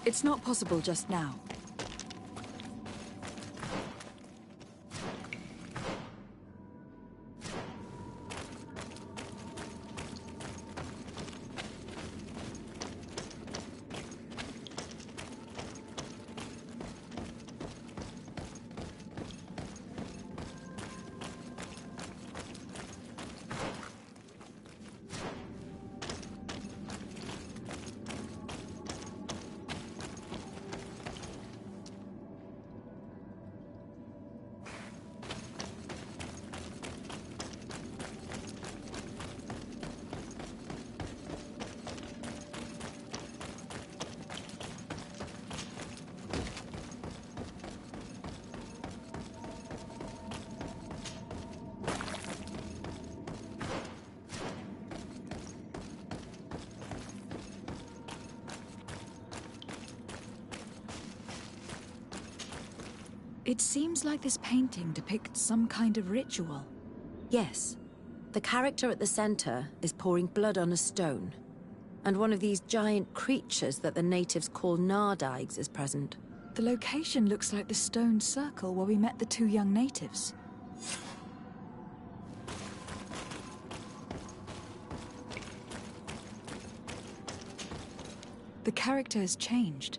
It's not possible just now. It seems like this painting depicts some kind of ritual. Yes. The character at the center is pouring blood on a stone. And one of these giant creatures that the natives call Nardigs is present. The location looks like the stone circle where we met the two young natives. The character has changed.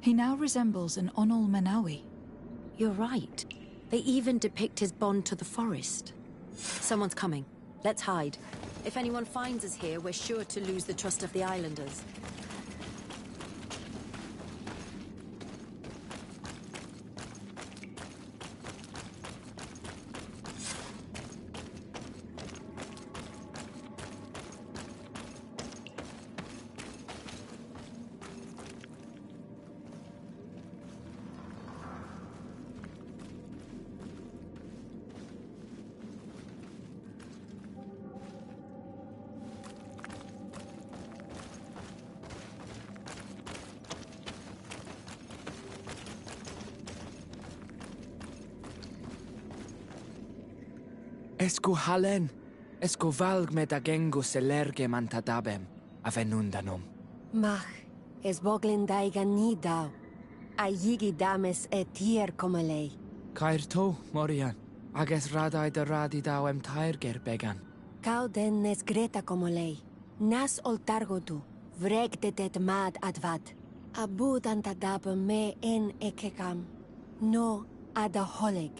He now resembles an Onol Manawi. You're right. They even depict his bond to the forest. Someone's coming. Let's hide. If anyone finds us here, we're sure to lose the trust of the islanders. Esco halen, esco valg med agengo selerge mantadabem, avenundanum. Mach, es boglin daigan ni dau. A yigi dames tier como lei. Cair to, Morian, ages radai de radi dawem tairger began. Cau den nes greta como lei. Nas oltargo tu, vregtetet mad advad. Abud antadab me en ekekam. No adaholeg.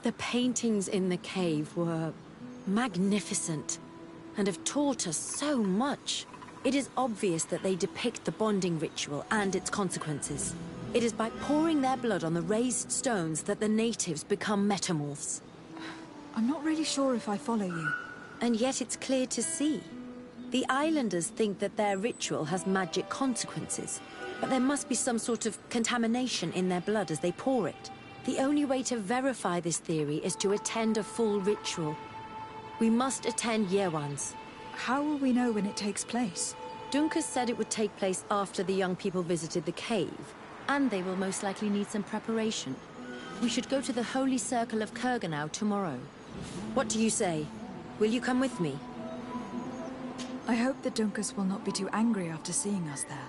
The paintings in the cave were magnificent and have taught us so much. It is obvious that they depict the bonding ritual and its consequences. It is by pouring their blood on the raised stones that the natives become metamorphs. I'm not really sure if I follow you. And yet it's clear to see. The islanders think that their ritual has magic consequences, but there must be some sort of contamination in their blood as they pour it. The only way to verify this theory is to attend a full ritual. We must attend Yewan's. How will we know when it takes place? Duncan said it would take place after the young people visited the cave, and they will most likely need some preparation. We should go to the Holy Circle of Kurganau tomorrow. What do you say? Will you come with me? I hope the Dunkus will not be too angry after seeing us there.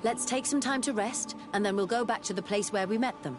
Let's take some time to rest, and then we'll go back to the place where we met them.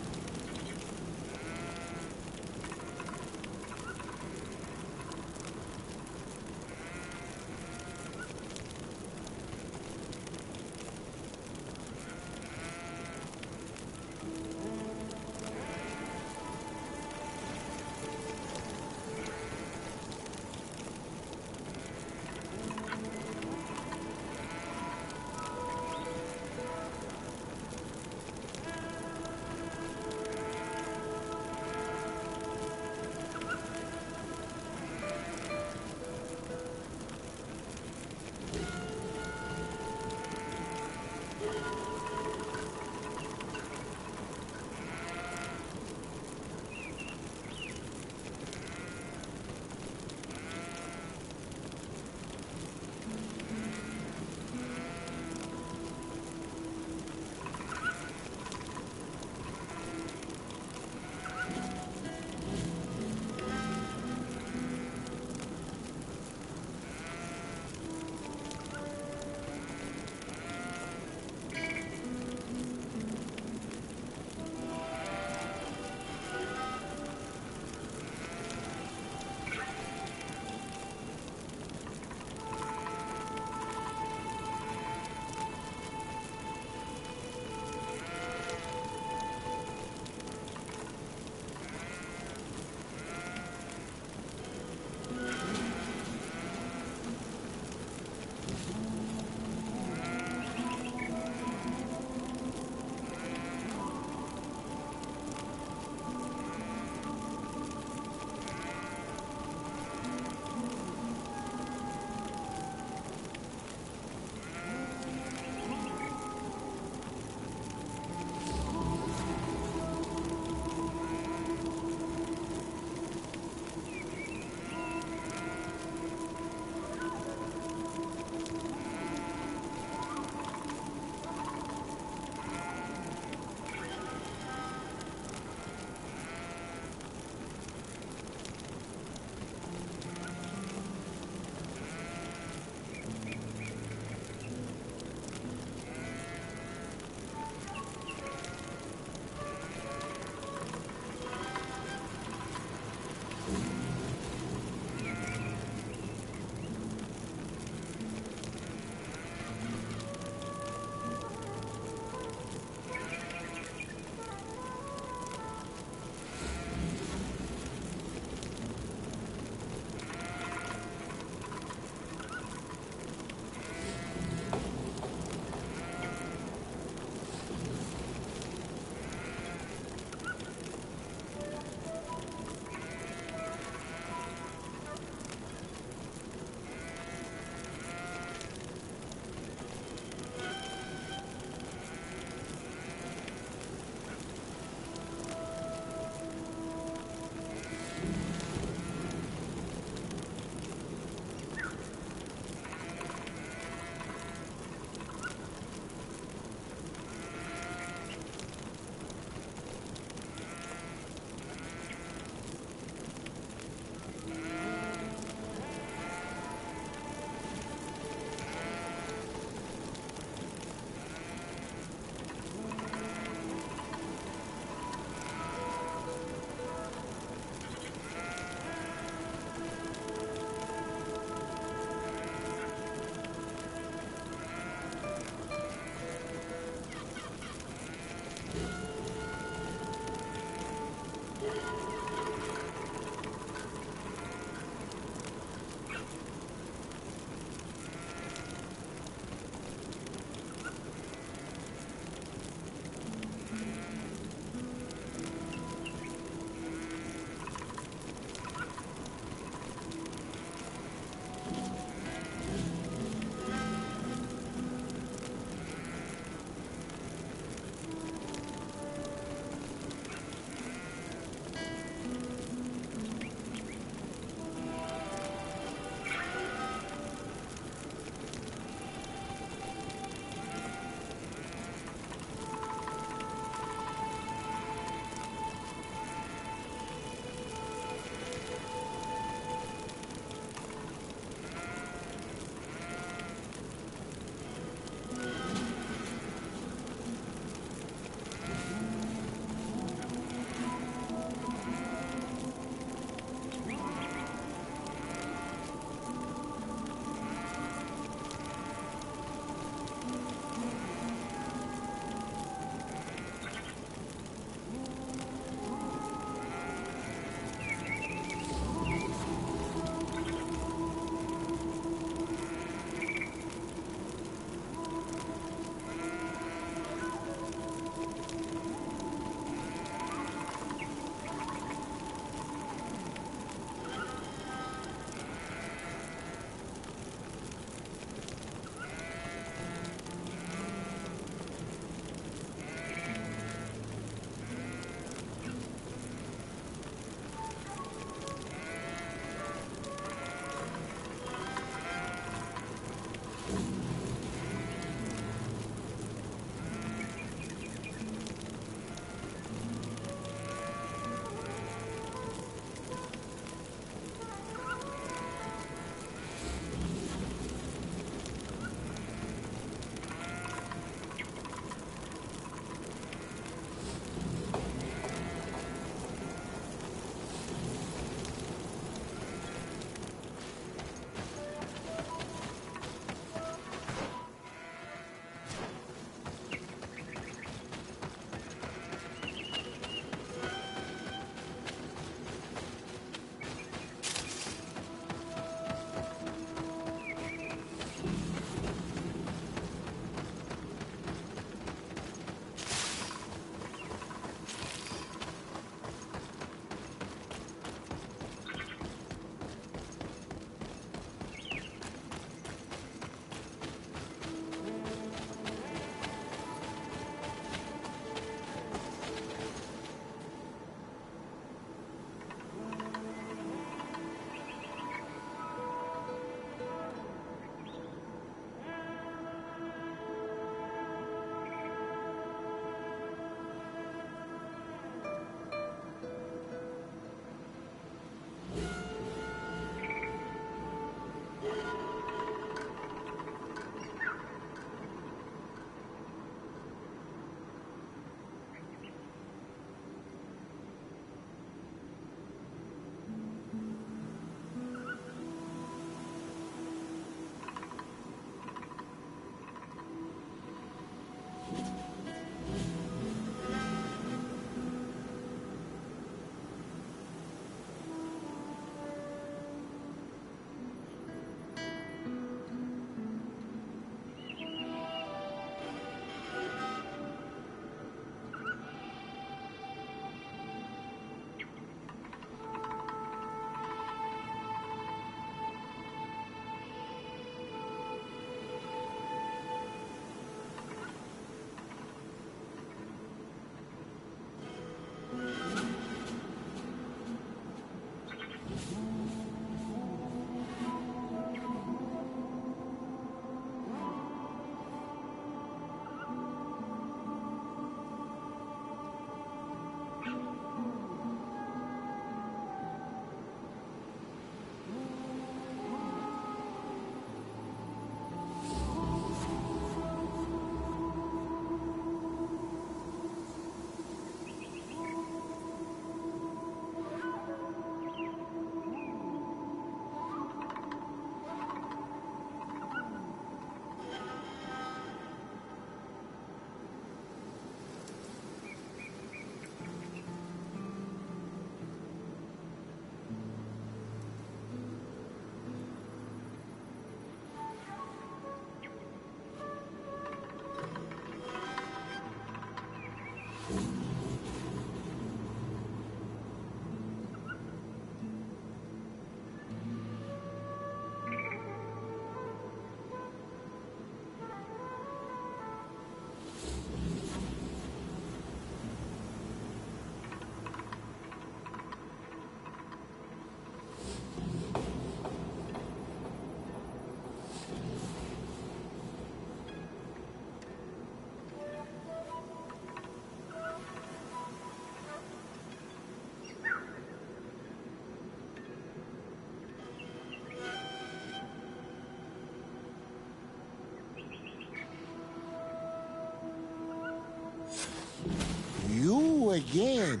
again.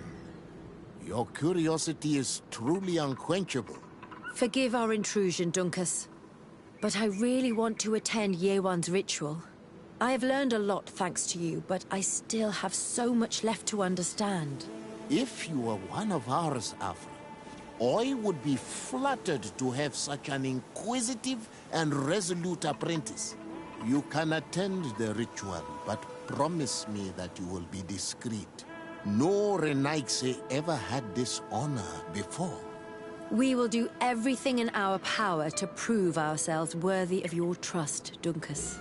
Your curiosity is truly unquenchable. Forgive our intrusion, Dunkus. But I really want to attend Yewan's ritual. I have learned a lot thanks to you, but I still have so much left to understand. If you were one of ours, Afra, I would be flattered to have such an inquisitive and resolute apprentice. You can attend the ritual, but promise me that you will be discreet. No Renaigse ever had this honor before. We will do everything in our power to prove ourselves worthy of your trust, Dunkus.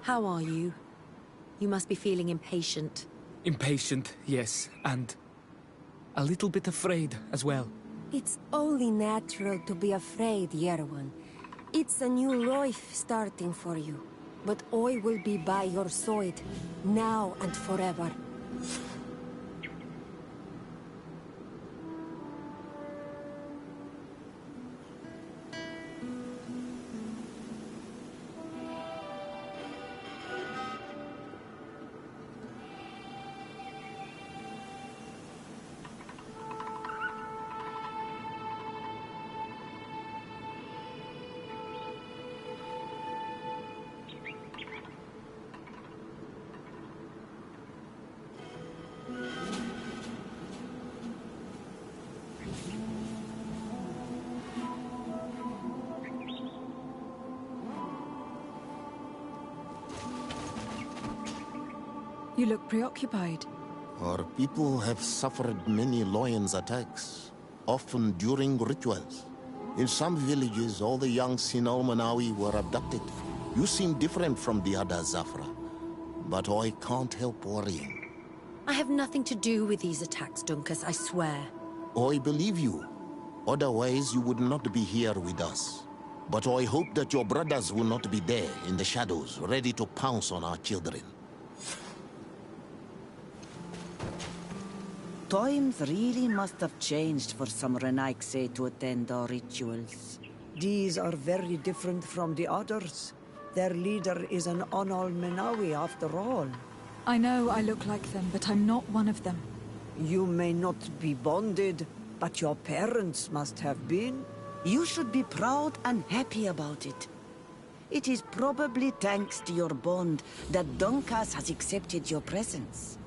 How are you? You must be feeling impatient. Impatient, yes, and a little bit afraid as well. It's only natural to be afraid, Yerwan. It's a new life starting for you. But I will be by your side, now and forever. You look preoccupied. Our people have suffered many lions attacks, often during rituals. In some villages, all the young Sinalmanawi were abducted. You seem different from the other Zafra, but I can't help worrying. I have nothing to do with these attacks, Dunkus, I swear. I believe you. Otherwise, you would not be here with us. But I hope that your brothers will not be there in the shadows, ready to pounce on our children. Times really must have changed for some Renaigse to attend our rituals. These are very different from the others. Their leader is an Onol Menawi after all. I know I look like them, but I'm not one of them. You may not be bonded, but your parents must have been. You should be proud and happy about it. It is probably thanks to your bond that Dunkas has accepted your presence.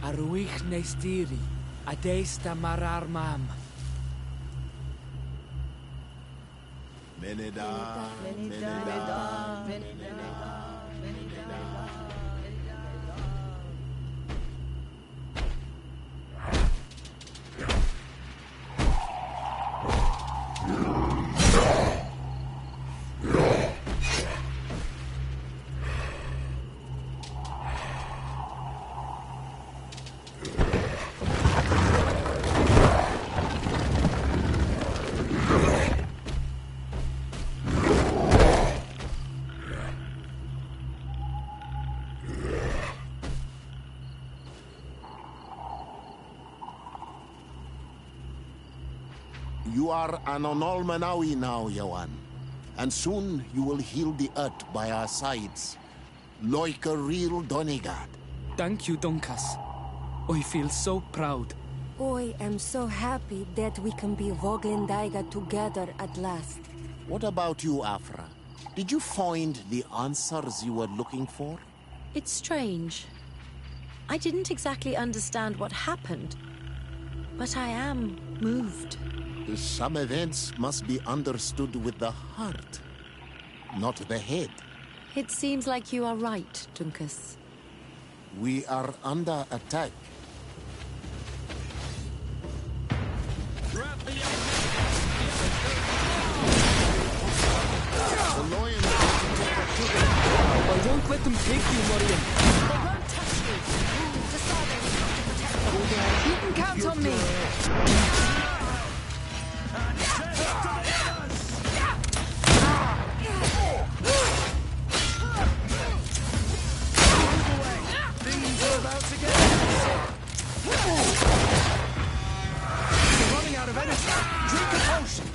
Arwich neistiri, adesta marar mam. Meneda, You are an Onol Manawi now, Yawan. And soon you will heal the earth by our sides, like a real Donegard. Thank you, Dunkas. I feel so proud. I am so happy that we can be Voglendaiga together at last. What about you, Afra? Did you find the answers you were looking for? It's strange. I didn't exactly understand what happened, but I am moved. Some events must be understood with the heart, not the head. It seems like you are right, Dunkus. We are under attack. The Loyans I won't let them take you, Morian. They won't touch me. Desade will have to protect them. You can count on me. Things are about to get You're running out of energy. Drink a potion.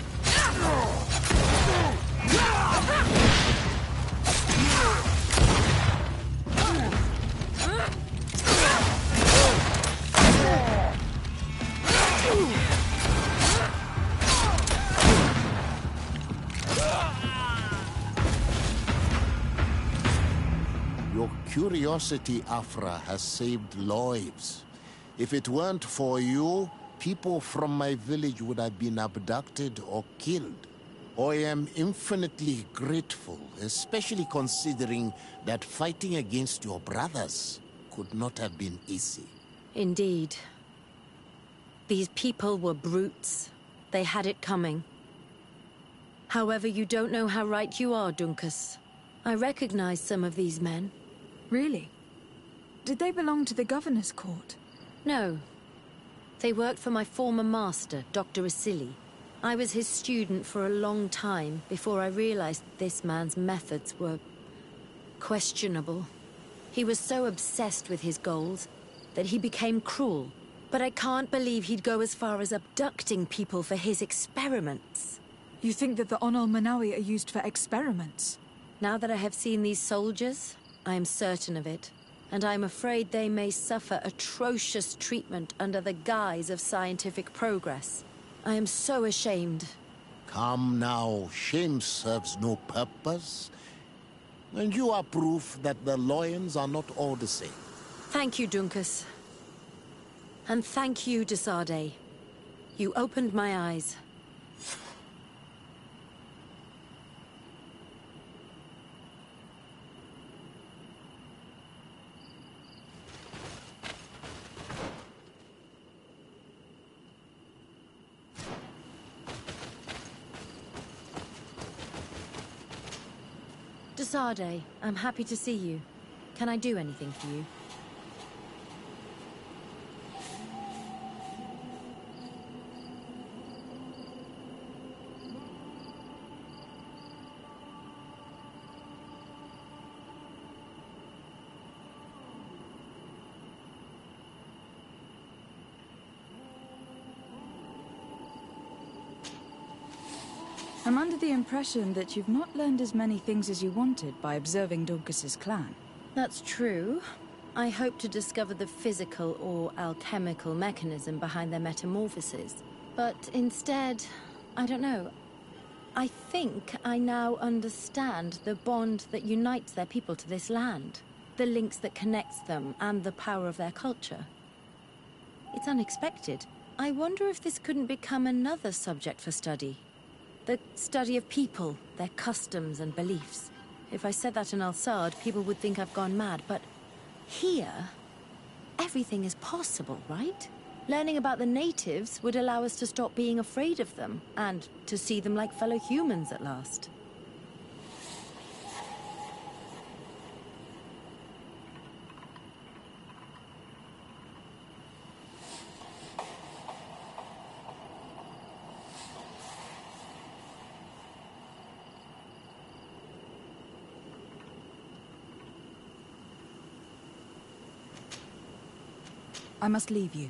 Your curiosity, Afra, has saved lives. If it weren't for you, people from my village would have been abducted or killed. I am infinitely grateful, especially considering that fighting against your brothers could not have been easy. Indeed. These people were brutes. They had it coming. However, you don't know how right you are, Dunkus. I recognize some of these men. Really? Did they belong to the governor's court? No. They worked for my former master, Dr. Asili. I was his student for a long time before I realized this man's methods were questionable. He was so obsessed with his goals that he became cruel. But I can't believe he'd go as far as abducting people for his experiments. You think that the Onol Manawi are used for experiments? Now that I have seen these soldiers, I am certain of it. And I'm afraid they may suffer atrocious treatment under the guise of scientific progress. I am so ashamed. Come now, shame serves no purpose. And you are proof that the Loyans are not all the same. Thank you, Dunkus. And thank you, Desade. You opened my eyes. Desade, I'm happy to see you. Can I do anything for you? I'm under the impression that you've not learned as many things as you wanted by observing Dunkus's clan. That's true. I hope to discover the physical or alchemical mechanism behind their metamorphoses. But instead, I don't know. I think I now understand the bond that unites their people to this land. The links that connects them and the power of their culture. It's unexpected. I wonder if this couldn't become another subject for study. The study of people, their customs and beliefs. If I said that in Al-Sad, people would think I've gone mad, but here, everything is possible, right? Learning about the natives would allow us to stop being afraid of them, and to see them like fellow humans at last. I must leave you.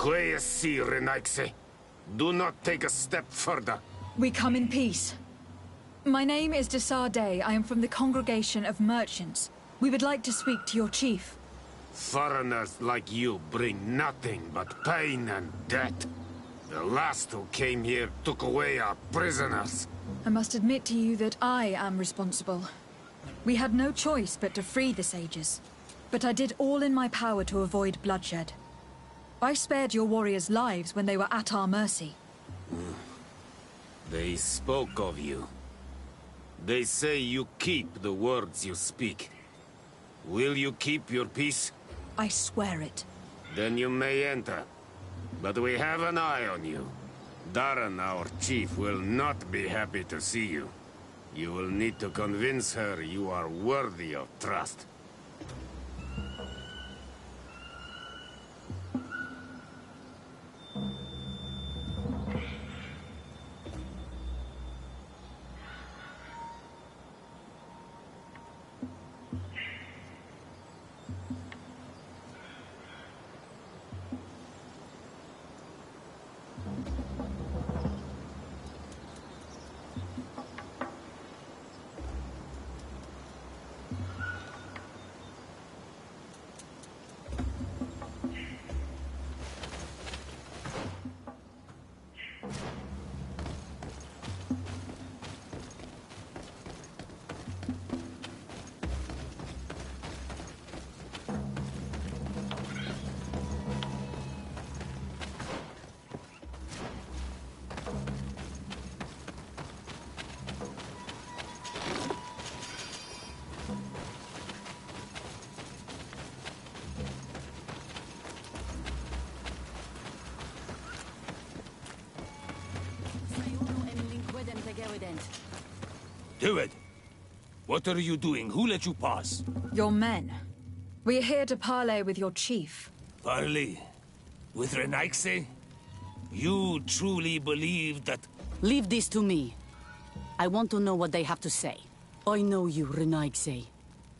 Quaesi, Renaikse. Do not take a step further. We come in peace. My name is Desarde. I am from the Congregation of Merchants. We would like to speak to your chief. Foreigners like you bring nothing but pain and death. The last who came here took away our prisoners. I must admit to you that I am responsible. We had no choice but to free the sages. But I did all in my power to avoid bloodshed. I spared your warriors' lives when they were at our mercy. They spoke of you. They say you keep the words you speak. Will you keep your peace? I swear it. Then you may enter. But we have an eye on you. Darren, our chief, will not be happy to see you. You will need to convince her you are worthy of trust. Do it! What are you doing? Who let you pass? Your men. We are here to parley with your chief. Parley? With Renaikse? You truly believe that... Leave this to me. I want to know what they have to say. I know you, Renaikse.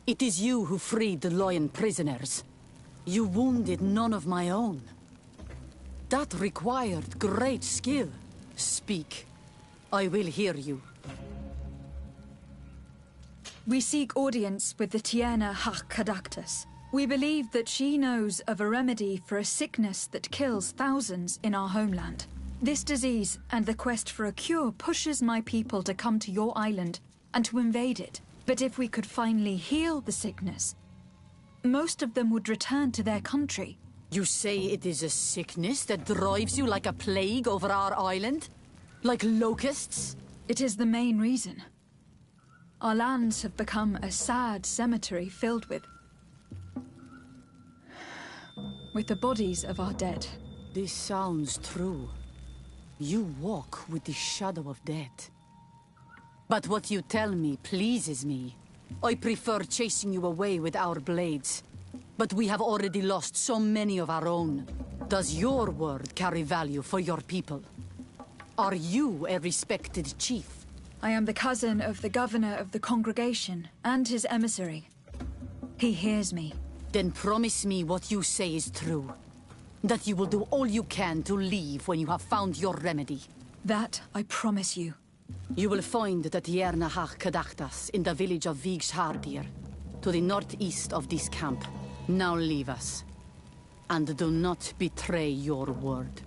It is you who freed the Loyan prisoners. You wounded none of my own. That required great skill. Speak. I will hear you. We seek audience with the Tierna Kadaktus. We believe that she knows of a remedy for a sickness that kills thousands in our homeland. This disease and the quest for a cure pushes my people to come to your island and to invade it. But if we could finally heal the sickness, most of them would return to their country. You say it is a sickness that drives you like a plague over our island? Like locusts? It is the main reason. Our lands have become a sad cemetery filled with the bodies of our dead. This sounds true. You walk with the shadow of death. But what you tell me pleases me. I prefer chasing you away with our blades. But we have already lost so many of our own. Does your word carry value for your people? Are you a respected chief? I am the cousin of the governor of the congregation and his emissary. He hears me. Then promise me what you say is true. That you will do all you can to leave when you have found your remedy. That I promise you. You will find the Tierna Kadaktas in the village of Vigshardir, to the northeast of this camp. Now leave us. And do not betray your word.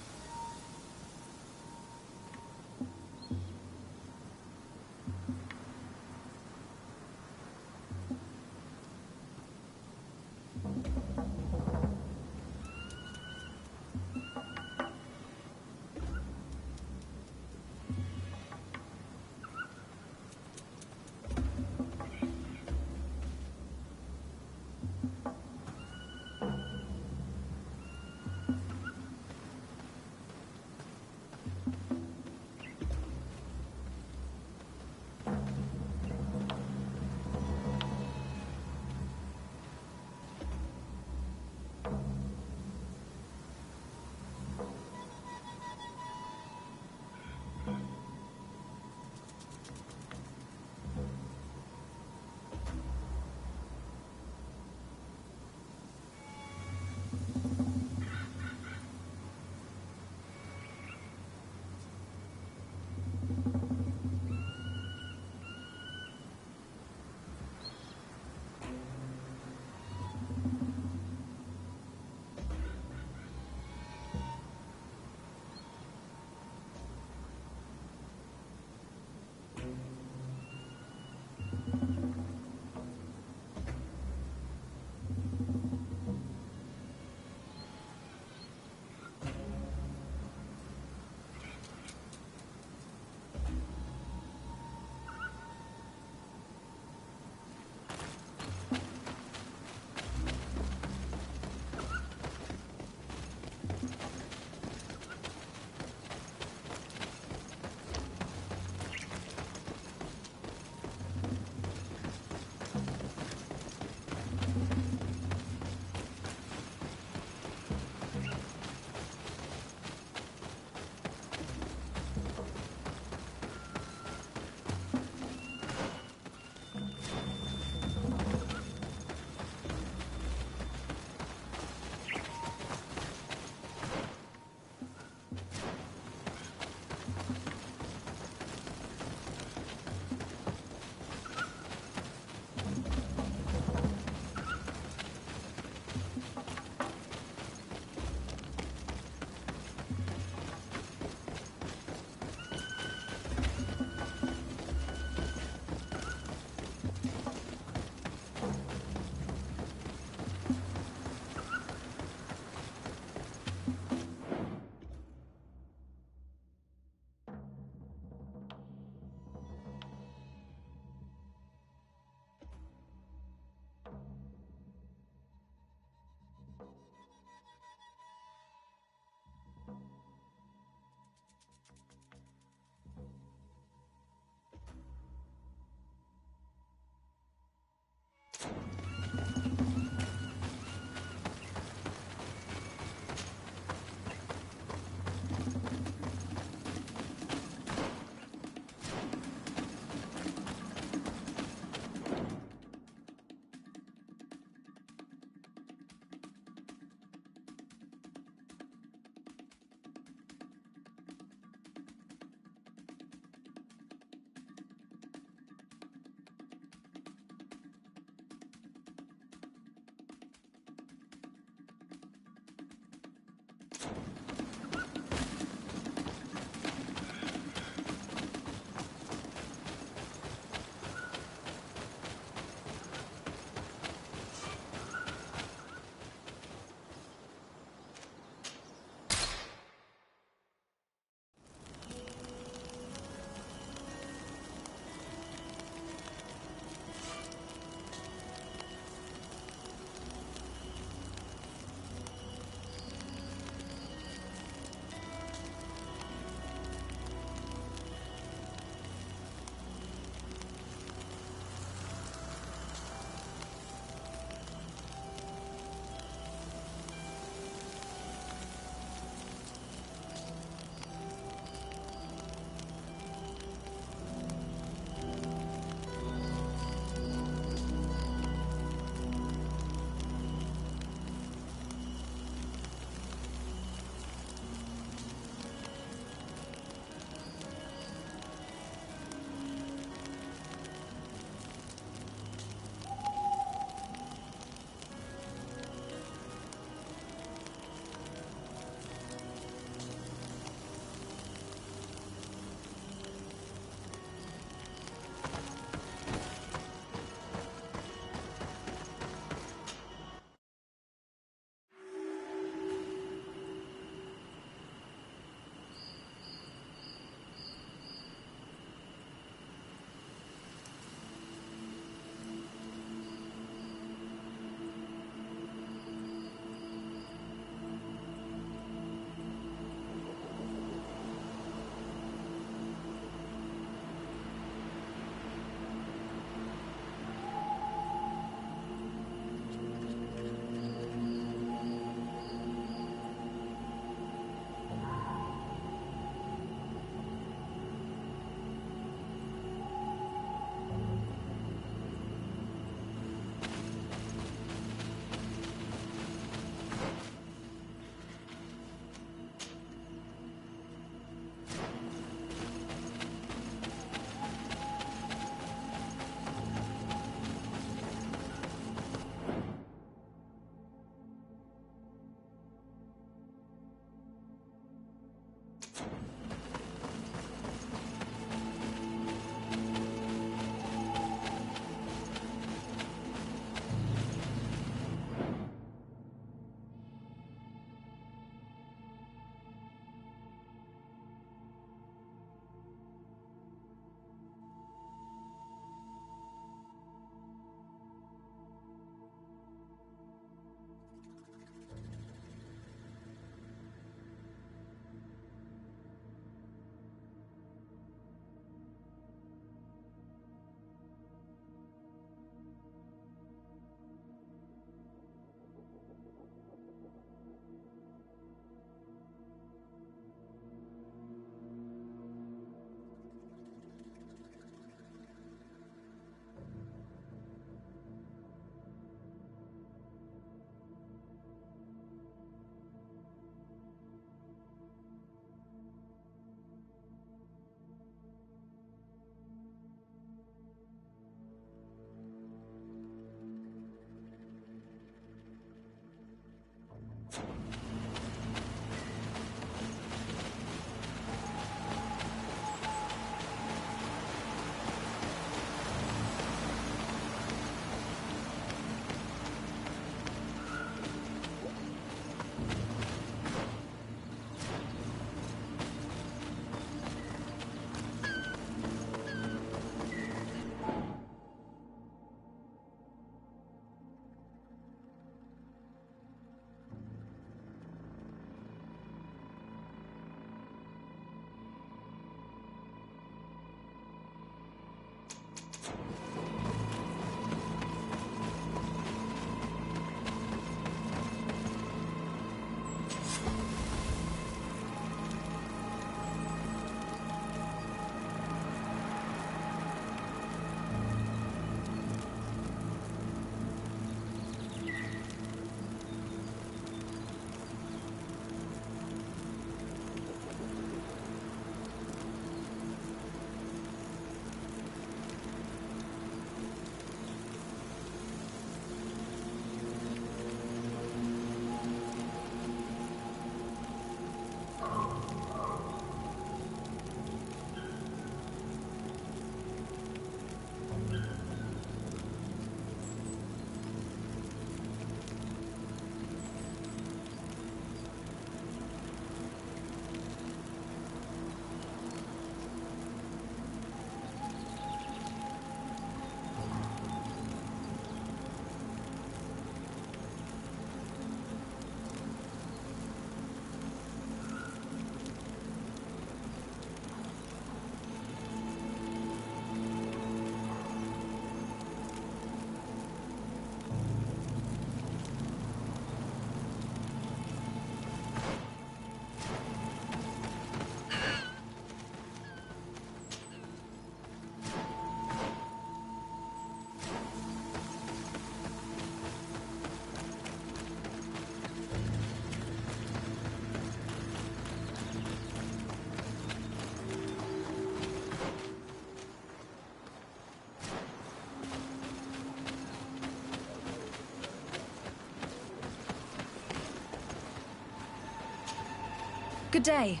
Good day.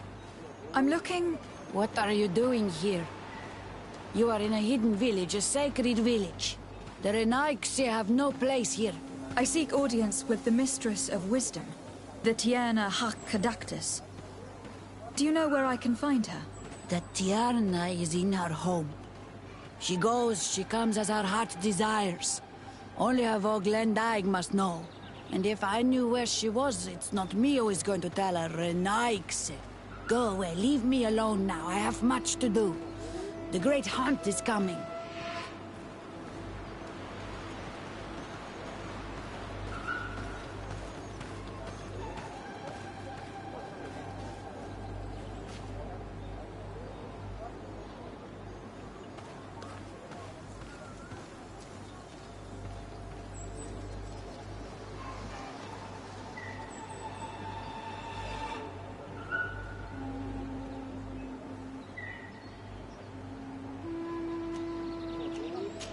I'm looking... What are you doing here? You are in a hidden village, a sacred village. The Renaigse have no place here. I seek audience with the Mistress of Wisdom, the Tierna Hakkadactus. Do you know where I can find her? The Tierna is in her home. She goes, she comes as her heart desires. Only her Voglendaig must know. And if I knew where she was, it's not me who is going to tell her, Renaigse. Go away, leave me alone now. I have much to do. The great hunt is coming.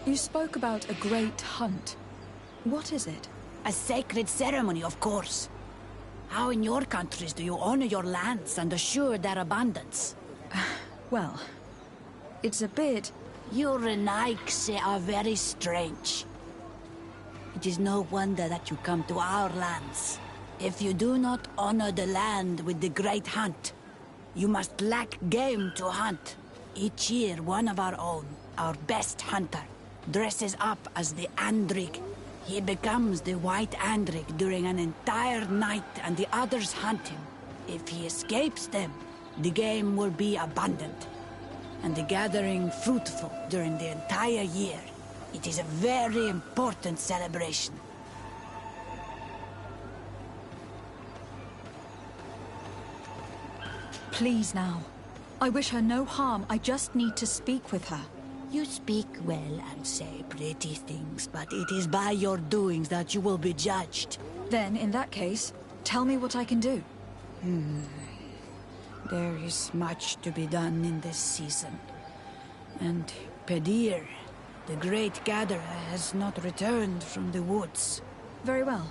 You spoke about a great hunt. What is it? A sacred ceremony, of course. How in your countries do you honor your lands and assure their abundance? Well, it's a bit... Your Renaigse are very strange. It is no wonder that you come to our lands. If you do not honor the land with the great hunt, you must lack game to hunt. Each year, one of our own, our best hunter, dresses up as the Andrig. He becomes the White Andrig during an entire night and the others hunt him. If he escapes them, the game will be abundant, and the gathering fruitful during the entire year. It is a very important celebration. Please now. I wish her no harm. I just need to speak with her. You speak well and say pretty things, but it is by your doings that you will be judged. Then, in that case, tell me what I can do. There is much to be done in this season. And Pedir, the great gatherer, has not returned from the woods. Very well.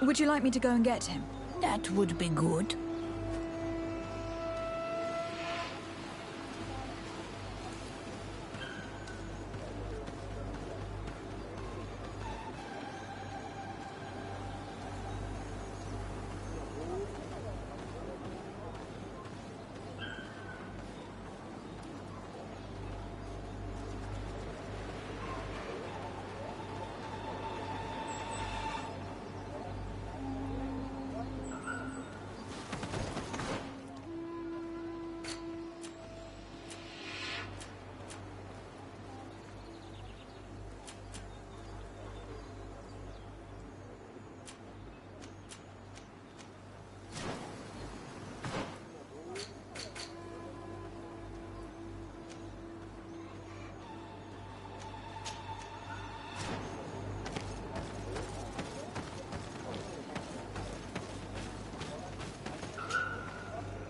Would you like me to go and get him? That would be good.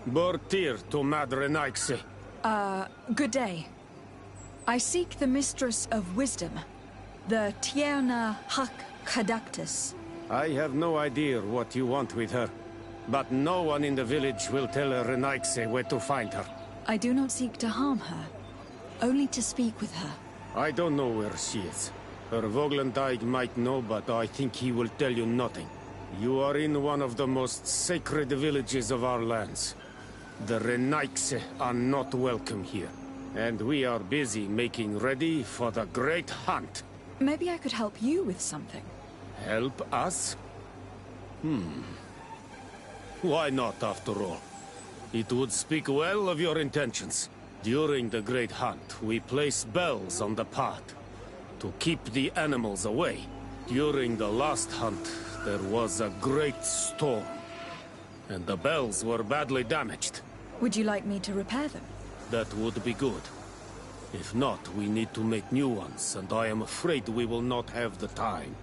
Bortir to Madre Naixe. Good day. I seek the Mistress of Wisdom, the Tierna Hak Kadactus. I have no idea what you want with her, but no one in the village will tell Renaixe where to find her. I do not seek to harm her, only to speak with her. I don't know where she is. Her Voglendaig might know, but I think he will tell you nothing. You are in one of the most sacred villages of our lands. The Renaixe are not welcome here, and we are busy making ready for the great hunt. Maybe I could help you with something. Help us? Why not, after all? It would speak well of your intentions. During the great hunt, we place bells on the path to keep the animals away. During the last hunt, there was a great storm, and the bells were badly damaged. Would you like me to repair them? That would be good. If not, we need to make new ones, and I am afraid we will not have the time.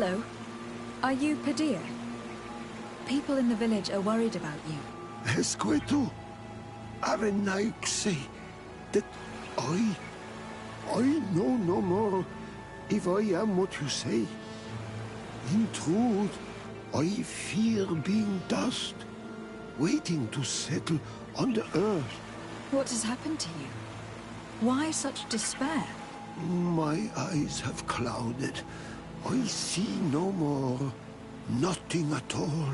Hello. Are you Padilla? People in the village are worried about you. Esqueto, Arenaik say that I know no more if I am what you say. In truth, I fear being dust, waiting to settle on the earth. What has happened to you? Why such despair? My eyes have clouded. I see no more. Nothing at all.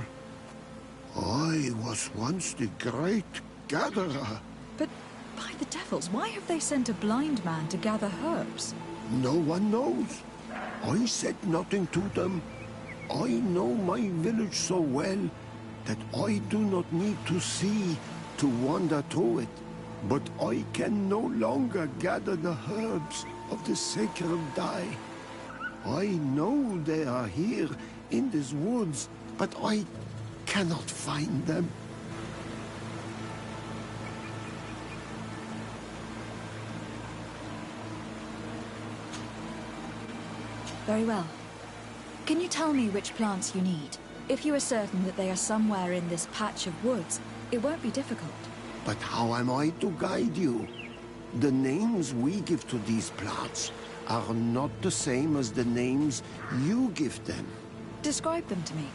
I was once the great gatherer. But by the devils, why have they sent a blind man to gather herbs? No one knows. I said nothing to them. I know my village so well that I do not need to see to wander through it. But I can no longer gather the herbs of the sacred dye. I know they are here in these woods, but I cannot find them. Very well. Can you tell me which plants you need? If you are certain that they are somewhere in this patch of woods, it won't be difficult. But how am I to guide you? The names we give to these plants are not the same as the names you give them. Describe them to me.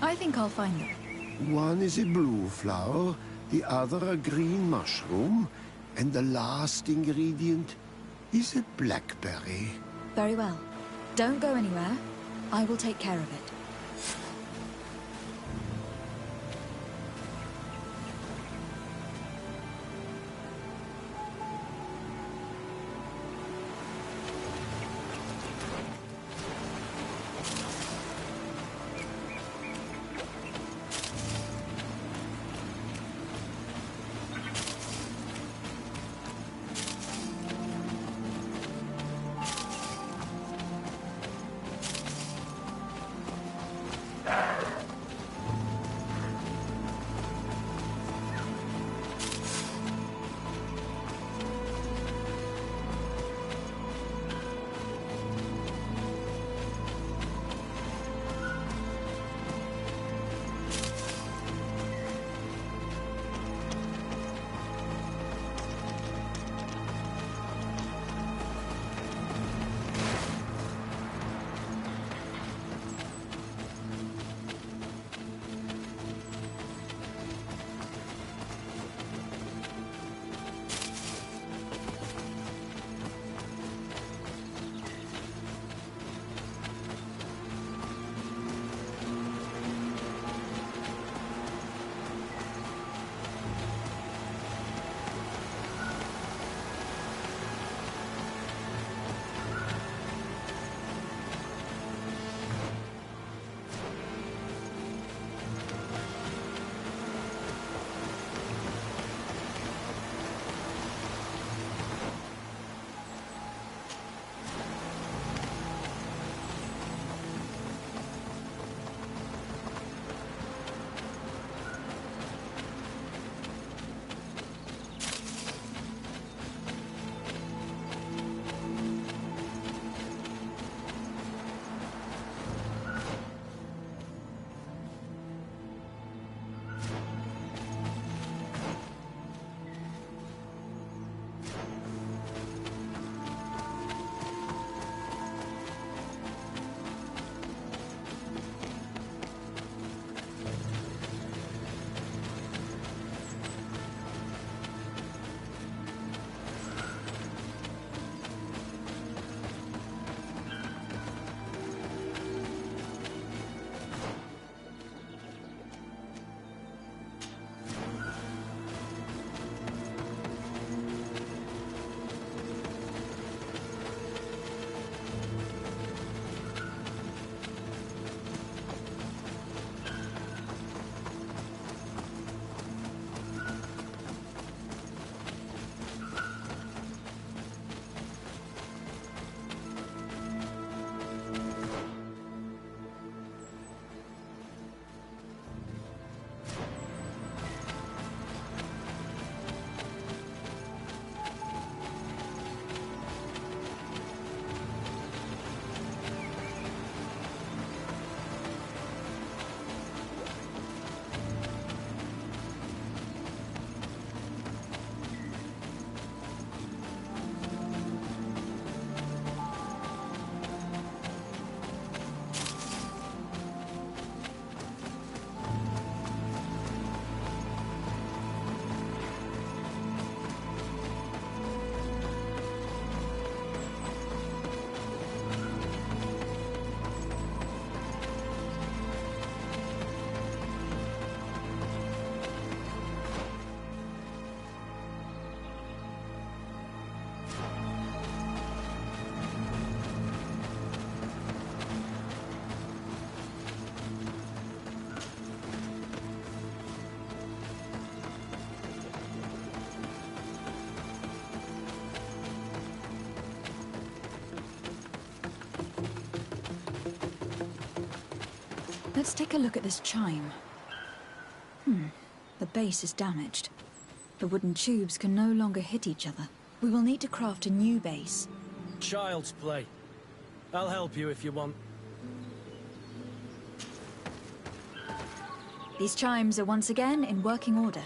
I think I'll find them. One is a blue flower, the other a green mushroom, and the last ingredient is a blackberry. Very well. Don't go anywhere. I will take care of it. Let's take a look at this chime. The base is damaged. The wooden tubes can no longer hit each other. We will need to craft a new base. Child's play. I'll help you if you want. These chimes are once again in working order.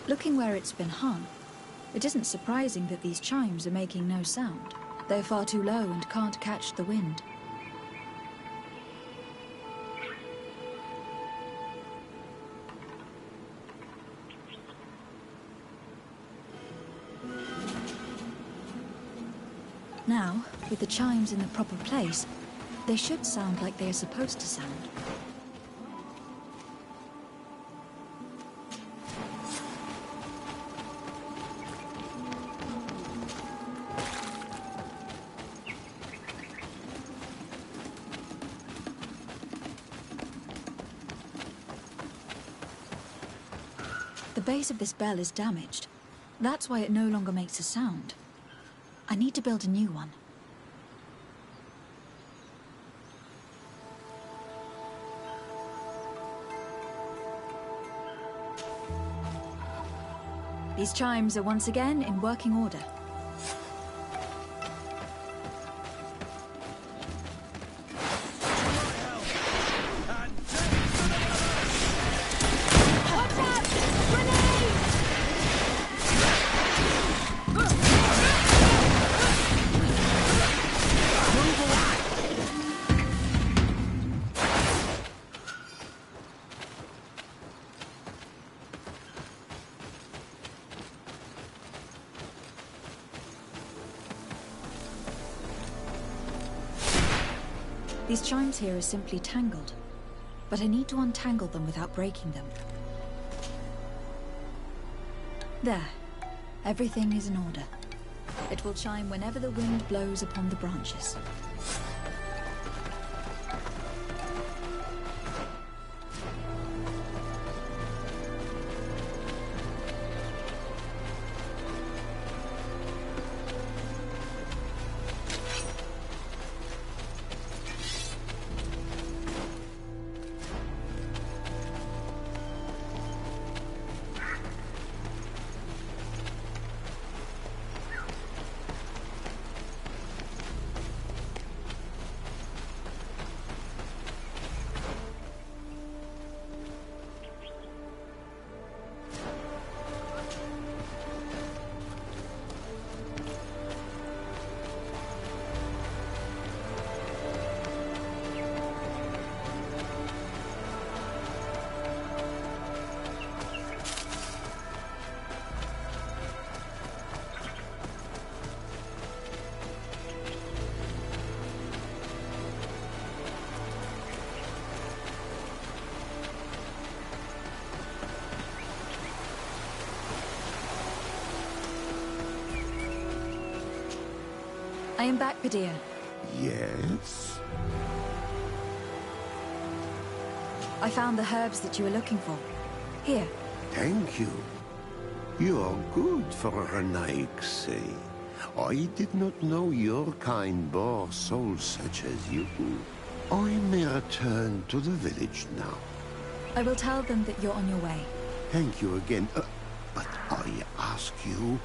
Looking where it's been hung, it isn't surprising that these chimes are making no sound. They're far too low and can't catch the wind. Now, with the chimes in the proper place, they should sound like they are supposed to sound. The base of this bell is damaged. That's why it no longer makes a sound. I need to build a new one. These chimes are once again in working order. These chimes here are simply tangled, but I need to untangle them without breaking them. There. Everything is in order. It will chime whenever the wind blows upon the branches. I am back, Padilla. Yes? I found the herbs that you were looking for. Here. Thank you. You are good for a Naixi. I did not know your kind bore souls such as you. I may return to the village now. I will tell them that you're on your way. Thank you again. But I ask you,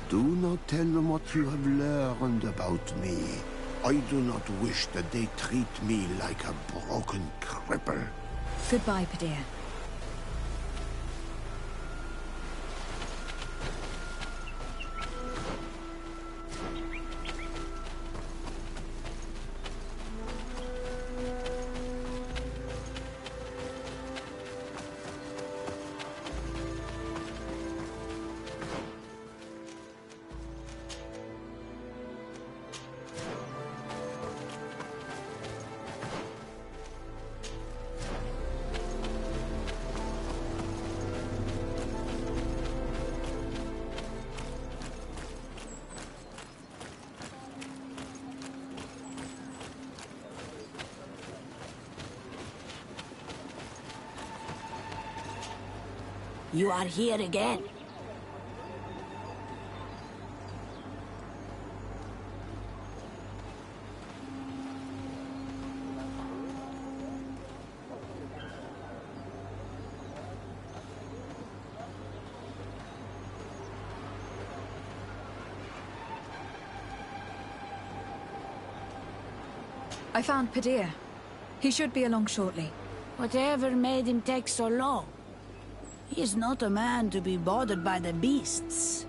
do not tell them what you have learned about me. I do not wish that they treat me like a broken cripple. Goodbye, Padilla. You are here again. I found Padilla. He should be along shortly. Whatever made him take so long? He is not a man to be bothered by the beasts.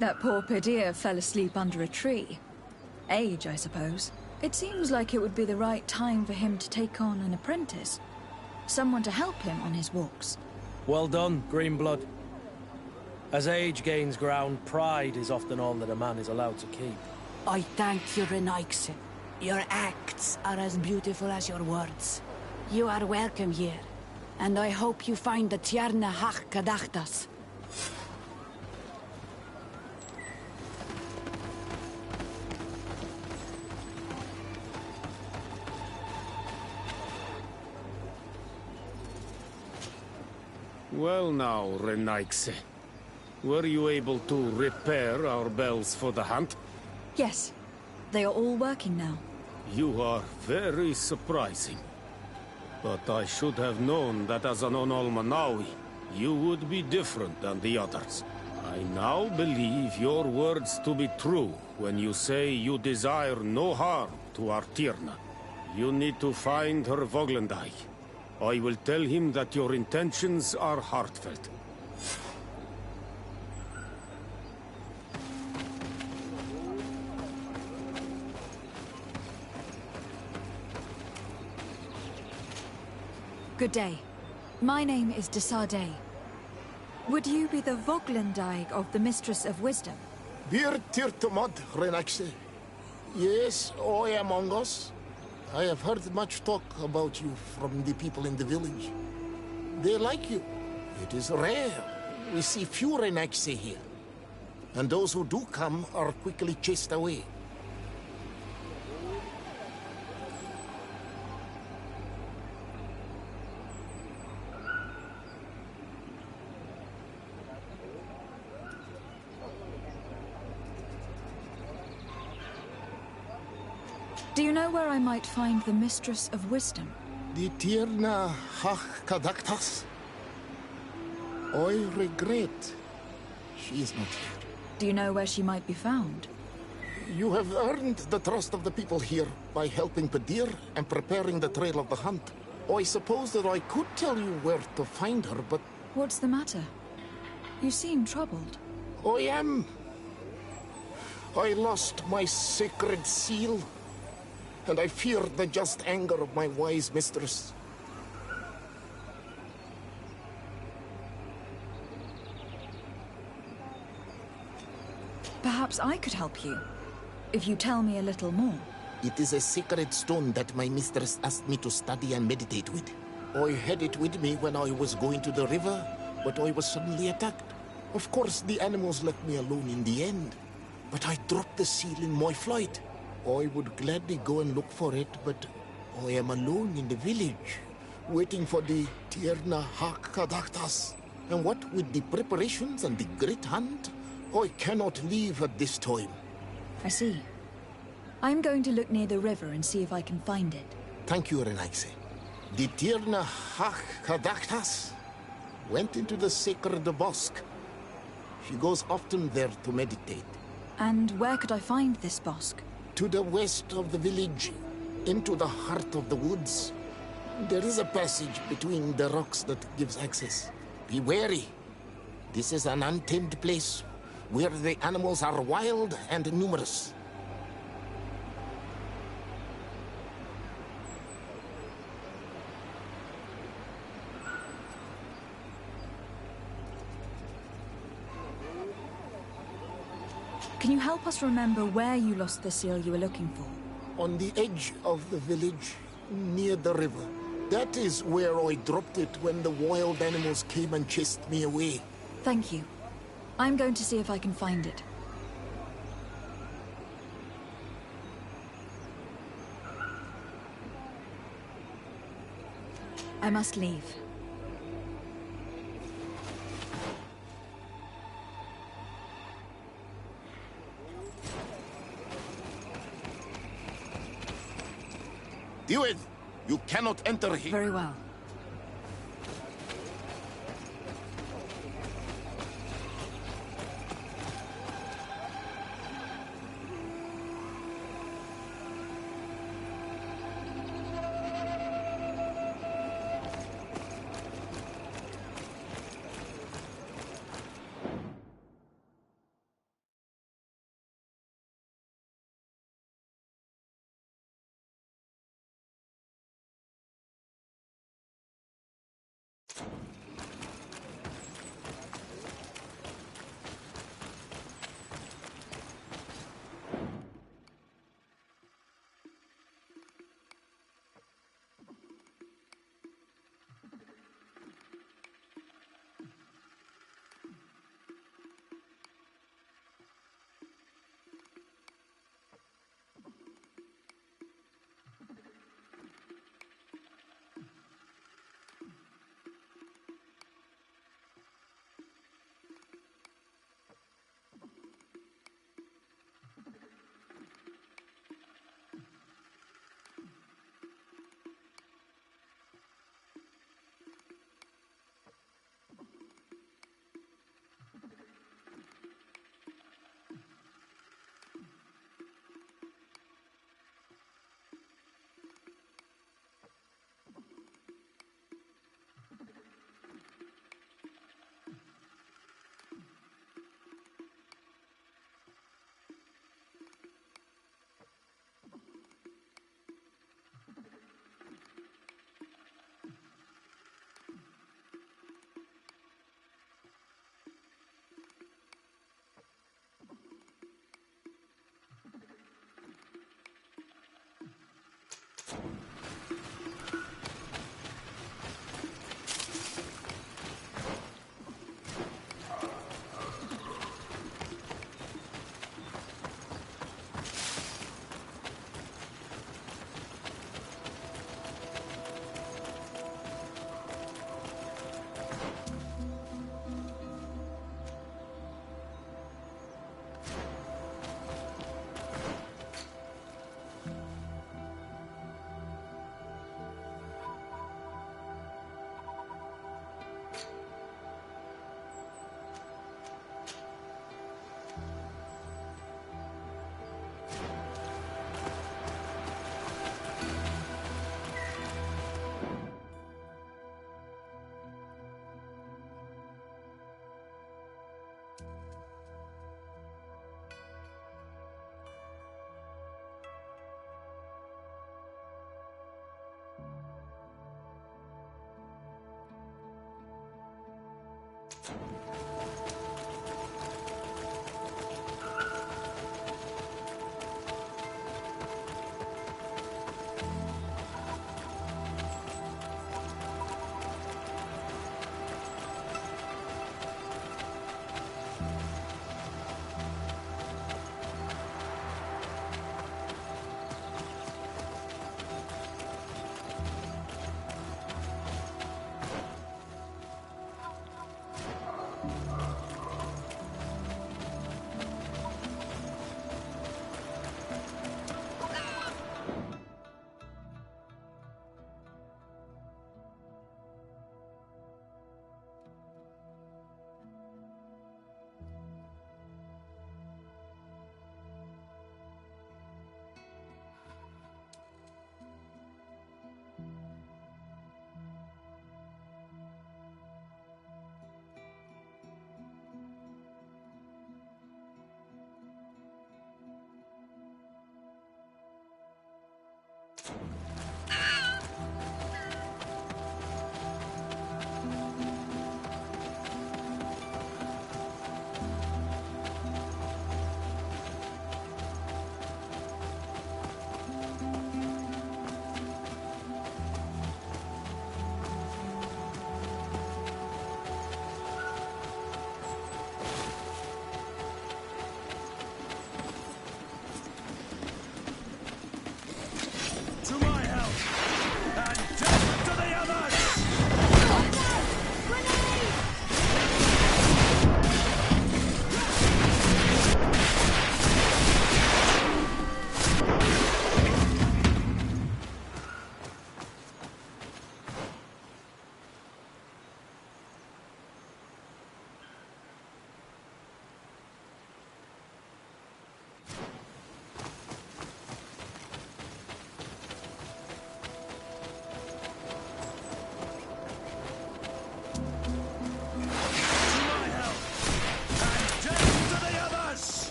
That poor Pedir fell asleep under a tree. Age, I suppose. It seems like it would be the right time for him to take on an apprentice. Someone to help him on his walks. Well done, Greenblood. As age gains ground, pride is often all that a man is allowed to keep. I thank you, Renaigse. Your acts are as beautiful as your words. You are welcome here, and I hope you find the Tierna Hach Kadachtas. Well now, Renaigse. Were you able to repair our bells for the hunt? Yes. They are all working now. You are very surprising. But I should have known that as an Onolmanawi, you would be different than the others. I now believe your words to be true when you say you desire no harm to our Tierna. You need to find her Voglendai. I will tell him that your intentions are heartfelt. Good day. My name is Desardet. Would you be the Voglendaig of the Mistress of Wisdom? Bir Tirtumad, Renaxe. Yes, I am among us. I have heard much talk about you from the people in the village. They like you. It is rare. We see few Renaxe here. And those who do come are quickly chased away. Do you know where I might find the Mistress of Wisdom? The Tierna Hach Kadaktas. I regret she is not here. Do you know where she might be found? You have earned the trust of the people here by helping Pedir and preparing the trail of the hunt. I suppose that I could tell you where to find her, but... What's the matter? You seem troubled. I am. I lost my sacred seal. And I fear the just anger of my wise mistress. Perhaps I could help you, if you tell me a little more. It is a sacred stone that my mistress asked me to study and meditate with. I had it with me when I was going to the river, but I was suddenly attacked. Of course, the animals left me alone in the end, but I dropped the seal in my flight. I would gladly go and look for it, but I am alone in the village, waiting for the Tierna Hach Kadaktas. And what with the preparations and the great hunt, I cannot leave at this time. I see. I'm going to look near the river and see if I can find it. Thank you, Renaigse. The Tierna Hach Kadaktas went into the sacred bosque. She goes often there to meditate. And where could I find this bosque? To the west of the village, into the heart of the woods. There is a passage between the rocks that gives access. Be wary. This is an untamed place, where the animals are wild and numerous. Can you help us remember where you lost the seal you were looking for? On the edge of the village, near the river. That is where I dropped it when the wild animals came and chased me away. Thank you. I'm going to see if I can find it. I must leave. Do it! You cannot enter here. Very well.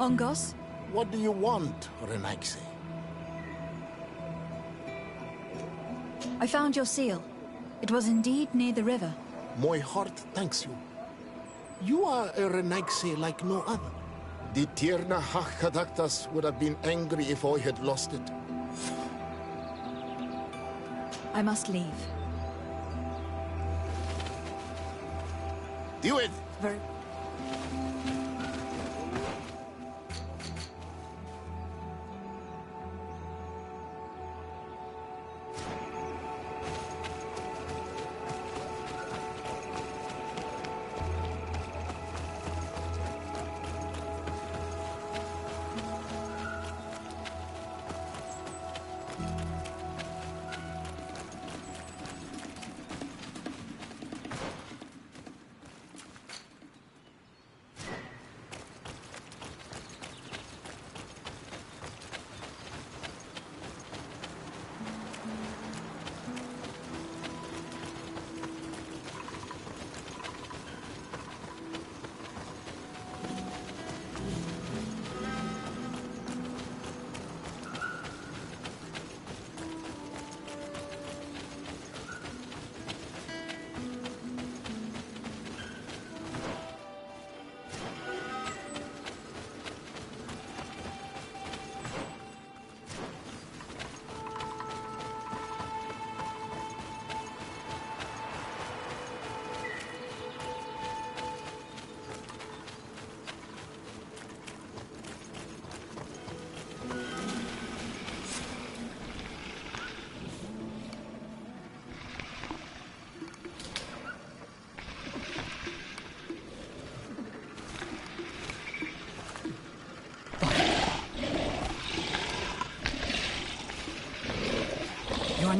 Ongos? What do you want, Renaigse? I found your seal. It was indeed near the river. My heart thanks you. You are a Renaigse like no other. The Tierna Hakadaktas would have been angry if I had lost it. I must leave. Do it! Very...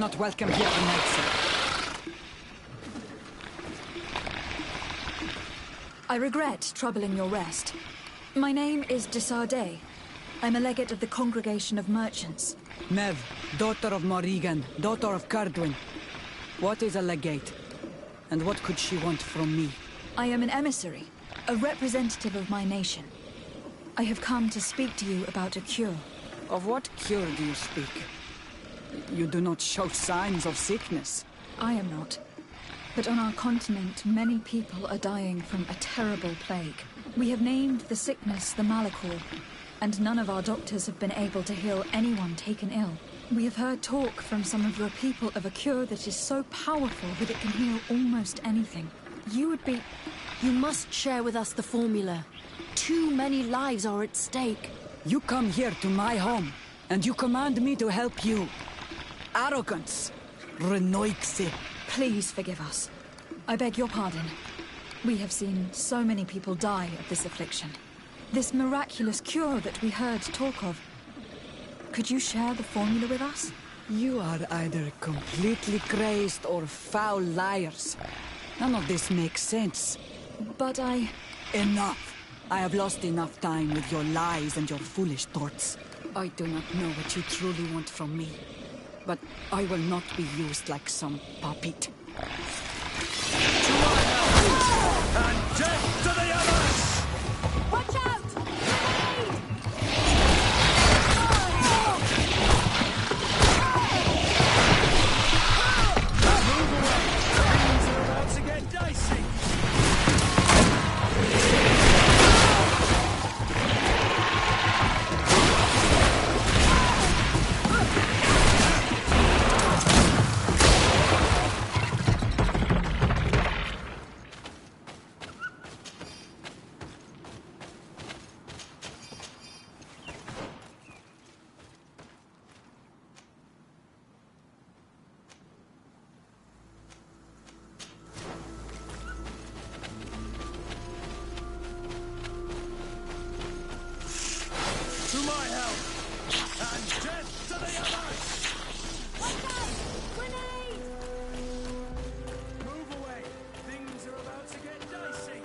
not welcome here tonight, sir. I regret troubling your rest. My name is Desardet. I'm a legate of the Congregation of Merchants. Mev, daughter of Morrigan, daughter of Cardwin. What is a legate? And what could she want from me? I am an emissary, a representative of my nation. I have come to speak to you about a cure. Of what cure do you speak? You do not show signs of sickness. I am not. But on our continent, many people are dying from a terrible plague. We have named the sickness the Malachor, and none of our doctors have been able to heal anyone taken ill. We have heard talk from some of your people of a cure that is so powerful that it can heal almost anything. You must share with us the formula. Too many lives are at stake. You come here to my home, and you command me to help you. Arrogance. Renoixe. Please forgive us. I beg your pardon. We have seen so many people die of this affliction. This miraculous cure that we heard talk of. Could you share the formula with us? You are either completely crazed or foul liars. None of this makes sense. But Enough! I have lost enough time with your lies and your foolish thoughts. I do not know what you truly want from me. But I will not be used like some puppet. To my help! And death to the others! Watch out! Move away! Things are about to get dicey! To my help! And death to the others! Watch out! Grenade! Move away! Things are about to get dicey!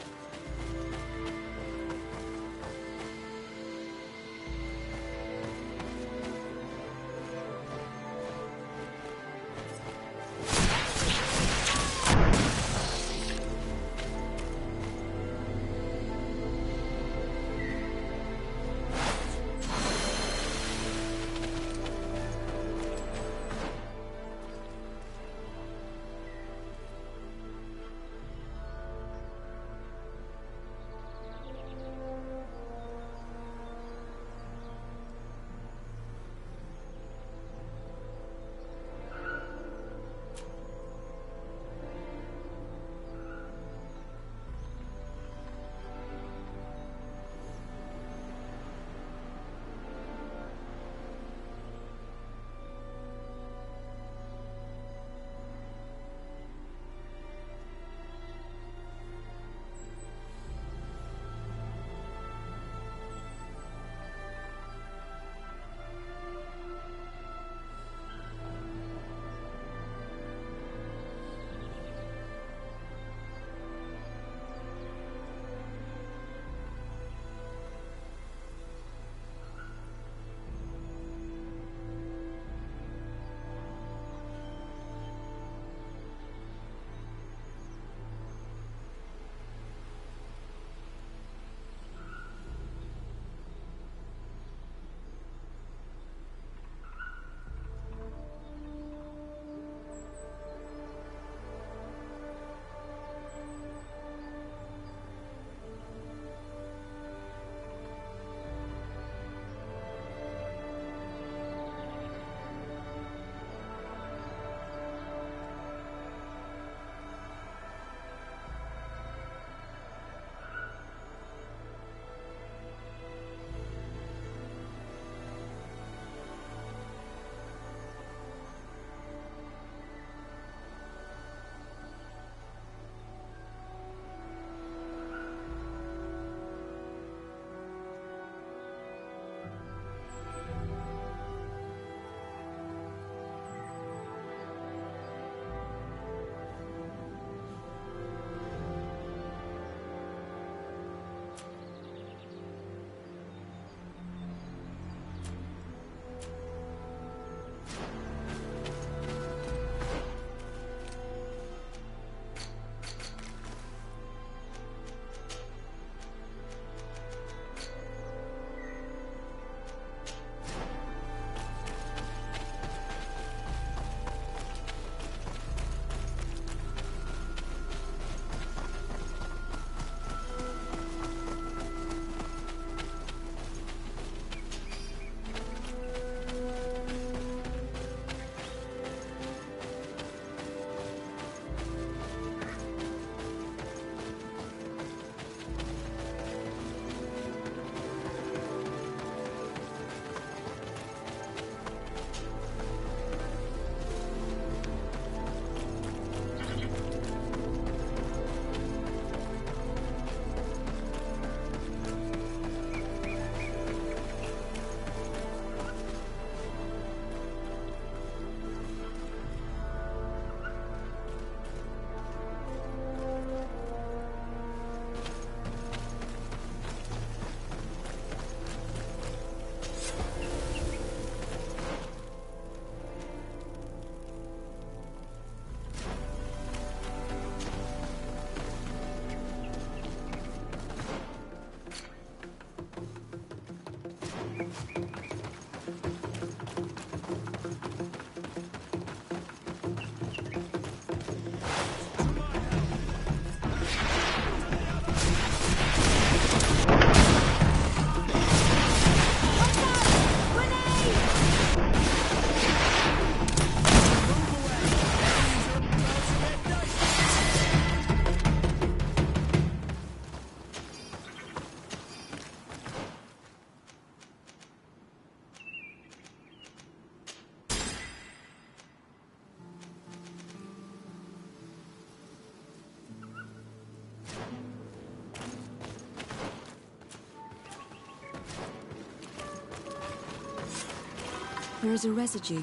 There is a residue.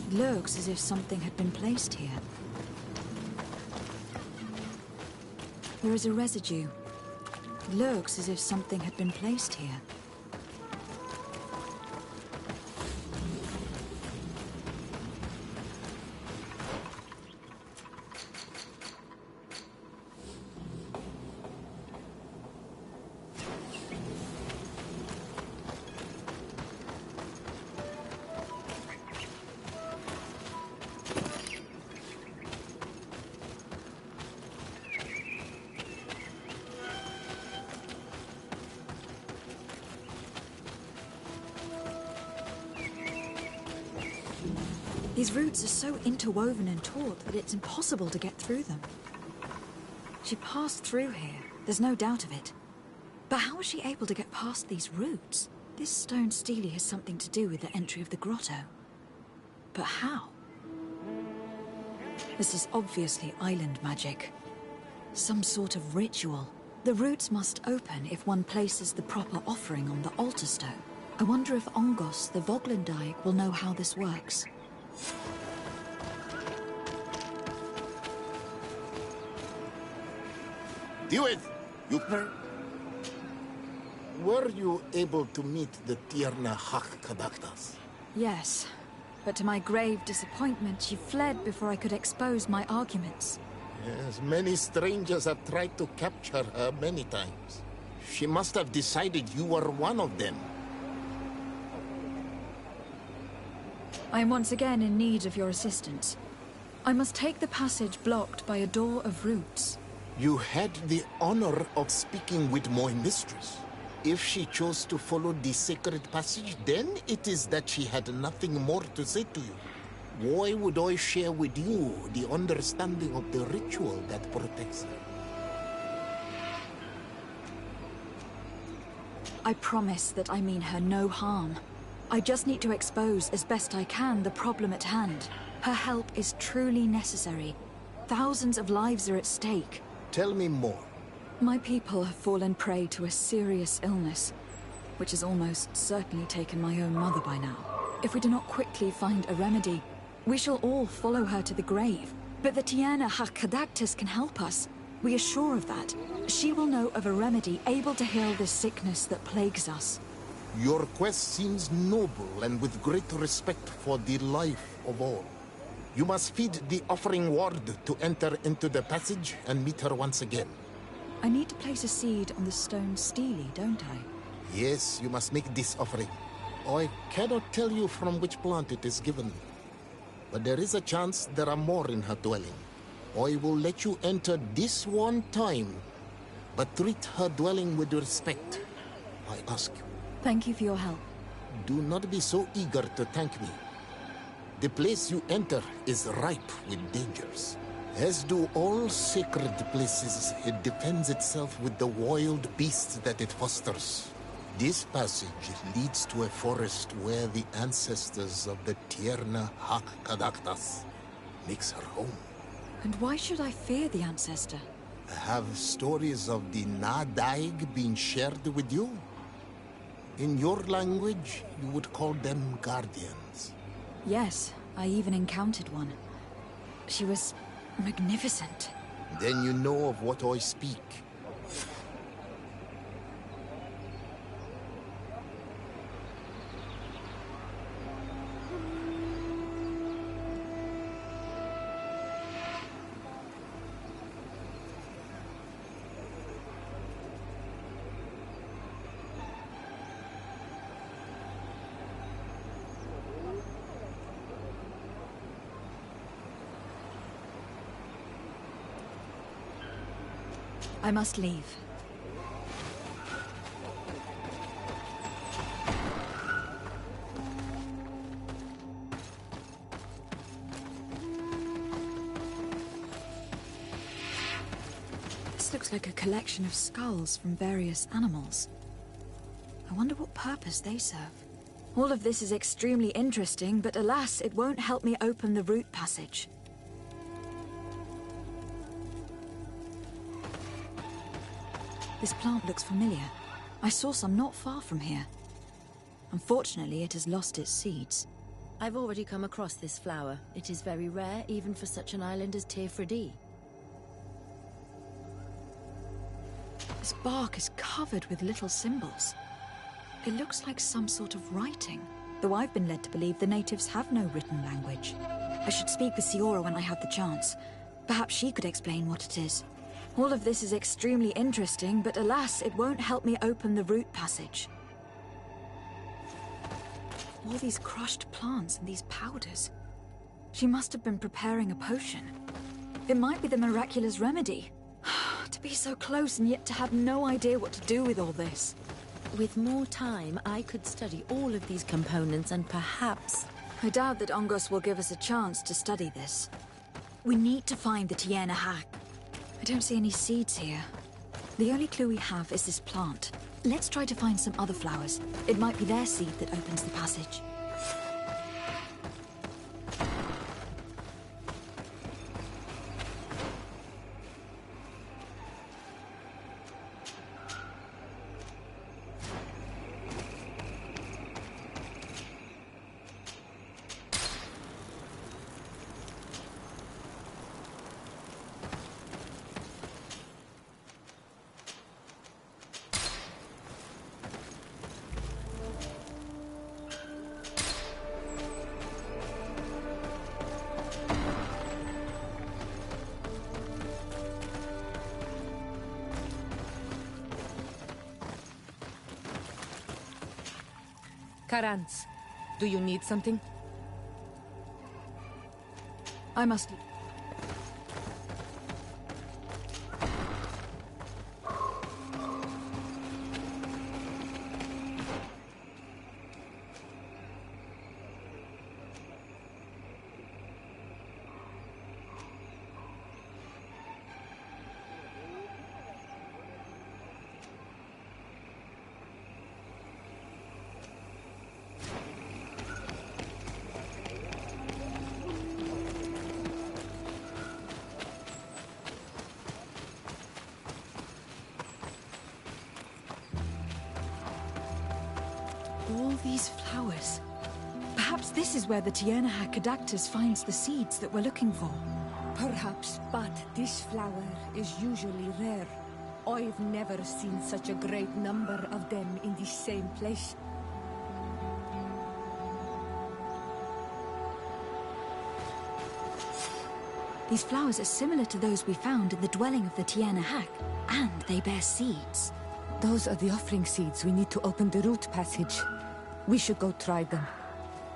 It looks as if something had been placed here. There is a residue. It looks as if something had been placed here. These roots are so interwoven and taut that it's impossible to get through them. She passed through here, there's no doubt of it. But how was she able to get past these roots? This stone stele has something to do with the entry of the grotto. But how? This is obviously island magic. Some sort of ritual. The roots must open if one places the proper offering on the altar stone. I wonder if Ongos, the Voglendaig, will know how this works. Do it! You... Were you able to meet the Tierna Hak-Kadaktas? Yes, but to my grave disappointment, she fled before I could expose my arguments. Yes, many strangers have tried to capture her many times. She must have decided you were one of them. I am once again in need of your assistance. I must take the passage blocked by a door of roots. You had the honor of speaking with my mistress. If she chose to follow the sacred passage, then it is that she had nothing more to say to you. Why would I share with you the understanding of the ritual that protects her? I promise that I mean her no harm. I just need to expose as best I can the problem at hand. Her help is truly necessary. Thousands of lives are at stake. Tell me more. My people have fallen prey to a serious illness, which has almost certainly taken my own mother by now. If we do not quickly find a remedy, we shall all follow her to the grave. But the Tierna Hak-Kadaktas can help us. We are sure of that. She will know of a remedy able to heal this sickness that plagues us. Your quest seems noble and with great respect for the life of all. You must feed the offering ward to enter into the passage and meet her once again. I need to place a seed on the stone stele, don't I? Yes, you must make this offering. I cannot tell you from which plant it is given, but there is a chance there are more in her dwelling. I will let you enter this one time, but treat her dwelling with respect, I ask you. Thank you for your help. Do not be so eager to thank me. The place you enter is ripe with dangers. As do all sacred places, it defends itself with the wild beasts that it fosters. This passage leads to a forest where the ancestors of the Tierna Hak-Kadaktas makes her home. And why should I fear the ancestor? Have stories of the Nadaig been shared with you? In your language, you would call them guardians. Yes, I even encountered one. She was magnificent. Then you know of what I speak. I must leave. This looks like a collection of skulls from various animals. I wonder what purpose they serve. All of this is extremely interesting, but alas, it won't help me open the root passage. This plant looks familiar. I saw some not far from here. Unfortunately, it has lost its seeds. I've already come across this flower. It is very rare, even for such an island as Teofridi. This bark is covered with little symbols. It looks like some sort of writing, though I've been led to believe the natives have no written language. I should speak with Siora when I have the chance. Perhaps she could explain what it is. All of this is extremely interesting, but alas, it won't help me open the root passage. All these crushed plants and these powders. She must have been preparing a potion. It might be the miraculous remedy. To be so close and yet to have no idea what to do with all this. With more time, I could study all of these components and perhaps... I doubt that Ongos will give us a chance to study this. We need to find the Tiena hack. I don't see any seeds here. The only clue we have is this plant. Let's try to find some other flowers. It might be their seed that opens the passage. Karans, do you need something? I must... All these flowers. Perhaps this is where the Tiena Hackadactus finds the seeds that we're looking for. Perhaps, but this flower is usually rare. I've never seen such a great number of them in the same place. These flowers are similar to those we found in the dwelling of the Tiena Hack, and they bear seeds. Those are the offering seeds we need to open the root passage. We should go try them.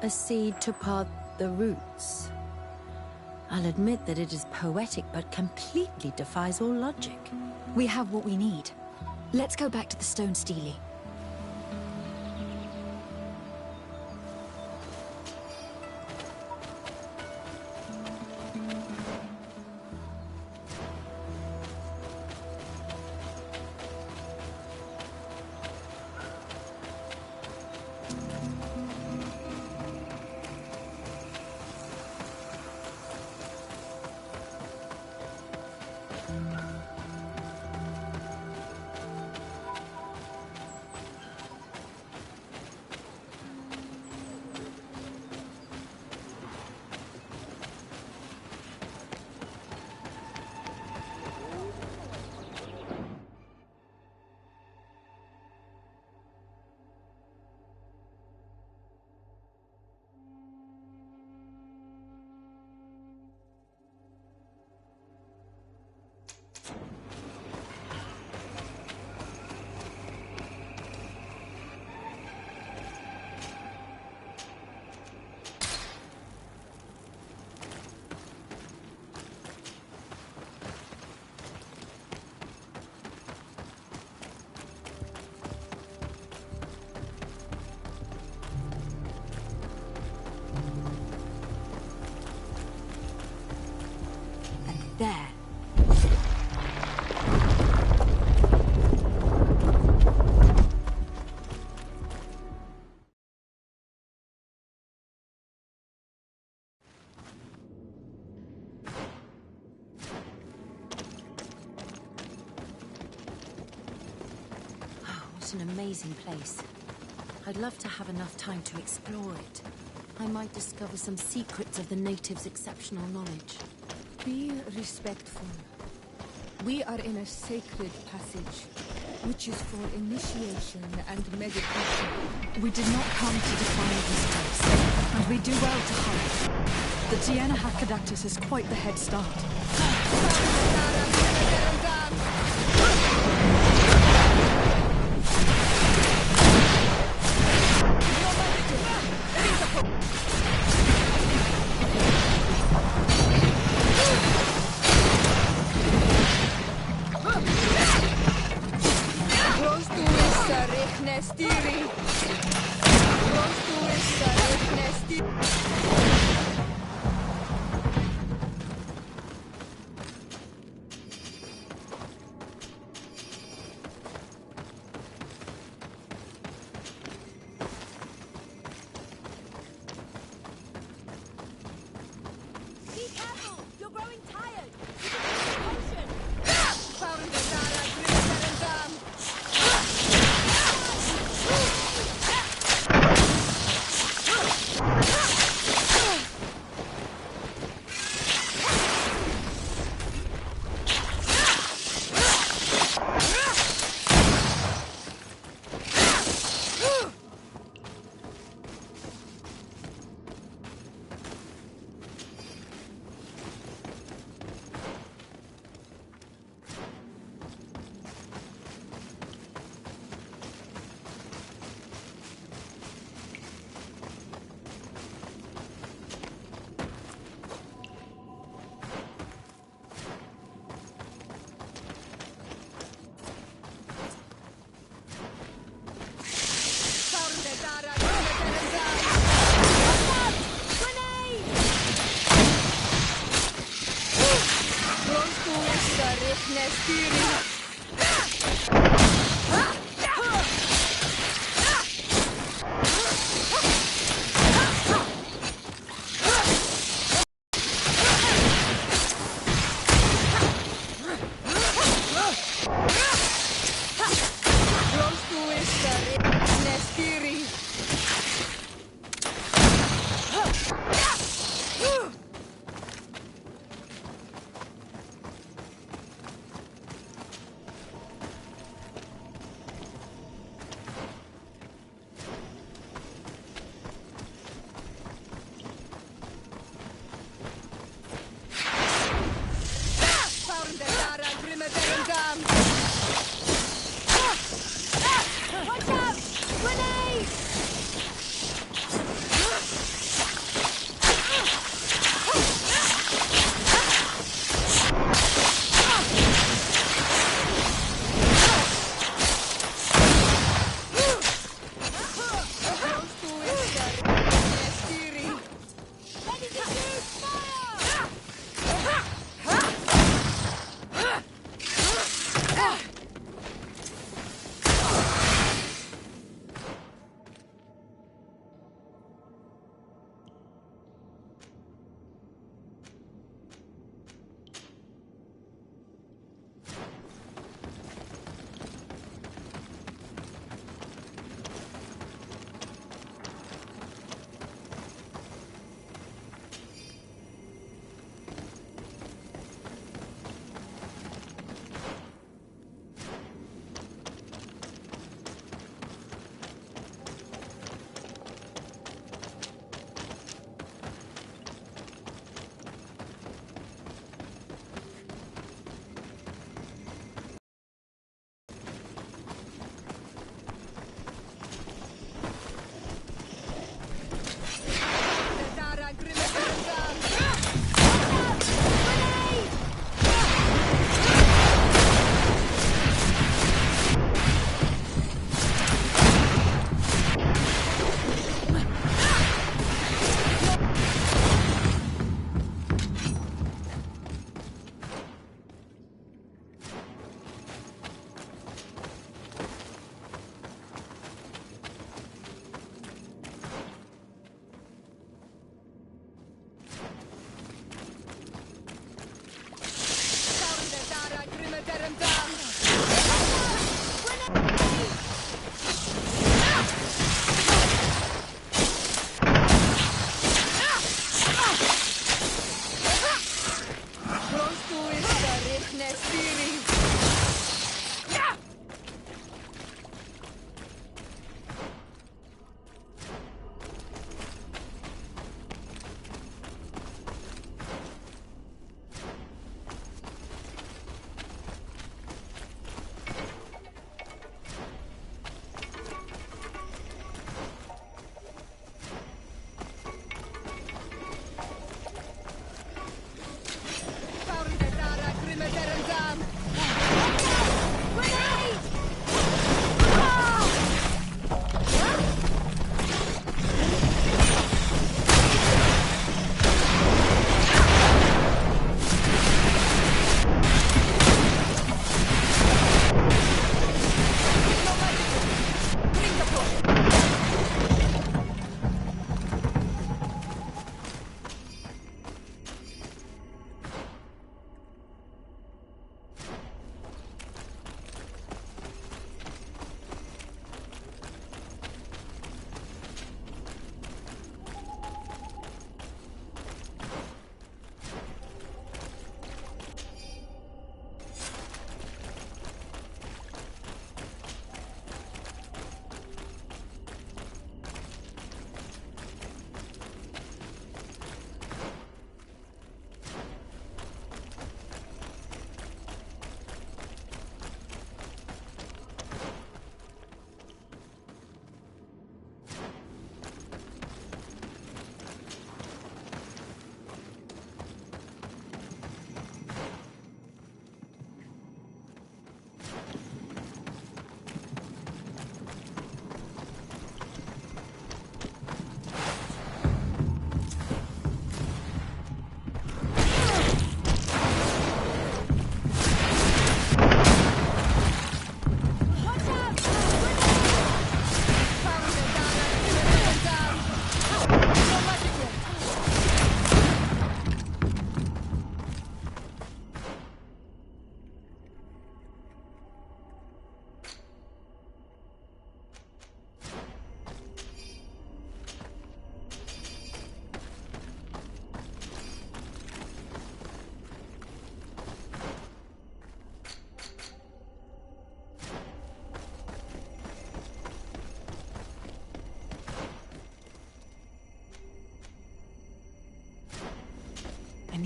A seed to part the roots. I'll admit that it is poetic, but completely defies all logic. We have what we need. Let's go back to the stone stele. What an amazing place. I'd love to have enough time to explore it. I might discover some secrets of the natives' exceptional knowledge. Be respectful. We are in a sacred passage, which is for initiation and meditation. We did not come to define this place, and we do well to hide. The Tiana Hakkadactus has quite the head start.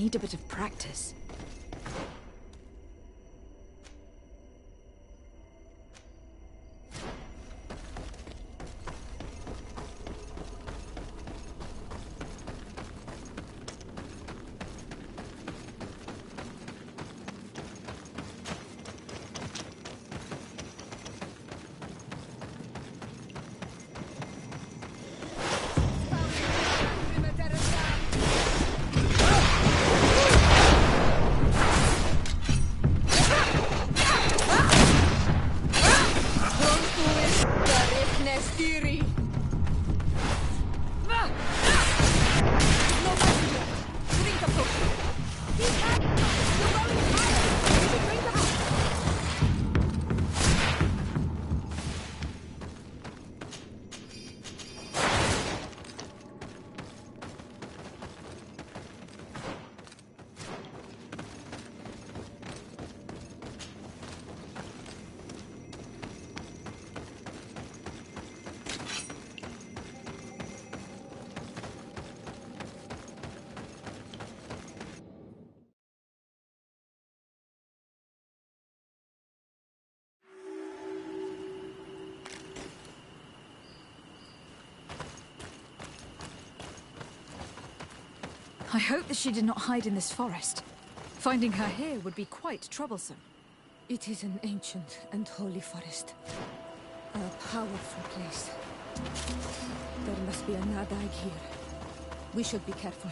need a bit of practice. I hope that she did not hide in this forest. Finding her here would be quite troublesome. It is an ancient and holy forest. A powerful place. There must be a Nadaig here. We should be careful.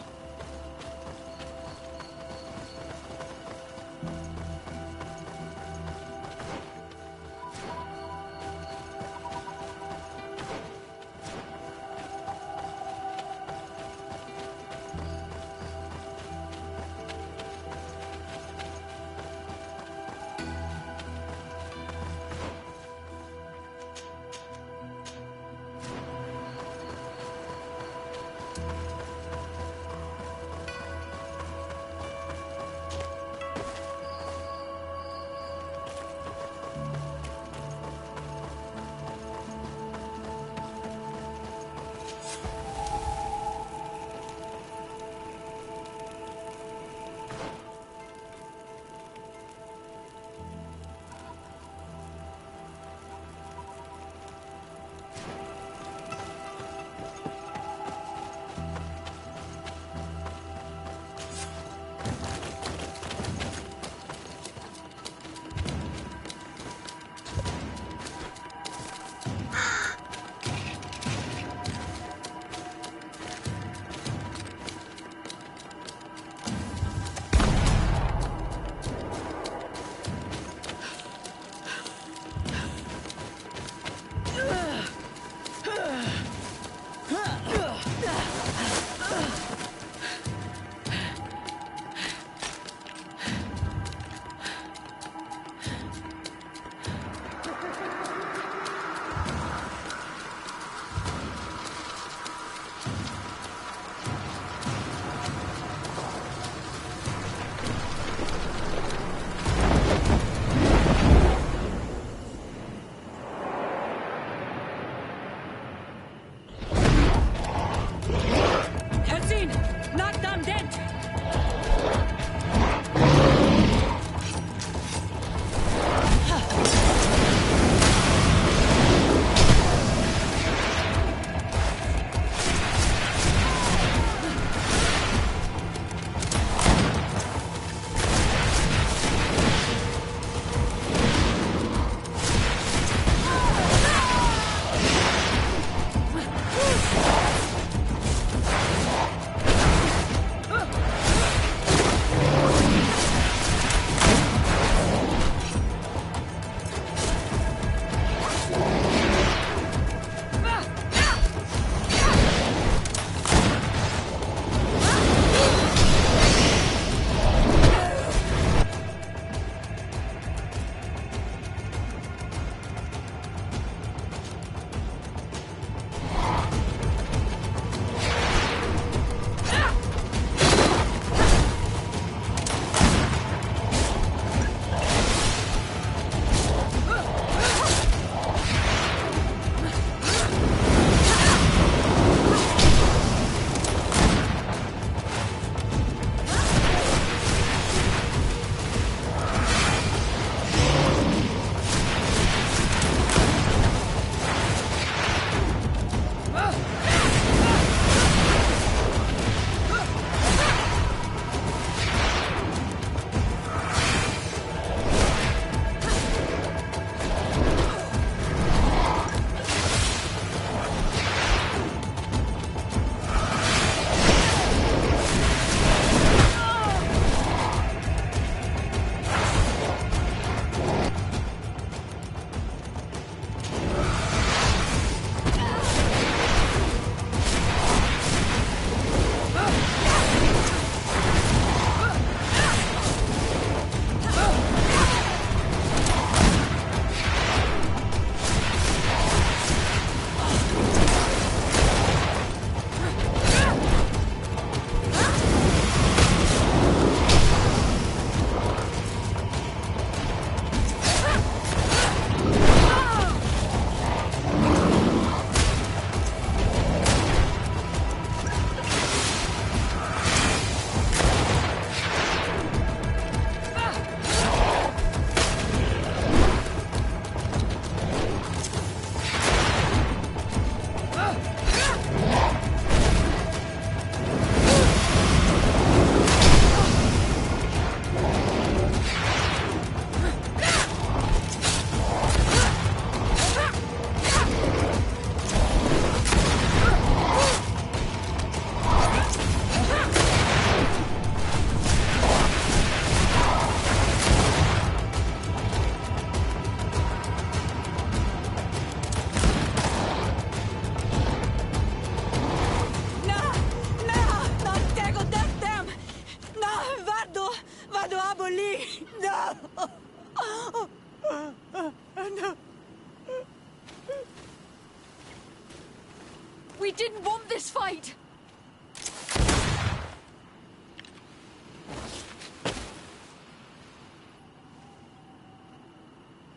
don't want this fight!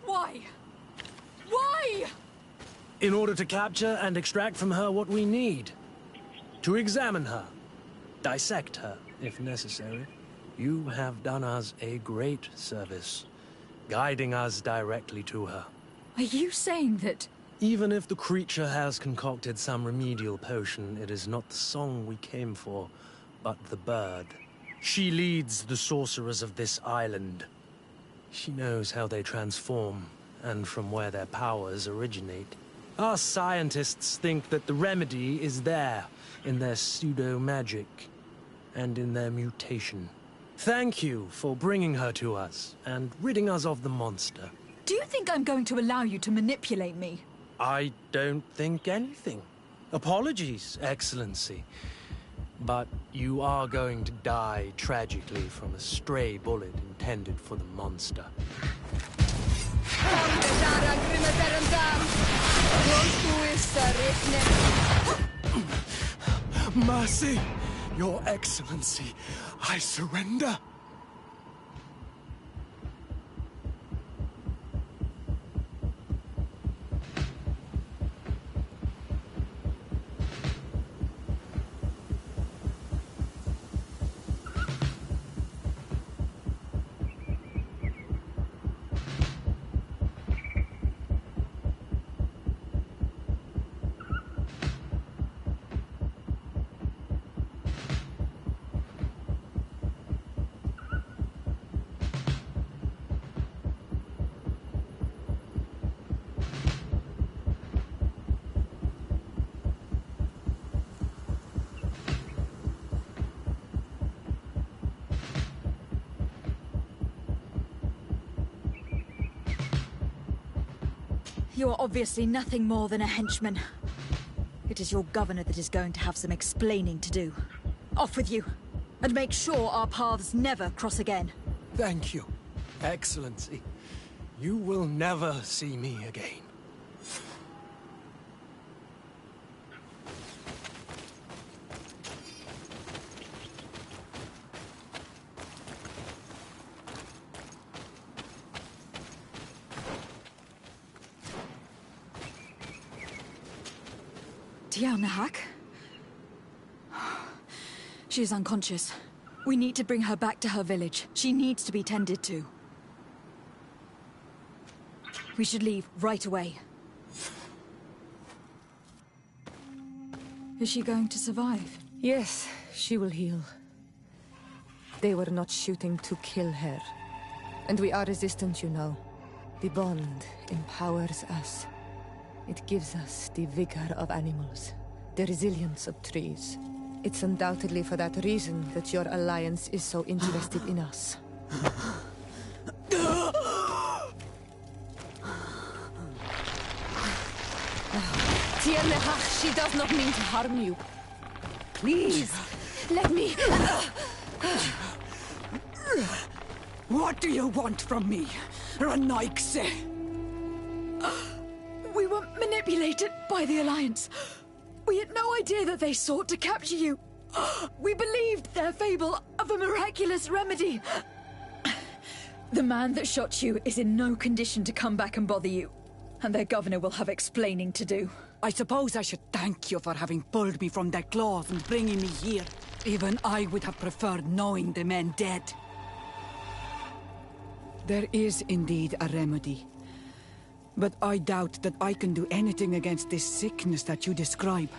Why? Why? In order to capture and extract from her what we need. To examine her. Dissect her, if necessary. You have done us a great service, guiding us directly to her. Are you saying that... Even if the creature has concocted some remedial potion, it is not the song we came for, but the bird. She leads the sorcerers of this island. She knows how they transform, and from where their powers originate. Our scientists think that the remedy is there, in their pseudo-magic, and in their mutation. Thank you for bringing her to us, and ridding us of the monster. Do you think I'm going to allow you to manipulate me? I don't think anything. Apologies, Excellency. But you are going to die tragically from a stray bullet intended for the monster. Mercy, Your Excellency, I surrender. You are obviously nothing more than a henchman. It is your governor that is going to have some explaining to do. Off with you, and make sure our paths never cross again. Thank you, Excellency. You will never see me again. Nahak? She is unconscious. We need to bring her back to her village. She needs to be tended to. We should leave right away. Is she going to survive? Yes, she will heal. They were not shooting to kill her. And we are resistant, you know. The bond empowers us. It gives us the vigor of animals, the resilience of trees. It's undoubtedly for that reason that your alliance is so interested in us. Tiernehach, she does not mean to harm you. Please, let me... What do you want from me, Ranaikse? We were manipulated by the Alliance. We had no idea that they sought to capture you. We believed their fable of a miraculous remedy. The man that shot you is in no condition to come back and bother you, and their governor will have explaining to do. I suppose I should thank you for having pulled me from their claws and bringing me here. Even I would have preferred knowing the men dead. There is indeed a remedy. But I doubt that I can do anything against this sickness that you describe.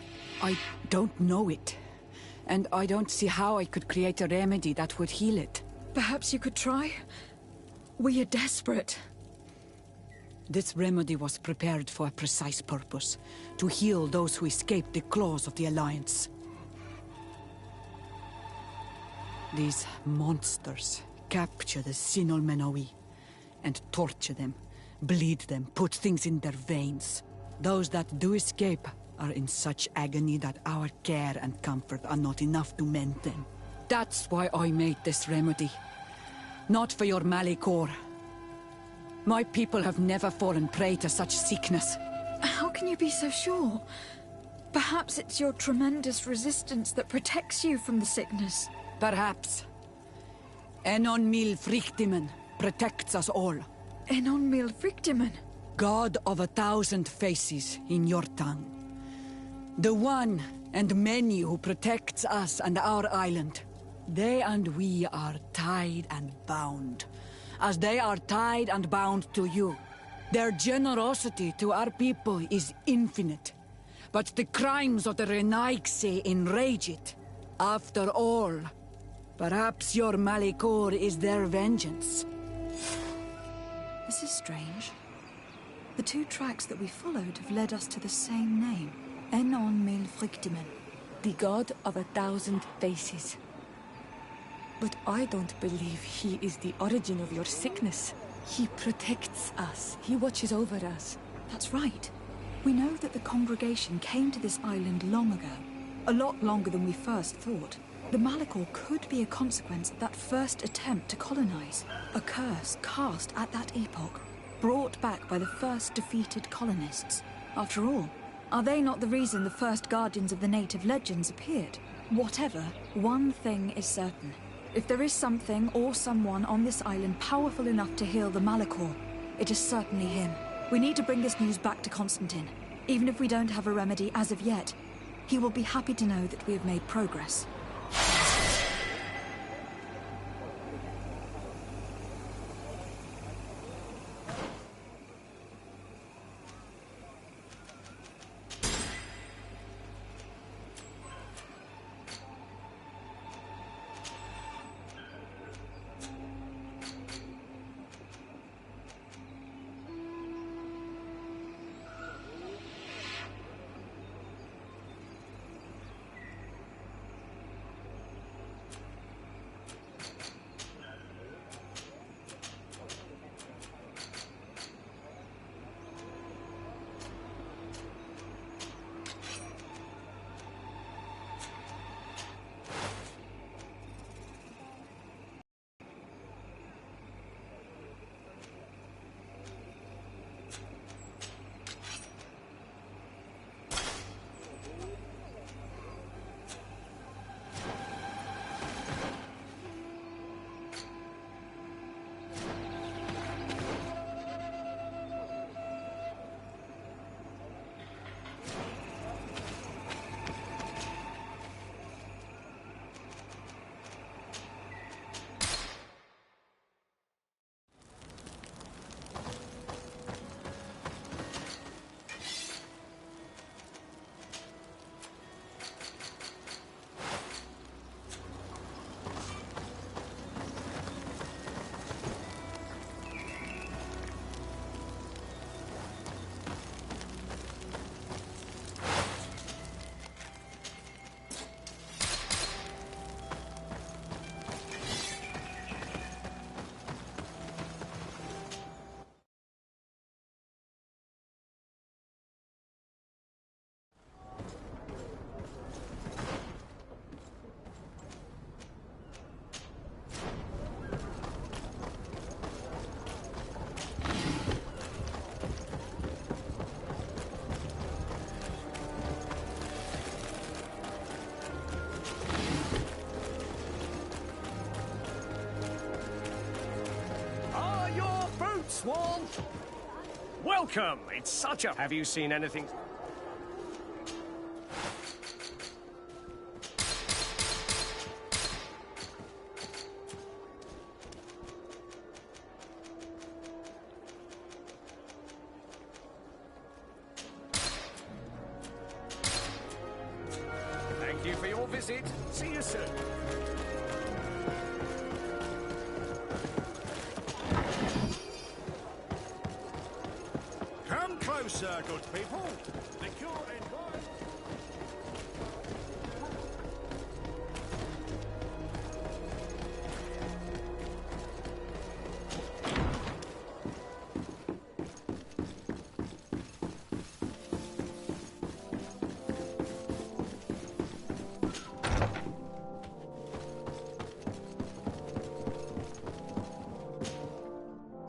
I don't know it. And I don't see how I could create a remedy that would heal it. Perhaps you could try? We are desperate. This remedy was prepared for a precise purpose. To heal those who escaped the claws of the Alliance. These monsters capture the Sinol Menawi and torture them. Bleed them, put things in their veins. Those that do escape are in such agony that our care and comfort are not enough to mend them. That's why I made this remedy. Not for your Malikor. My people have never fallen prey to such sickness. How can you be so sure? Perhaps it's your tremendous resistance that protects you from the sickness. Perhaps. Enon mil frictimen protects us all. Enon mil frictimen? God of 1,000 faces in your tongue. The one and many who protects us and our island. They and we are tied and bound, as they are tied and bound to you. Their generosity to our people is infinite, but the crimes of the Renaigse enrage it. After all, perhaps your Malikor is their vengeance. This is strange. The two tracks that we followed have led us to the same name. Enon mil frictimen. The god of 1,000 faces. But I don't believe he is the origin of your sickness. He protects us. He watches over us. That's right. We know that the congregation came to this island long ago. A lot longer than we first thought. The Malikor could be a consequence of that first attempt to colonize. A curse cast at that epoch, brought back by the first defeated colonists. After all, are they not the reason the first guardians of the native legends appeared? Whatever, one thing is certain. If there is something or someone on this island powerful enough to heal the Malikor, it is certainly him. We need to bring this news back to Constantine. Even if we don't have a remedy as of yet, he will be happy to know that we have made progress. Swan! Welcome! It's such a... Have you seen anything? Thank you for your visit. See you soon. Closer, good people. The cure envoy.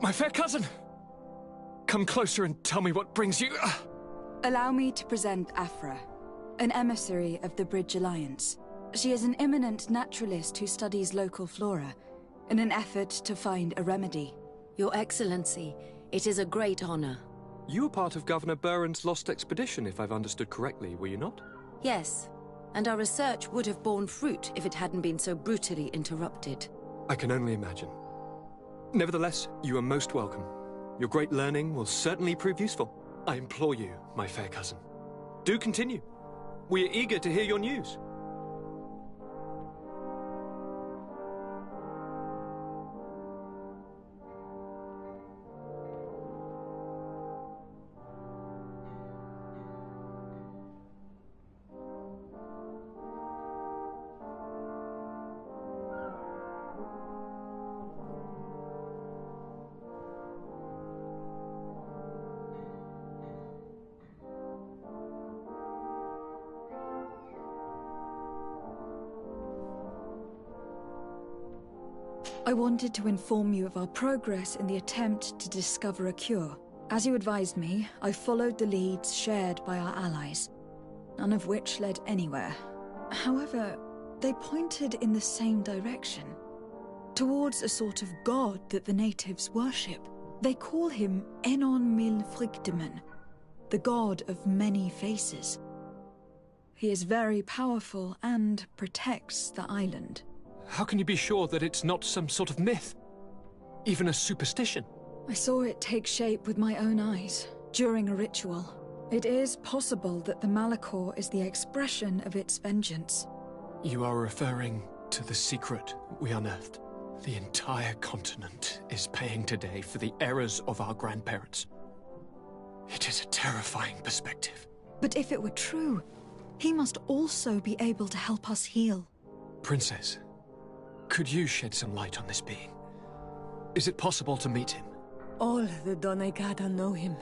My fair cousin! Come closer and tell me what brings you... Allow me to present Afra, an emissary of the Bridge Alliance. She is an eminent naturalist who studies local flora, in an effort to find a remedy. Your Excellency, it is a great honor. You were part of Governor Buren's lost expedition, if I've understood correctly, were you not? Yes, and our research would have borne fruit if it hadn't been so brutally interrupted. I can only imagine. Nevertheless, you are most welcome. Your great learning will certainly prove useful. I implore you, my fair cousin. Do continue. We are eager to hear your news. I wanted to inform you of our progress in the attempt to discover a cure. As you advised me, I followed the leads shared by our allies, none of which led anywhere. However, they pointed in the same direction, towards a sort of god that the natives worship. They call him Enon Mil Frictimen, the god of many faces. He is very powerful and protects the island. How can you be sure that it's not some sort of myth? Even a superstition? I saw it take shape with my own eyes, during a ritual. It is possible that the Malachor is the expression of its vengeance. You are referring to the secret we unearthed. The entire continent is paying today for the errors of our grandparents. It is a terrifying perspective. But if it were true, he must also be able to help us heal. Princess, could you shed some light on this being? Is it possible to meet him? All the Doneigada know him.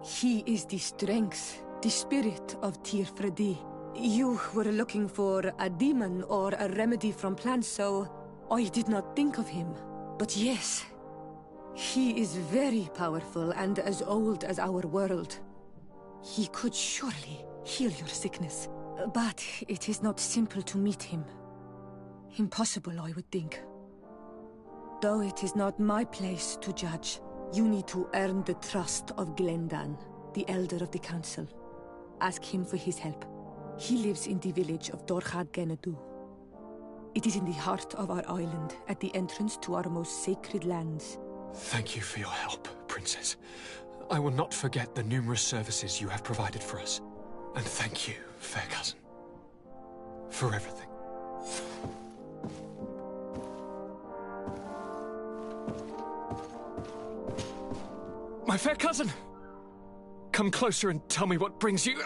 He is the strength, the spirit of Tirfredi. You were looking for a demon or a remedy from plants, so I did not think of him. But yes, he is very powerful and as old as our world. He could surely heal your sickness. But it is not simple to meet him. Impossible, I would think. Though it is not my place to judge, you need to earn the trust of Glendan, the Elder of the Council. Ask him for his help. He lives in the village of Dorchad Genadu. It is in the heart of our island, at the entrance to our most sacred lands. Thank you for your help, Princess. I will not forget the numerous services you have provided for us. And thank you, fair cousin, for everything. My fair cousin! Come closer and tell me what brings you...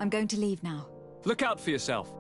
I'm going to leave now. Look out for yourself.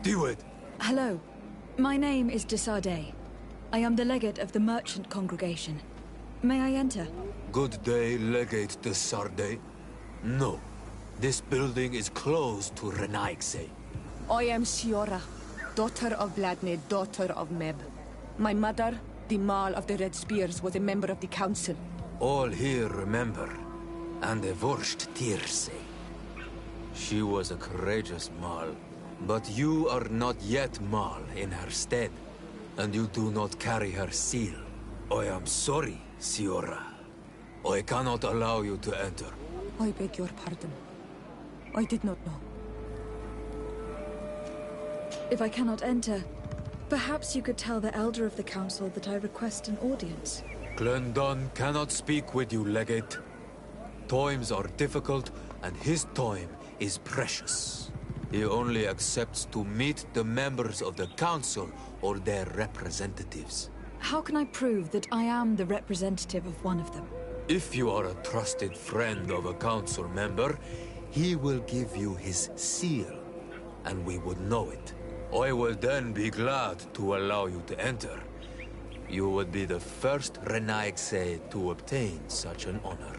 Do it! Hello. My name is Desardet. I am the legate of the merchant congregation. May I enter? Good day, Legate de Sarde. No. This building is closed to Renaigse. I am Siora, daughter of Vladne, daughter of Meb. My mother, the Marl of the Red Spears, was a member of the council. All here remember, and the Vorst Tirse. She was a courageous Marl, but you are not yet Marl in her stead, and you do not carry her seal. I am sorry, Siora. I cannot allow you to enter. I beg your pardon. I did not know. If I cannot enter, perhaps you could tell the Elder of the Council that I request an audience. Glendon cannot speak with you, Legate. Times are difficult, and his time is precious. He only accepts to meet the members of the Council or their representatives. How can I prove that I am the representative of one of them? If you are a trusted friend of a Council member, he will give you his seal, and we would know it. I will then be glad to allow you to enter. You would be the first Renaigse to obtain such an honor.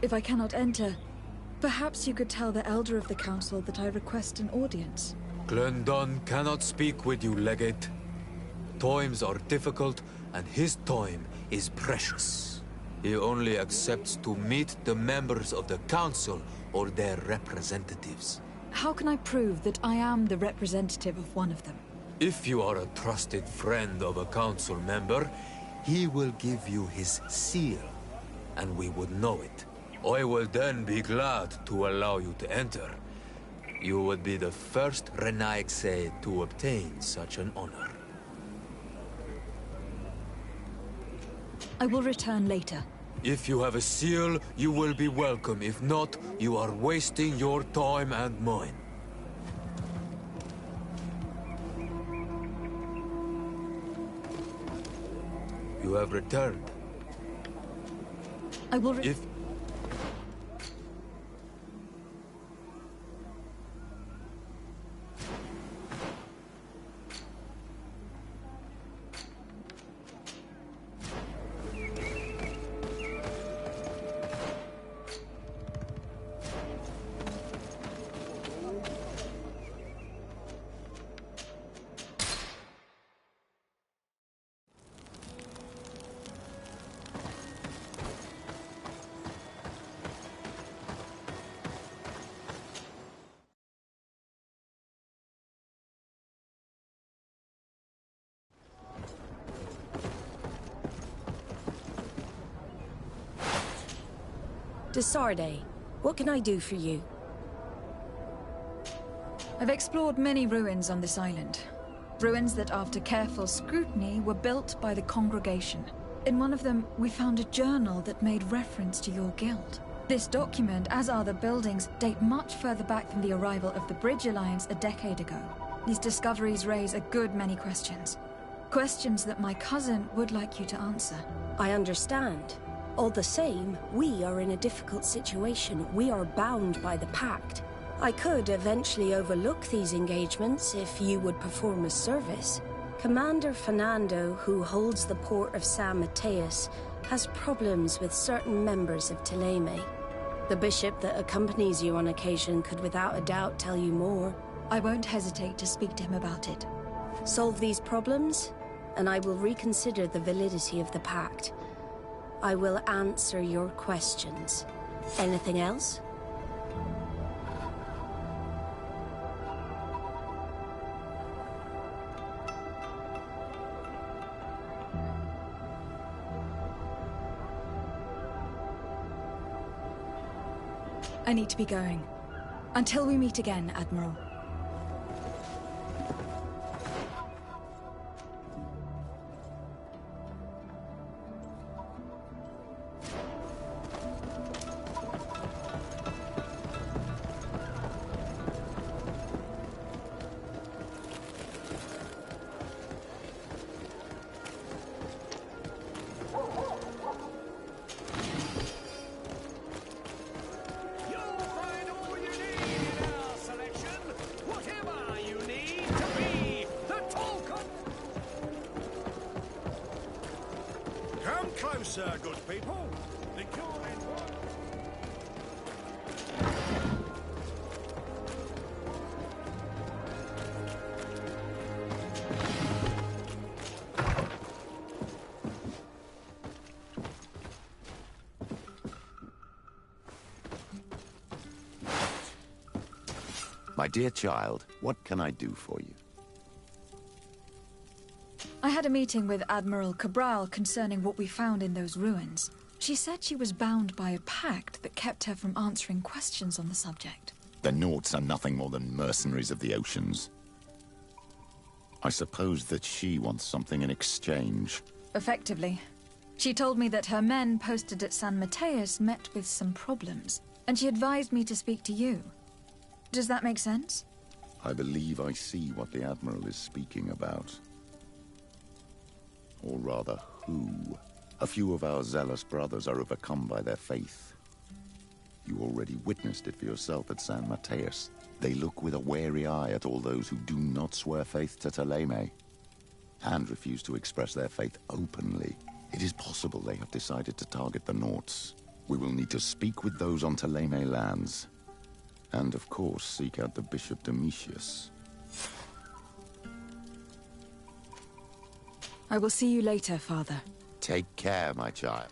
If I cannot enter, perhaps you could tell the Elder of the Council that I request an audience. Glendon cannot speak with you, Legate. Times are difficult, and his time is precious. He only accepts to meet the members of the Council or their representatives. How can I prove that I am the representative of one of them? If you are a trusted friend of a Council member, he will give you his seal, and we would know it. I will then be glad to allow you to enter. You would be the first Renaigse to obtain such an honor. I will return later. If you have a seal, you will be welcome. If not, you are wasting your time and mine. You have returned. I will Desarde, what can I do for you? I've explored many ruins on this island. Ruins that, after careful scrutiny, were built by the congregation. In one of them, we found a journal that made reference to your guild. This document, as are the buildings, date much further back than the arrival of the Bridge Alliance a decade ago. These discoveries raise a good many questions. Questions that my cousin would like you to answer. I understand. All the same, we are in a difficult situation. We are bound by the Pact. I could eventually overlook these engagements if you would perform a service. Commander Fernando, who holds the port of San Mateus, has problems with certain members of Teleme. The bishop that accompanies you on occasion could without a doubt tell you more. I won't hesitate to speak to him about it. Solve these problems, and I will reconsider the validity of the Pact. I will answer your questions. Anything else? I need to be going. Until we meet again, Admiral. Closer, good people. The cure is one. My dear child, what can I do for you? I had a meeting with Admiral Cabral concerning what we found in those ruins. She said she was bound by a pact that kept her from answering questions on the subject. The Nauts are nothing more than mercenaries of the oceans. I suppose that she wants something in exchange. Effectively. She told me that her men posted at San Mateus met with some problems, and she advised me to speak to you. Does that make sense? I believe I see what the Admiral is speaking about. Or rather, who. A few of our zealous brothers are overcome by their faith. You already witnessed it for yourself at San Mateus. They look with a wary eye at all those who do not swear faith to Thélème, and refuse to express their faith openly. It is possible they have decided to target the Nauts. We will need to speak with those on Thélème lands. And, of course, seek out the Bishop Domitius. I will see you later, Father. Take care, my child.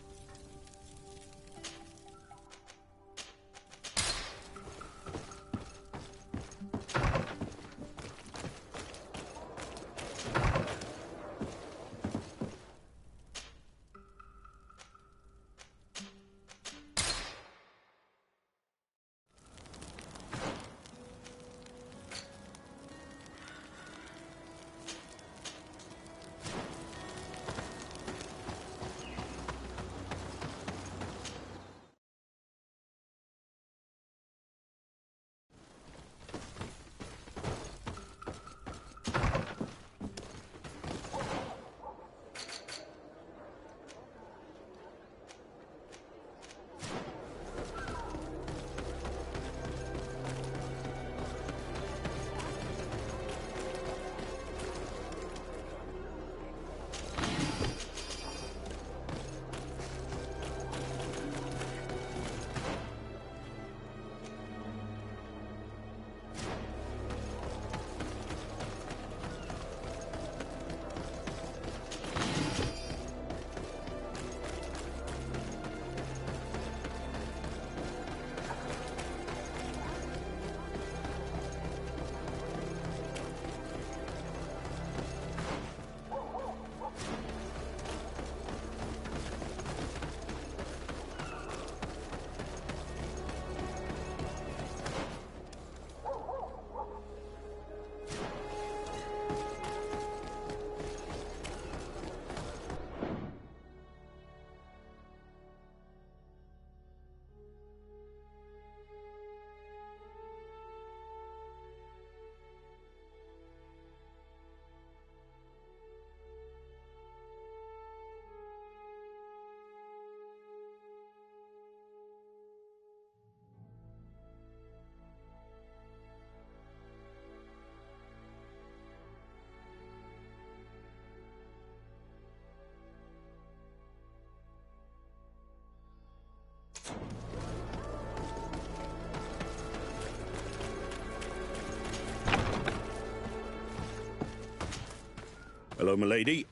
Hello, milady.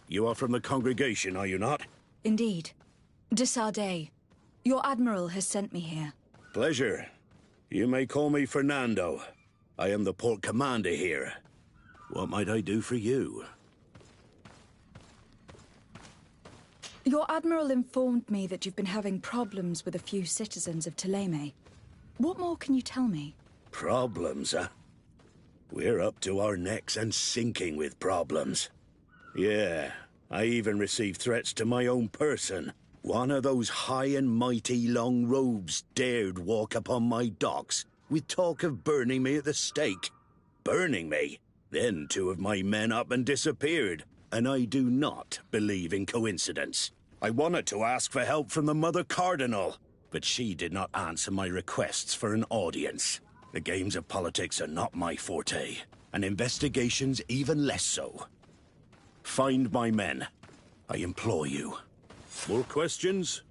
You are from the congregation, are you not? Indeed. De Sardet. Your Admiral has sent me here. Pleasure. You may call me Fernando. I am the port commander here. What might I do for you? Your Admiral informed me that you've been having problems with a few citizens of Thélème. What more can you tell me? Problems, huh? We're up to our necks and sinking with problems. Yeah, I even received threats to my own person. One of those high and mighty long robes dared walk upon my docks with talk of burning me at the stake. Burning me? Then two of my men up and disappeared, and I do not believe in coincidence. I wanted to ask for help from the Mother Cardinal, but she did not answer my requests for an audience. The games of politics are not my forte, and investigations even less so. Find my men, I implore you. More questions?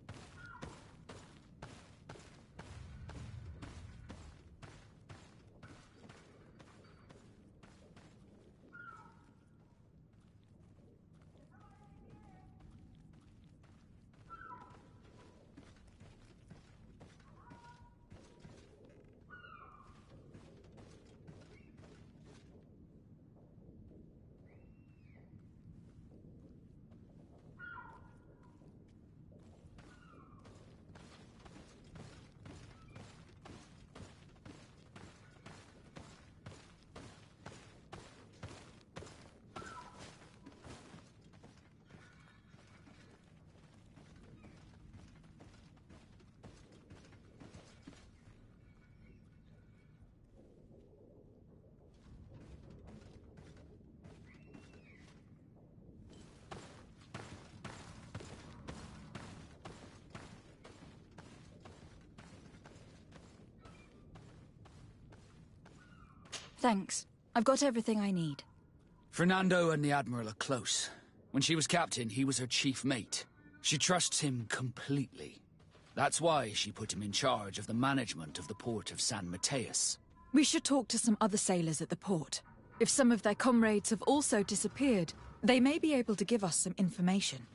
Thanks. I've got everything I need. Fernando and the Admiral are close. When she was captain, he was her chief mate. She trusts him completely. That's why she put him in charge of the management of the port of San Mateus. We should talk to some other sailors at the port. If some of their comrades have also disappeared, they may be able to give us some information.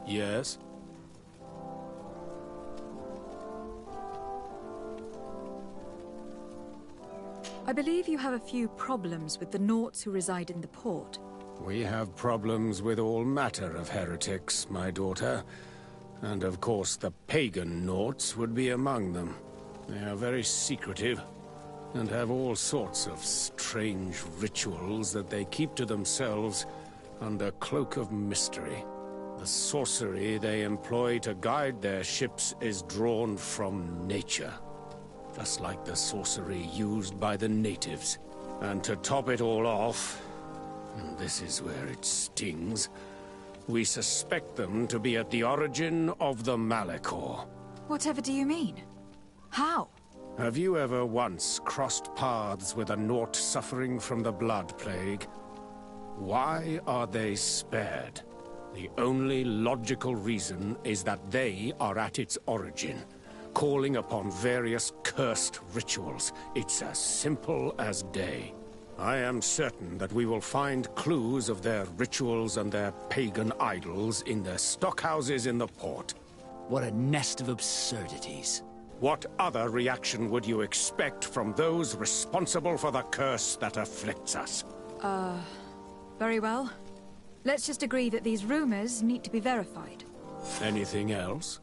Yes? I believe you have a few problems with the Nauts who reside in the port. We have problems with all matter of heretics, my daughter. And of course the pagan Nauts would be among them. They are very secretive, and have all sorts of strange rituals that they keep to themselves under cloak of mystery. The sorcery they employ to guide their ships is drawn from nature, just like the sorcery used by the natives. And to top it all off, and this is where it stings, we suspect them to be at the origin of the Malachor. Whatever do you mean? How? Have you ever once crossed paths with a Nort suffering from the Blood Plague? Why are they spared? The only logical reason is that they are at its origin, calling upon various cursed rituals. It's as simple as day. I am certain that we will find clues of their rituals and their pagan idols in their stockhouses in the port. What a nest of absurdities. What other reaction would you expect from those responsible for the curse that afflicts us? Very well. Let's just agree that these rumors need to be verified. Anything else?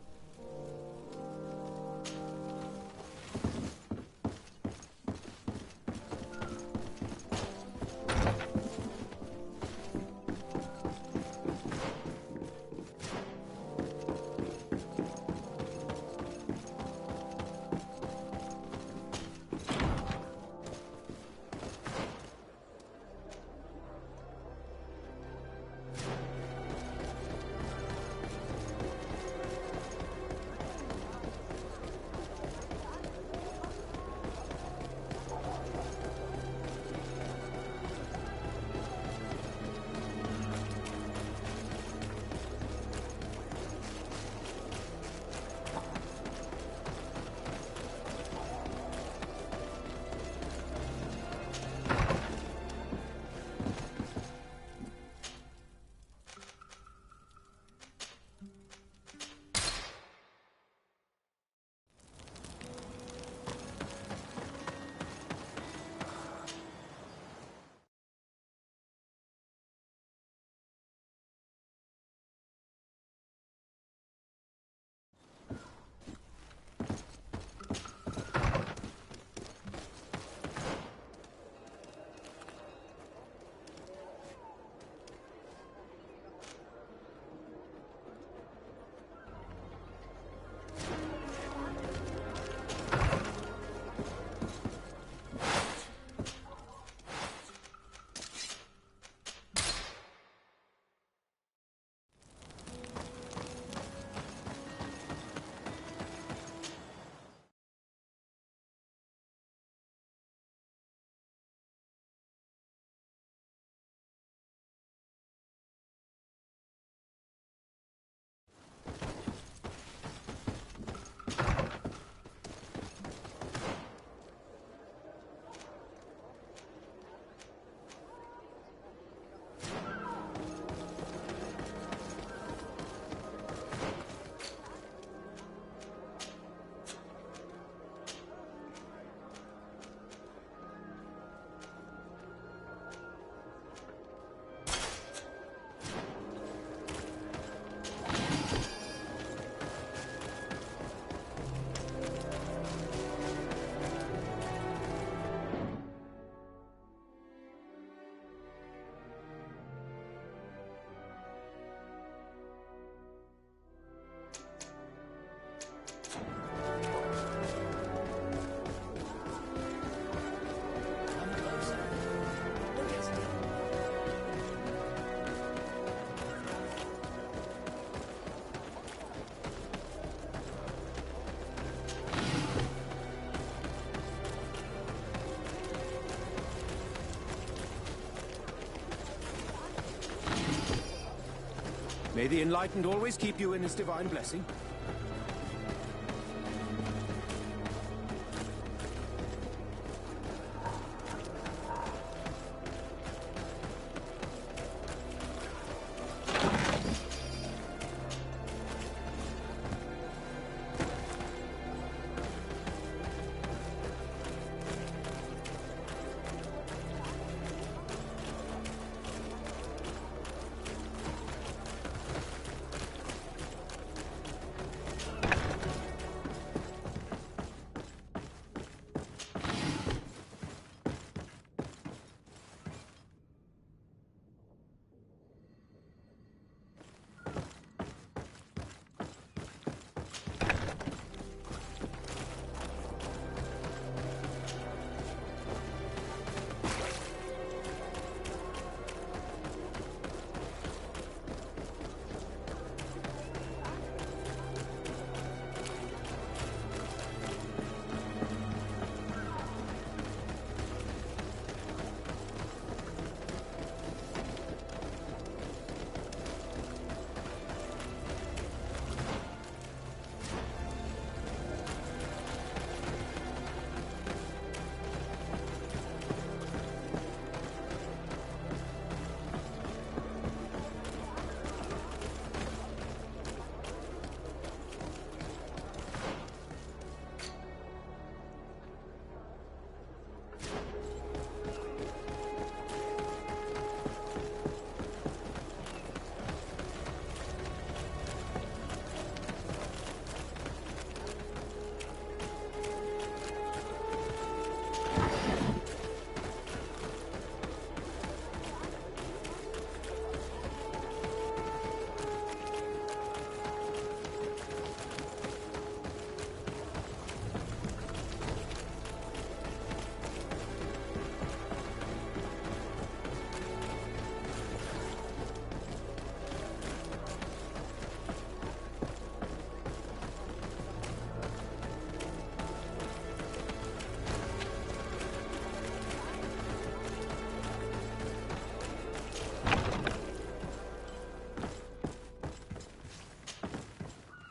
May the Enlightened always keep you in his divine blessing.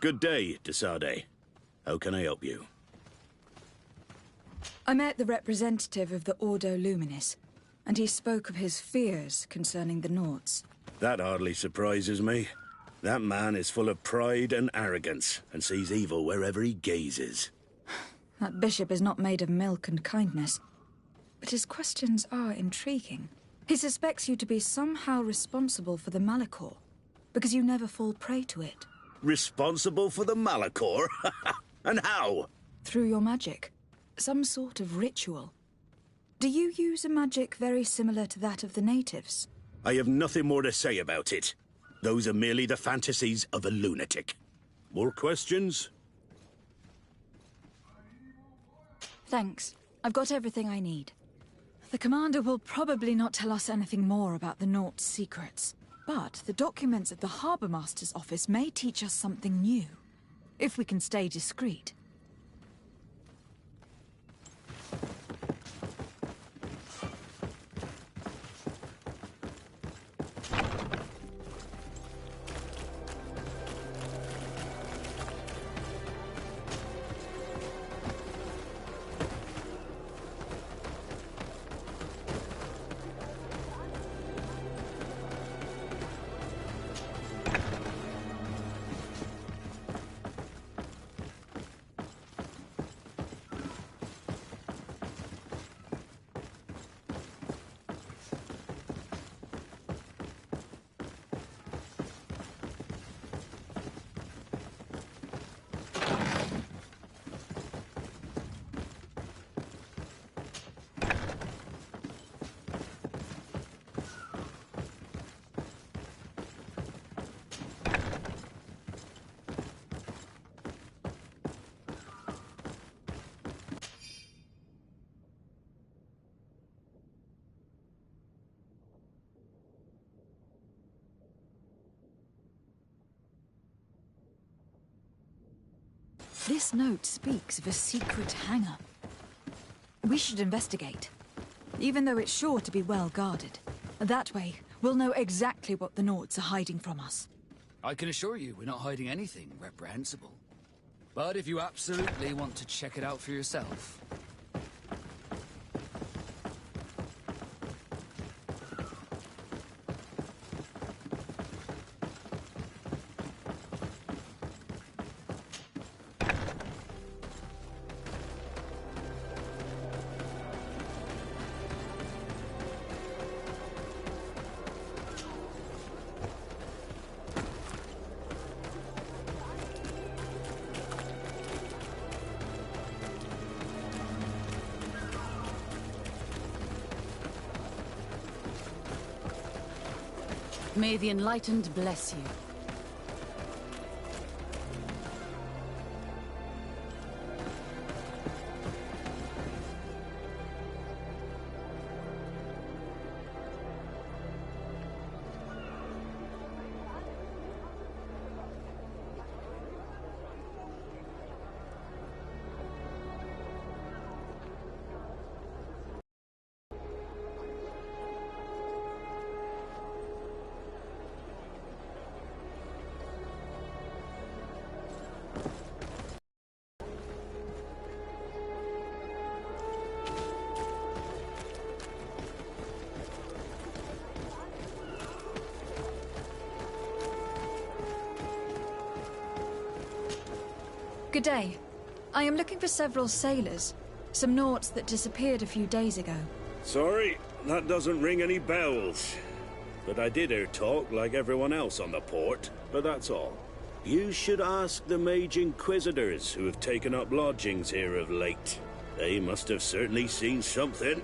Good day, Desade. How can I help you? I met the representative of the Ordo Luminis, and he spoke of his fears concerning the Nords. That hardly surprises me. That man is full of pride and arrogance, and sees evil wherever he gazes. That bishop is not made of milk and kindness, but his questions are intriguing. He suspects you to be somehow responsible for the Malachor, because you never fall prey to it. Responsible for the Malachor? And how? Through your magic. Some sort of ritual. Do you use a magic very similar to that of the natives? I have nothing more to say about it. Those are merely the fantasies of a lunatic. More questions? Thanks. I've got everything I need. The commander will probably not tell us anything more about the Nort's secrets, but the documents at the Harbour Master's office may teach us something new, if we can stay discreet. This note speaks of a secret hangar. We should investigate, even though it's sure to be well guarded. That way, we'll know exactly what the Nords are hiding from us. I can assure you we're not hiding anything reprehensible. But if you absolutely want to check it out for yourself... May the Enlightened bless you. Good day. I am looking for several sailors. Some Norts that disappeared a few days ago. Sorry, that doesn't ring any bells. But I did hear talk like everyone else on the port, but that's all. You should ask the Mage Inquisitors who have taken up lodgings here of late. They must have certainly seen something.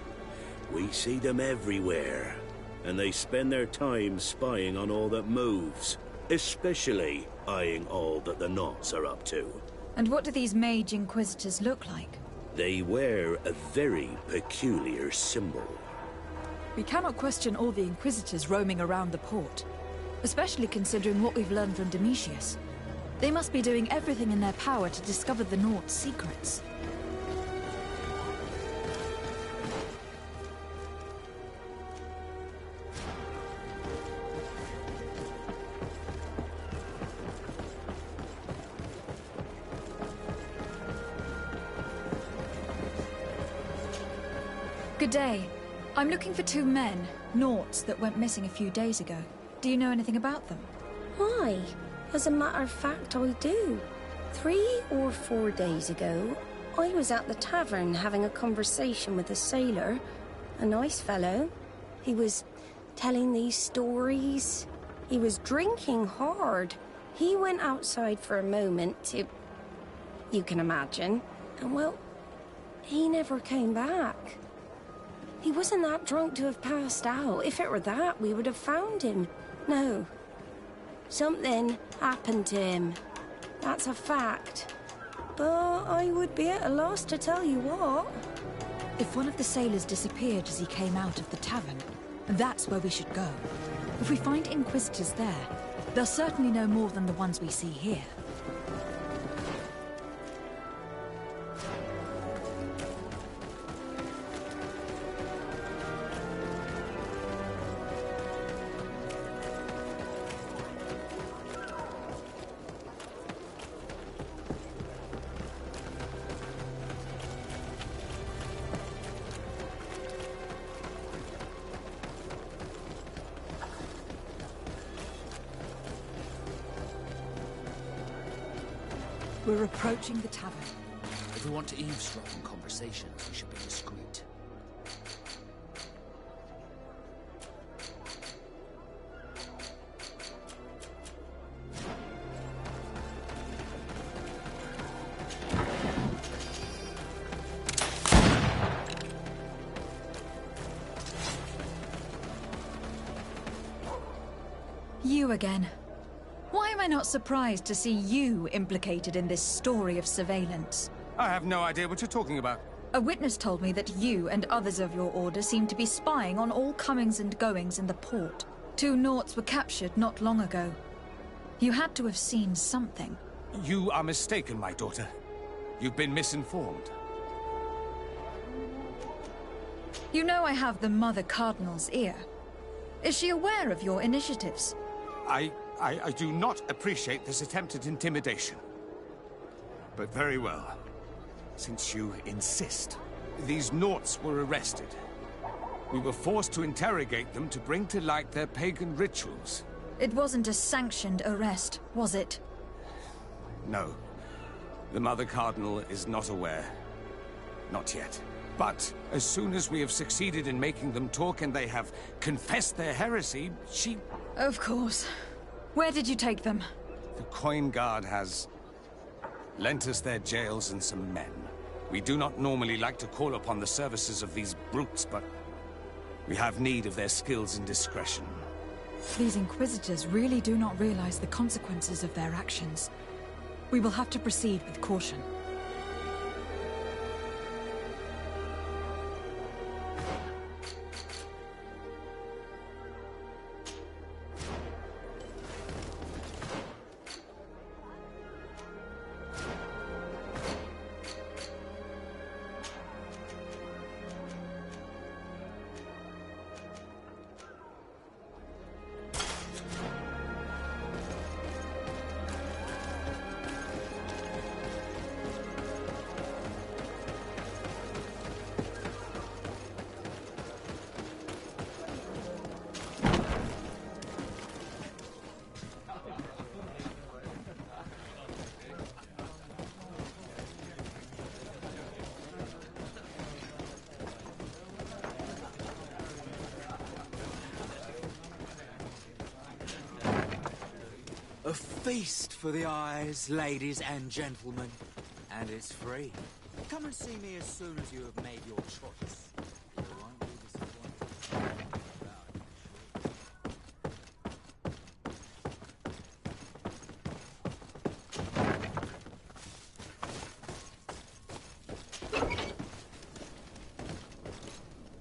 We see them everywhere, and they spend their time spying on all that moves, especially eyeing all that the Knots are up to. And what do these Mage Inquisitors look like? They wear a very peculiar symbol. We cannot question all the Inquisitors roaming around the port, especially considering what we've learned from Domitius. They must be doing everything in their power to discover the Nort's secrets. Good day. I'm looking for 2 men, Naughts, that went missing a few days ago. Do you know anything about them? Why? As a matter of fact, I do. 3 or 4 days ago, I was at the tavern having a conversation with a sailor. A nice fellow. He was telling these stories. He was drinking hard. He went outside for a moment to... you can imagine. And well, he never came back. He wasn't that drunk to have passed out. If it were that, we would have found him. No. Something happened to him. That's a fact. But I would be at a loss to tell you what. If one of the sailors disappeared as he came out of the tavern, that's where we should go. If we find Inquisitors there, they'll certainly know more than the ones we see here. We're approaching the tavern. If we want to eavesdrop on conversations, we should be discreet. You again. Why am I not surprised to see you implicated in this story of surveillance? I have no idea what you're talking about. A witness told me that you and others of your order seem to be spying on all comings and goings in the port. 2 Naughts were captured not long ago. You had to have seen something. You are mistaken, my daughter. You've been misinformed. You know I have the Mother Cardinal's ear. Is she aware of your initiatives? I do not appreciate this attempt at intimidation. But very well. Since you insist. These Naughts were arrested. We were forced to interrogate them to bring to light their pagan rituals. It wasn't a sanctioned arrest, was it? No. The Mother Cardinal is not aware. Not yet. But as soon as we have succeeded in making them talk and they have confessed their heresy, she... Of course. Where did you take them? The Coin Guard has lent us their jails and some men. We do not normally like to call upon the services of these brutes, but we have need of their skills and discretion. These Inquisitors really do not realize the consequences of their actions. We will have to proceed with caution. A feast for the eyes, ladies and gentlemen. And it's free. Come and see me as soon as you have made your choice. You won't be disappointed.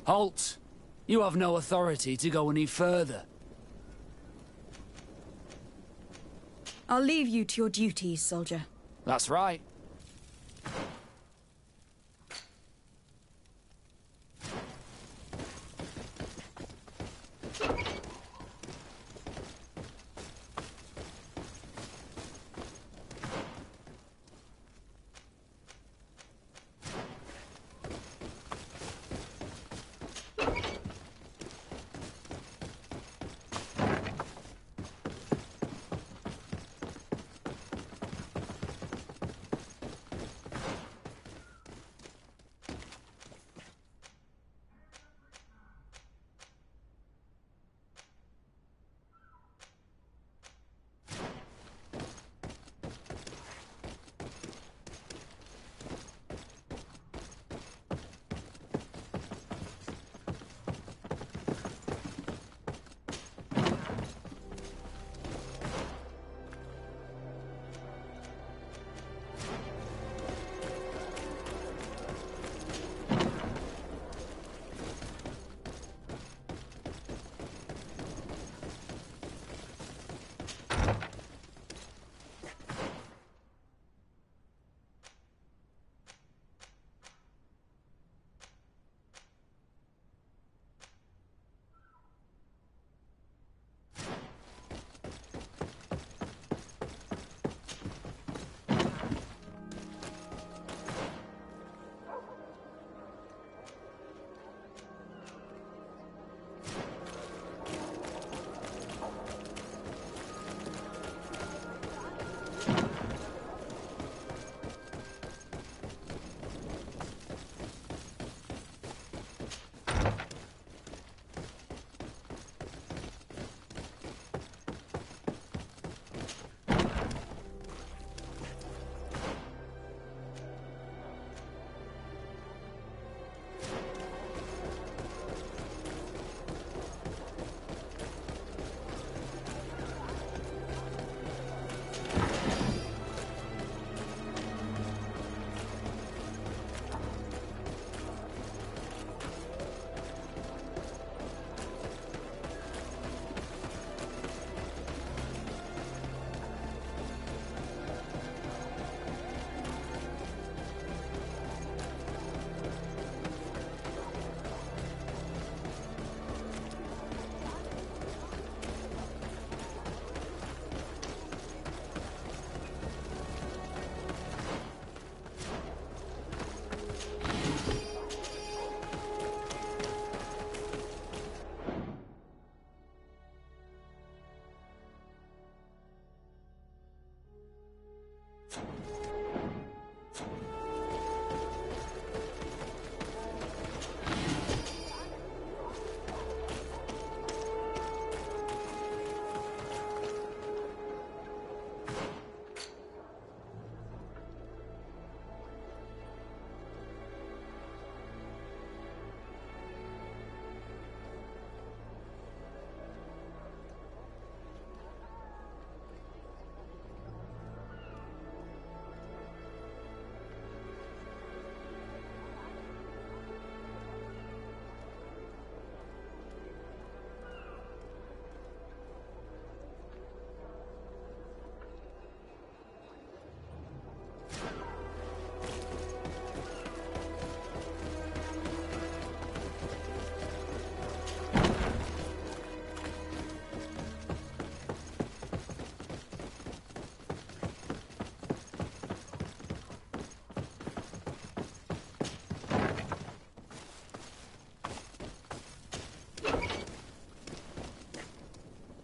Halt! You have no authority to go any further. I'll leave you to your duties, soldier. That's right.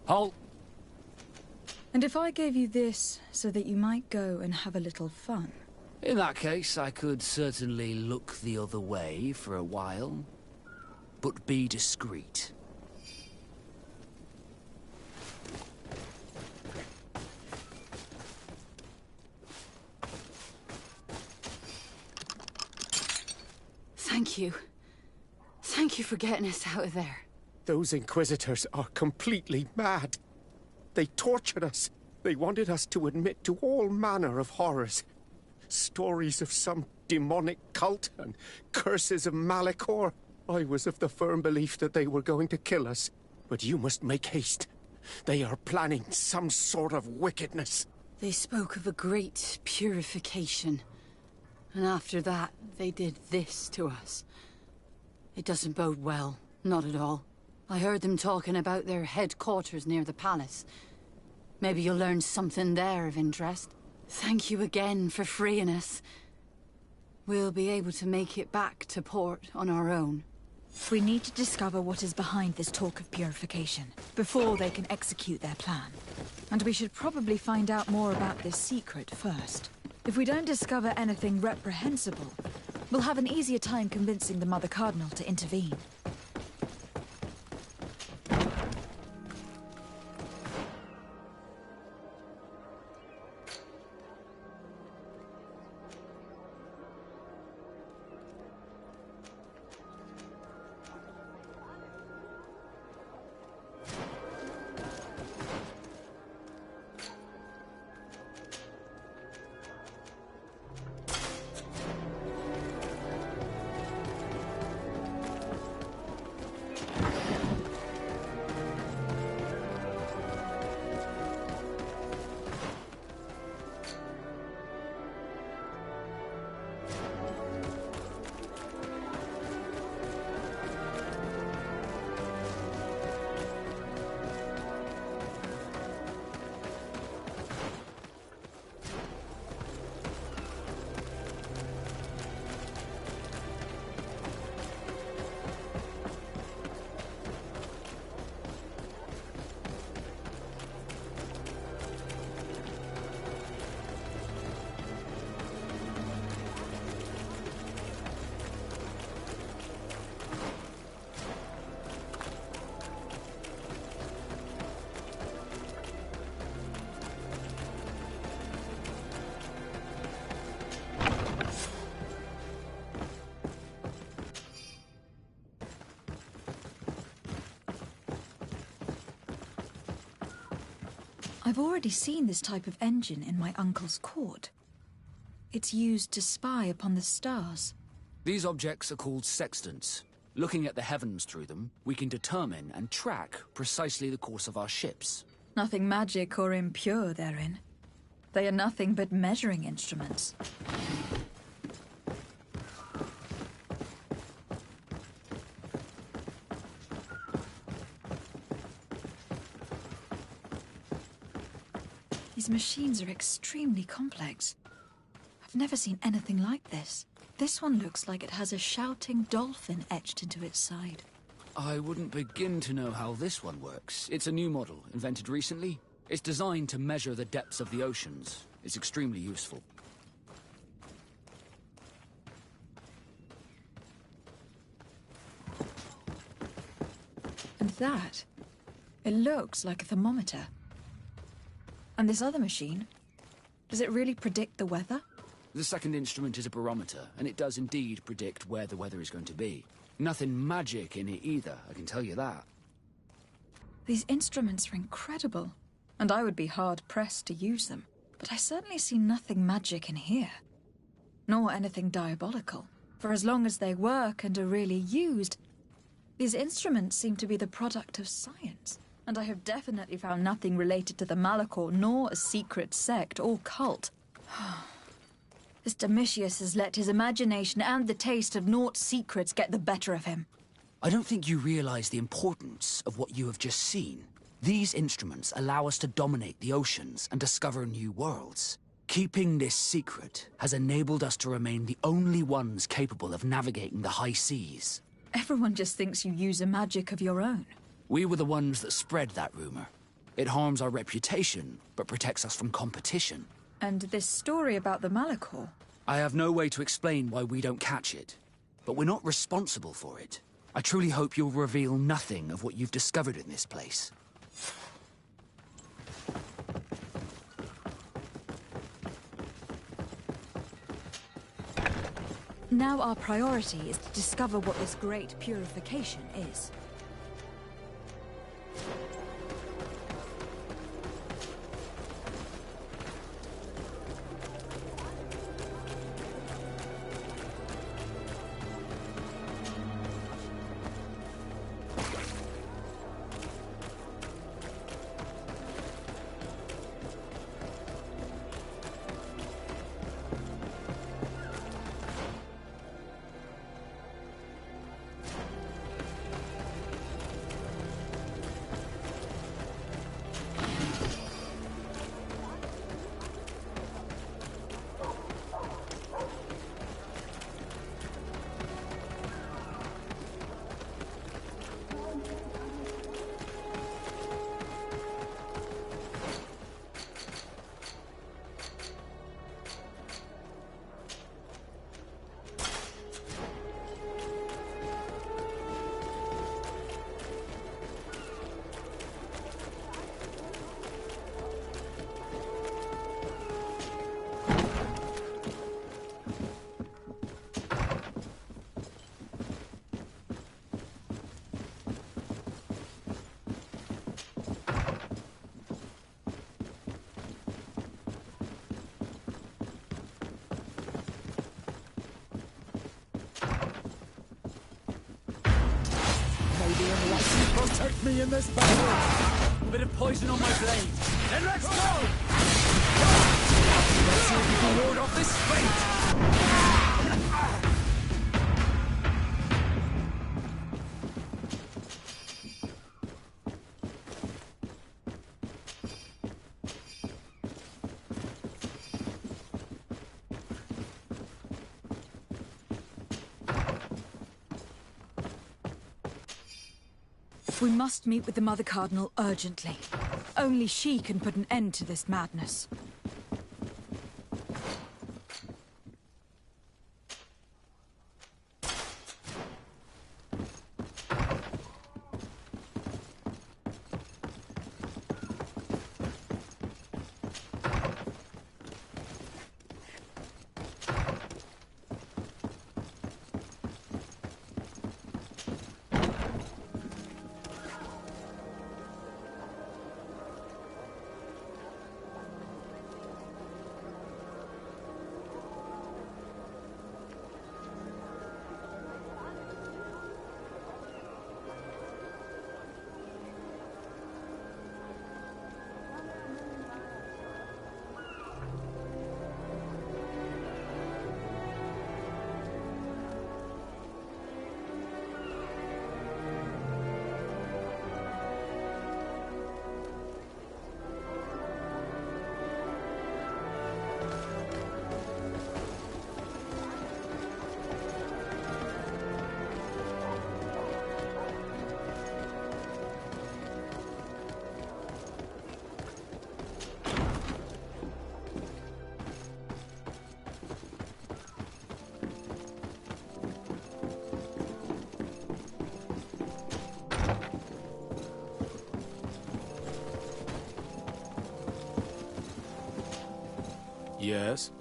Halt! And if I gave you this so that you might go and have a little fun? In that case, I could certainly look the other way for a while. But be discreet. Thank you. Thank you for getting us out of there. Those Inquisitors are completely mad. They tortured us. They wanted us to admit to all manner of horrors. Stories of some demonic cult and curses of Malachor. I was of the firm belief that they were going to kill us. But you must make haste. They are planning some sort of wickedness. They spoke of a great purification. And after that, they did this to us. It doesn't bode well. Not at all. I heard them talking about their headquarters near the palace. Maybe you'll learn something there of interest. Thank you again for freeing us. We'll be able to make it back to port on our own. We need to discover what is behind this talk of purification, before they can execute their plan. And we should probably find out more about this secret first. If we don't discover anything reprehensible, we'll have an easier time convincing the Mother Cardinal to intervene. I've already seen this type of engine in my uncle's court. It's used to spy upon the stars. These objects are called sextants. Looking at the heavens through them, we can determine and track precisely the course of our ships. Nothing magic or impure therein. They are nothing but measuring instruments. These machines are extremely complex. I've never seen anything like this. This one looks like it has a shouting dolphin etched into its side. I wouldn't begin to know how this one works. It's a new model, invented recently. It's designed to measure the depths of the oceans. It's extremely useful. And that, it looks like a thermometer. And this other machine, does it really predict the weather? The second instrument is a barometer, and it does indeed predict where the weather is going to be. Nothing magic in it either, I can tell you that. These instruments are incredible, and I would be hard-pressed to use them. But I certainly see nothing magic in here. Nor anything diabolical. For as long as they work and are really used, these instruments seem to be the product of science. And I have definitely found nothing related to the Malachor, nor a secret sect or cult. This Domitius has let his imagination and the taste of Naught's secrets get the better of him. I don't think you realize the importance of what you have just seen. These instruments allow us to dominate the oceans and discover new worlds. Keeping this secret has enabled us to remain the only ones capable of navigating the high seas. Everyone just thinks you use a magic of your own. We were the ones that spread that rumor. It harms our reputation, but protects us from competition. And this story about the Malachor? I have no way to explain why we don't catch it, but we're not responsible for it. I truly hope you'll reveal nothing of what you've discovered in this place. Now our priority is to discover what this great purification is. Protect me in this battle! A bit of poison on my blade. Then let's go! Let's see if you can ward off this fate! We must meet with the Mother Cardinal urgently. Only she can put an end to this madness. Yes?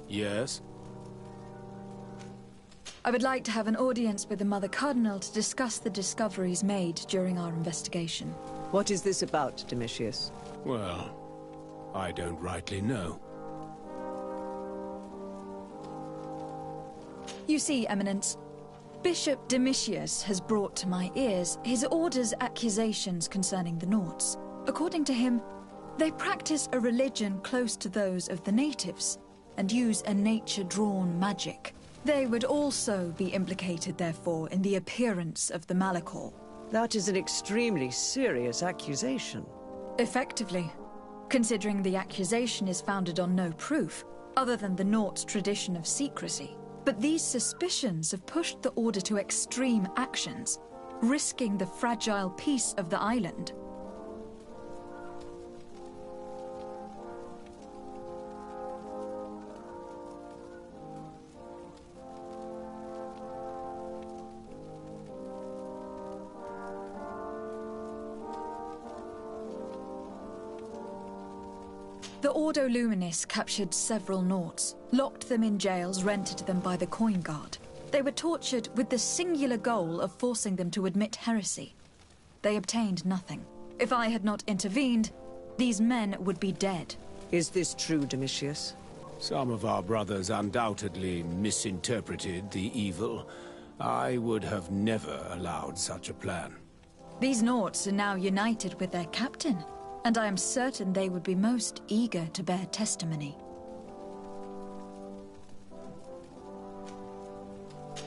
Yes? I would like to have an audience with the Mother Cardinal to discuss the discoveries made during our investigation. What is this about, Domitius? Well, I don't rightly know. You see, Eminence, Bishop Domitius has brought to my ears his order's accusations concerning the Nauts. According to him, they practice a religion close to those of the natives and use a nature-drawn magic. They would also be implicated, therefore, in the appearance of the Malachor. That is an extremely serious accusation. Effectively. considering the accusation is founded on no proof, other than the Naught's tradition of secrecy. But these suspicions have pushed the Order to extreme actions, risking the fragile peace of the island. The Ordo Luminis captured several Naughts, locked them in jails rented to them by the Coin Guard. They were tortured with the singular goal of forcing them to admit heresy. They obtained nothing. If I had not intervened, these men would be dead. Is this true, Domitius? Some of our brothers undoubtedly misinterpreted the evil. I would have never allowed such a plan. These Naughts are now united with their captain, and I am certain they would be most eager to bear testimony.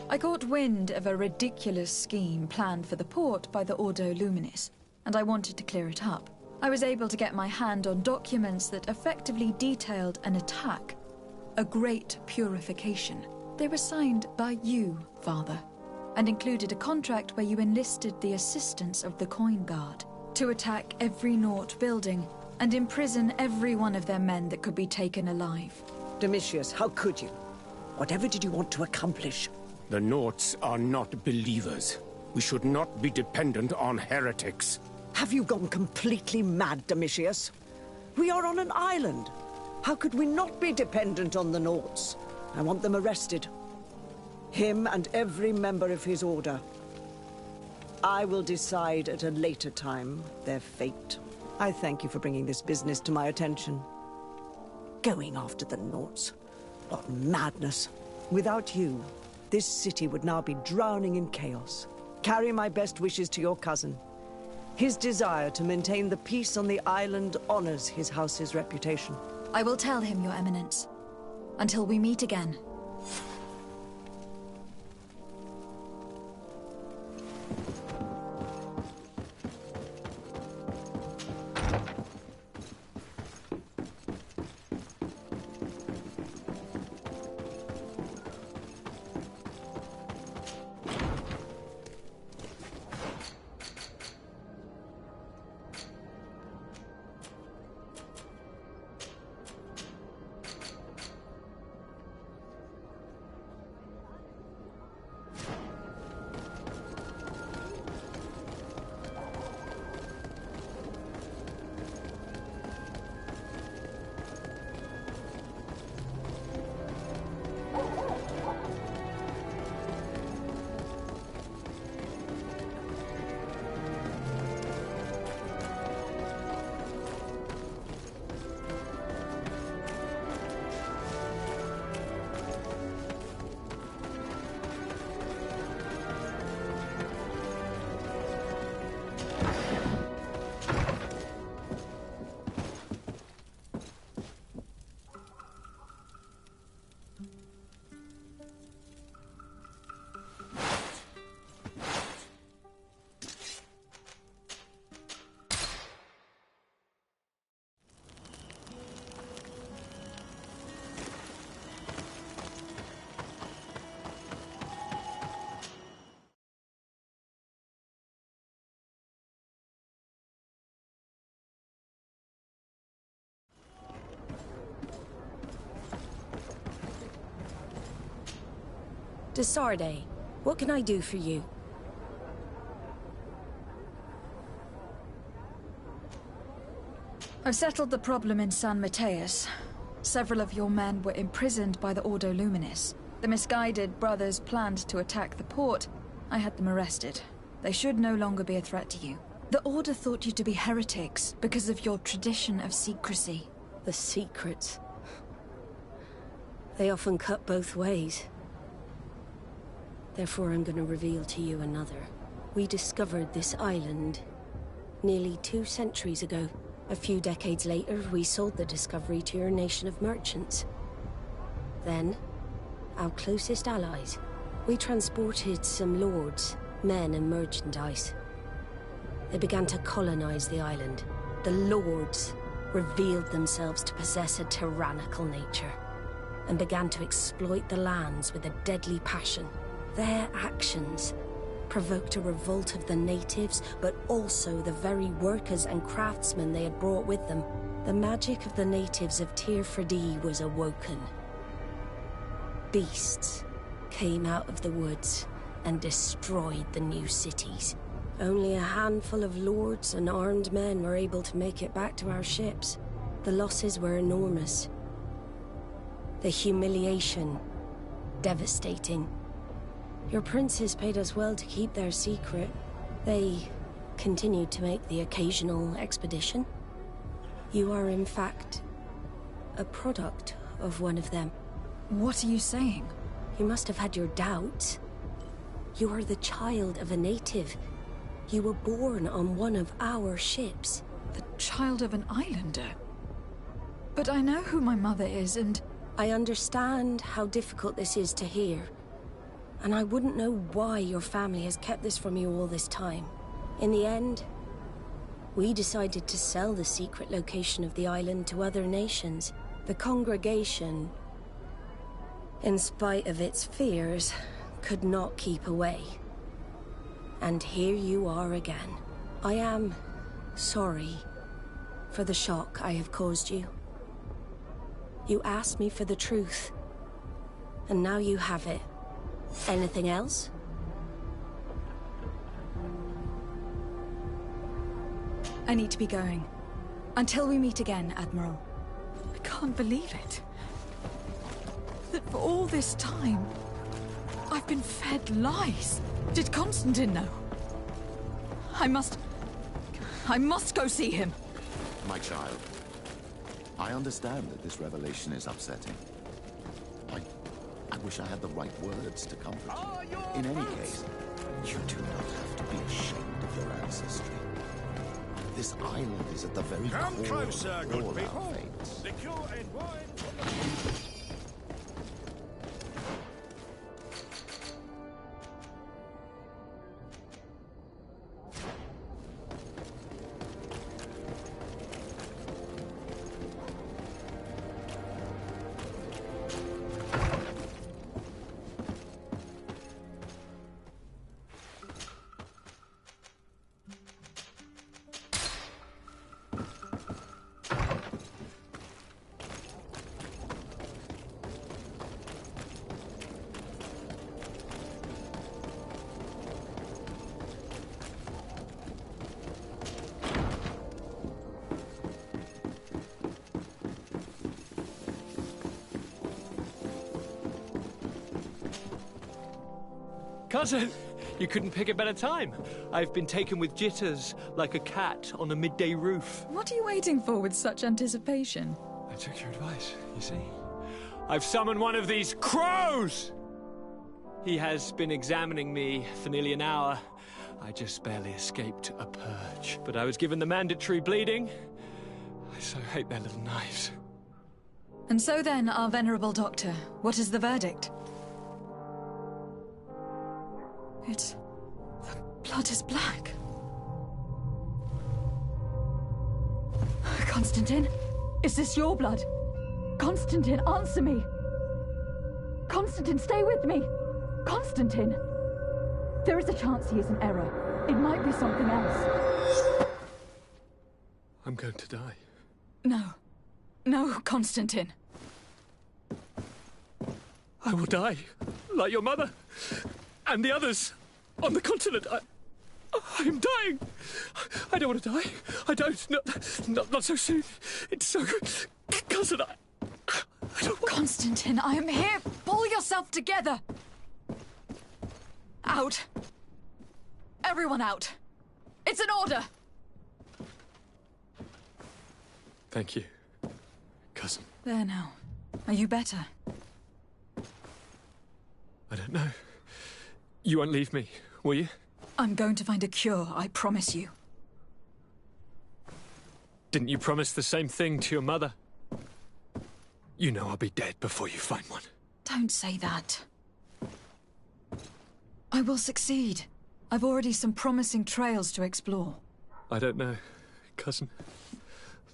I caught wind of a ridiculous scheme planned for the port by the Ordo Luminis, and I wanted to clear it up. I was able to get my hand on documents that effectively detailed an attack, a great purification. They were signed by you, Father, and included a contract where you enlisted the assistance of the Coin Guard to attack every Naught building and imprison every one of their men that could be taken alive. Domitius, how could you? Whatever did you want to accomplish? The Naughts are not believers. We should not be dependent on heretics. Have you gone completely mad, Domitius? We are on an island. How could we not be dependent on the Naughts? I want them arrested. Him and every member of his order. I will decide at a later time their fate. I thank you for bringing this business to my attention. Going after the Naughts. What madness. Without you, this city would now be drowning in chaos. Carry my best wishes to your cousin. His desire to maintain the peace on the island honors his house's reputation. I will tell him, Your Eminence. Until we meet again. Desarde, what can I do for you? I've settled the problem in San Mateus. Several of your men were imprisoned by the Ordo Luminis. The misguided brothers planned to attack the port. I had them arrested. They should no longer be a threat to you. The Order thought you to be heretics because of your tradition of secrecy. The secrets. They often cut both ways. Therefore, I'm going to reveal to you another. We discovered this island nearly 2 centuries ago. A few decades later, we sold the discovery to your nation of merchants. Then, our closest allies. We transported some lords, men and merchandise. They began to colonize the island. The lords revealed themselves to possess a tyrannical nature and began to exploit the lands with a deadly passion. Their actions provoked a revolt of the natives, but also the very workers and craftsmen they had brought with them. The magic of the natives of Tir Freddy was awoken. Beasts came out of the woods and destroyed the new cities. Only a handful of lords and armed men were able to make it back to our ships. The losses were enormous. The humiliation, devastating. Your princes paid us well to keep their secret. They continued to make the occasional expedition. You are, in fact, a product of one of them. What are you saying? You must have had your doubts. You are the child of a native. You were born on one of our ships. The child of an islander? But I know who my mother is, and... I understand how difficult this is to hear. And I wouldn't know why your family has kept this from you all this time. In the end, we decided to sell the secret location of the island to other nations. The congregation, in spite of its fears, could not keep away. And here you are again. I am sorry for the shock I have caused you. You asked me for the truth, and now you have it. Anything else? I need to be going. Until we meet again, Admiral. I can't believe it. That for all this time, I've been fed lies. Did Constantine know? I must go see him. My child, I understand that this revelation is upsetting. I wish I had the right words to comfort you. In any case, you do not have to be ashamed of your ancestry. This island is at the very Come core closer, of good all people. our fates. Liqueur and wine from the... Cousin, you couldn't pick a better time. I've been taken with jitters, like a cat on a midday roof. What are you waiting for with such anticipation? I took your advice, you see. I've summoned one of these crows! He has been examining me for nearly an hour. I just barely escaped a purge. But I was given the mandatory bleeding. I so hate their little knives. And so then, our venerable doctor, what is the verdict? The blood is black. Constantine, is this your blood? Constantine, answer me! Constantine, stay with me! Constantine! There is a chance he is in error. It might be something else. I'm going to die. No. No, Constantine. I will die, like your mother, and the others on the continent. I am dying. I don't want to die. I don't. Not so soon. It's so good. Cousin, I don't want... Constantine, I am here. Pull yourself together. Out. Everyone out. It's an order. Thank you, cousin. There now. Are you better? I don't know. You won't leave me, will you? I'm going to find a cure, I promise you. Didn't you promise the same thing to your mother? You know I'll be dead before you find one. Don't say that. I will succeed. I've already some promising trails to explore. I don't know, cousin.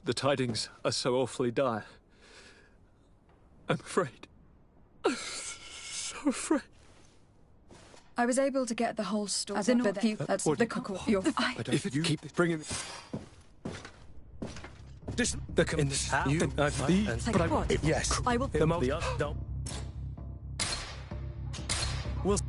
The tidings are so awfully dire. I'm afraid. I'm so afraid. I was able to get the whole story. As in, but that's What- the cocoa. Your If you keep bringing... Just in this house. But I what? Yes. I will. The no. We'll.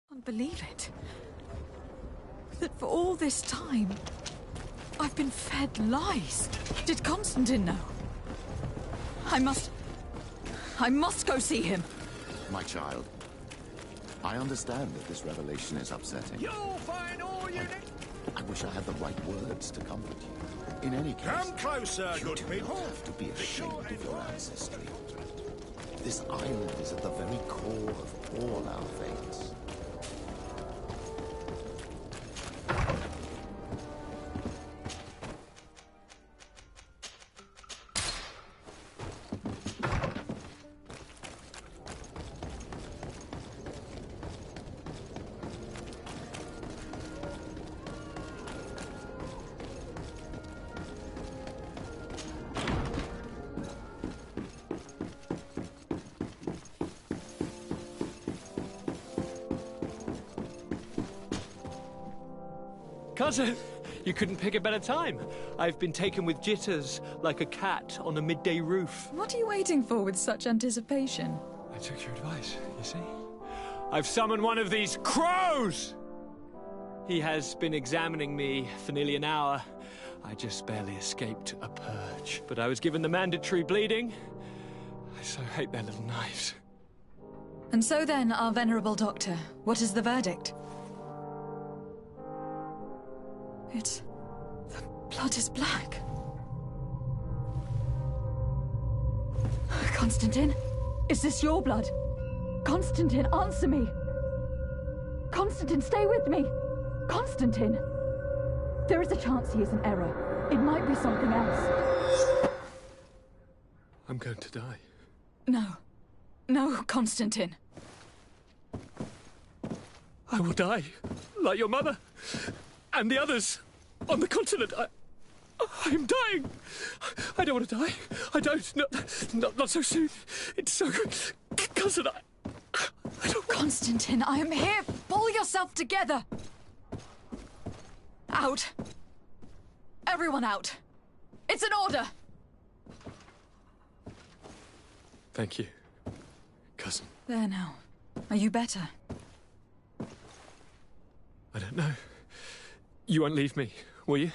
Can't believe it. That for all this time, I've been fed lies. Did Constantine know? I must go see him. My child, I understand that this revelation is upsetting. You'll find all you need. I wish I had the right words to comfort you. In any case, Come closer, you good do people. not have to be ashamed of your ancestry. This island is at the very core of all our faiths. Cousin, you couldn't pick a better time. I've been taken with jitters, like a cat on a midday roof. What are you waiting for with such anticipation? I took your advice, you see. I've summoned one of these crows! He has been examining me for nearly an hour. I just barely escaped a purge. But I was given the mandatory bleeding. I so hate their little knives. And so then, our venerable doctor, what is the verdict? The blood is black. Constantine, is this your blood? Constantine, answer me. Constantine, stay with me. Constantine. There is a chance he is in error. It might be something else. I'm going to die. No. No, Constantine. I will die, like your mother. And the others on the continent. I'm dying. I don't want to die. I don't. Not so soon. It's so good. Cousin, I don't... Constantine, I am here. Pull yourself together. Out. Everyone out. It's an order. Thank you, cousin. There now. Are you better? I don't know. You won't leave me, will you?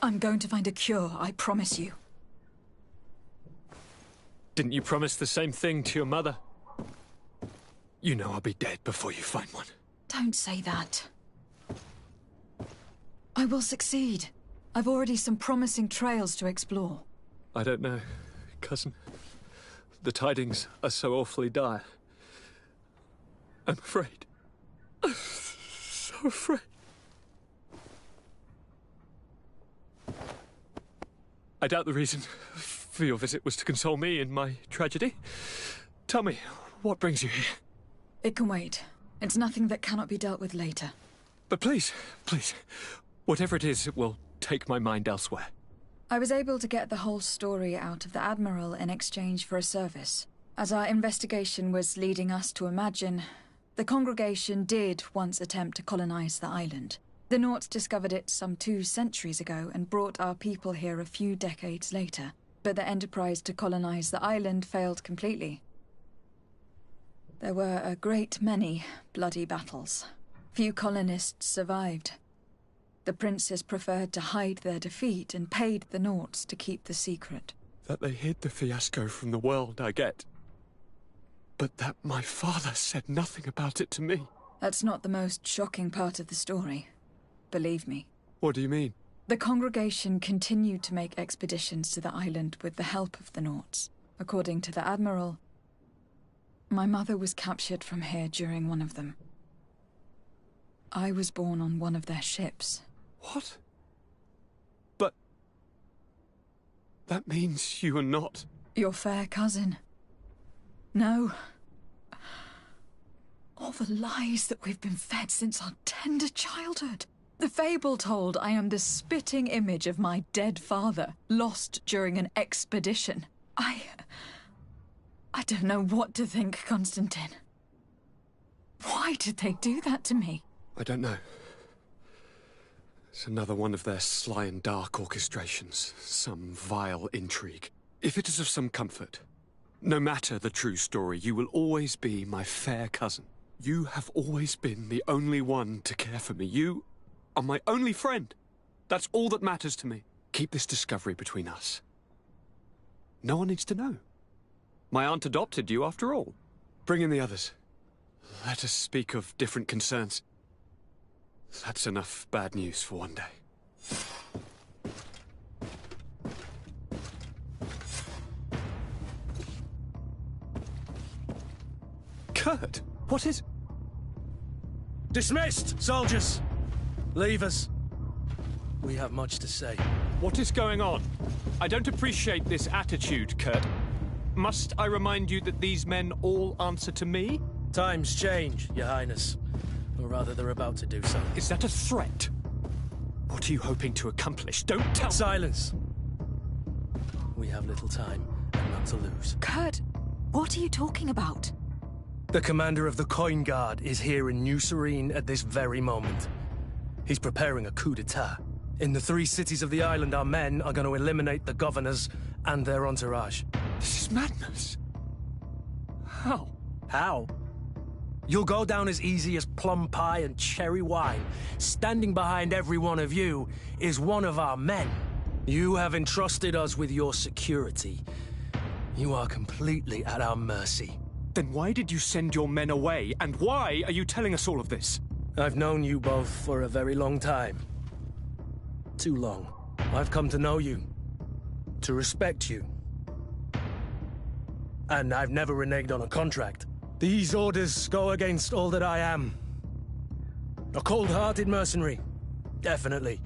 I'm going to find a cure, I promise you. Didn't you promise the same thing to your mother? You know I'll be dead before you find one. Don't say that. I will succeed. I've already some promising trails to explore. I don't know, cousin. The tidings are so awfully dire. I'm afraid. I'm so afraid. I doubt the reason for your visit was to console me in my tragedy. Tell me, what brings you here? It can wait. It's nothing that cannot be dealt with later. But please, whatever it is, it will take my mind elsewhere. I was able to get the whole story out of the Admiral in exchange for a service. As our investigation was leading us to imagine, the congregation did once attempt to colonize the island. The Nauts discovered it some 2 centuries ago and brought our people here a few decades later. But the enterprise to colonize the island failed completely. There were a great many bloody battles. Few colonists survived. The princes preferred to hide their defeat and paid the Nauts to keep the secret. That they hid the fiasco from the world, I get. But that my father said nothing about it to me. That's not the most shocking part of the story. Believe me. What do you mean? The congregation continued to make expeditions to the island with the help of the Nauts. According to the Admiral, my mother was captured from here during one of them. I was born on one of their ships. What? That means you are not... Your fair cousin. No. All the lies that we've been fed since our tender childhood. The fable told I am the spitting image of my dead father, lost during an expedition. I don't know what to think, Constantine. Why did they do that to me? I don't know. It's another one of their sly and dark orchestrations. Some vile intrigue. If it is of some comfort, no matter the true story, you will always be my fair cousin. You have always been the only one to care for me. You are my only friend. That's all that matters to me. Keep this discovery between us. No one needs to know. My aunt adopted you after all. Bring in the others. Let us speak of different concerns. That's enough bad news for one day. Kurt, what is... Dismissed, soldiers! Leave us. We have much to say. What is going on? I don't appreciate this attitude, Kurt. Must I remind you that these men all answer to me? Times change, Your Highness. Or rather, they're about to do so. Is that a threat? What are you hoping to accomplish? Don't tell... Silence! We have little time, and none to lose. Kurt, what are you talking about? The commander of the Coin Guard is here in New Serene at this very moment. He's preparing a coup d'etat. In the 3 cities of the island, our men are going to eliminate the governors and their entourage. This is madness. How? How? You'll go down as easy as plum pie and cherry wine. Standing behind every one of you is one of our men. You have entrusted us with your security. You are completely at our mercy. Then why did you send your men away? And why are you telling us all of this? I've known you both for a very long time. Too long. I've come to know you. To respect you. And I've never reneged on a contract. These orders go against all that I am. A cold-hearted mercenary. Definitely.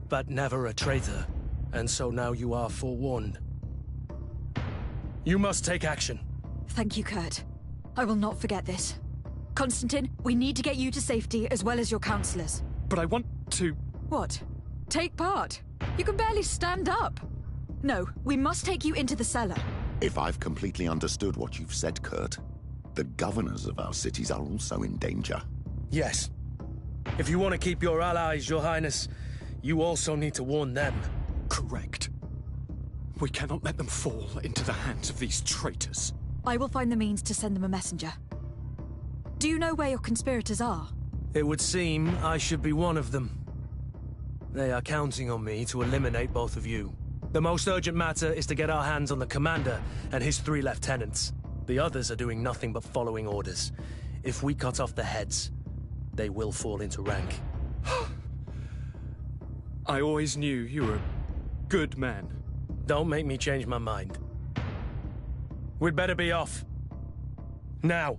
But never a traitor. And so now you are forewarned. You must take action. Thank you, Kurt. I will not forget this. Constantine, we need to get you to safety as well as your counselors. But I want to... What? Take part? You can barely stand up. No, we must take you into the cellar. If I've completely understood what you've said, Kurt, the governors of our cities are also in danger. Yes. If you want to keep your allies, Your Highness, you also need to warn them. Correct. We cannot let them fall into the hands of these traitors. I will find the means to send them a messenger. Do you know where your conspirators are? It would seem I should be one of them. They are counting on me to eliminate both of you. The most urgent matter is to get our hands on the commander and his 3 lieutenants. The others are doing nothing but following orders. If we cut off the heads, they will fall into rank. I always knew you were a good man. Don't make me change my mind. We'd better be off. Now.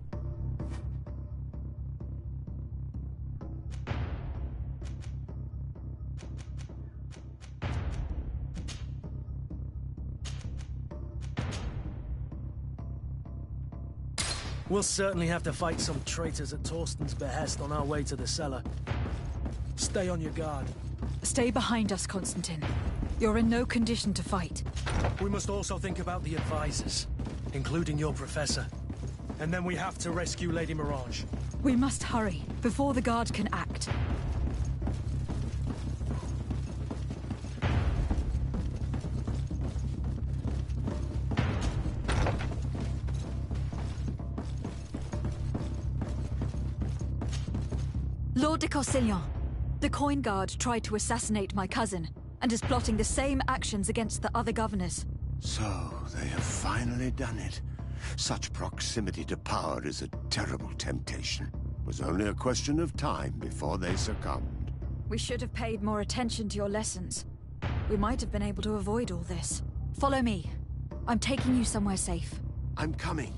We'll certainly have to fight some traitors at Torsten's behest on our way to the cellar. Stay on your guard. Stay behind us, Constantine. You're in no condition to fight. We must also think about the advisors, including your professor. And then we have to rescue Lady Mirage. We must hurry, before the guard can act. Lord de Castellon, the Coin Guard tried to assassinate my cousin, and is plotting the same actions against the other governors. So, they have finally done it. Such proximity to power is a terrible temptation. It was only a question of time before they succumbed. We should have paid more attention to your lessons. We might have been able to avoid all this. Follow me. I'm taking you somewhere safe. I'm coming.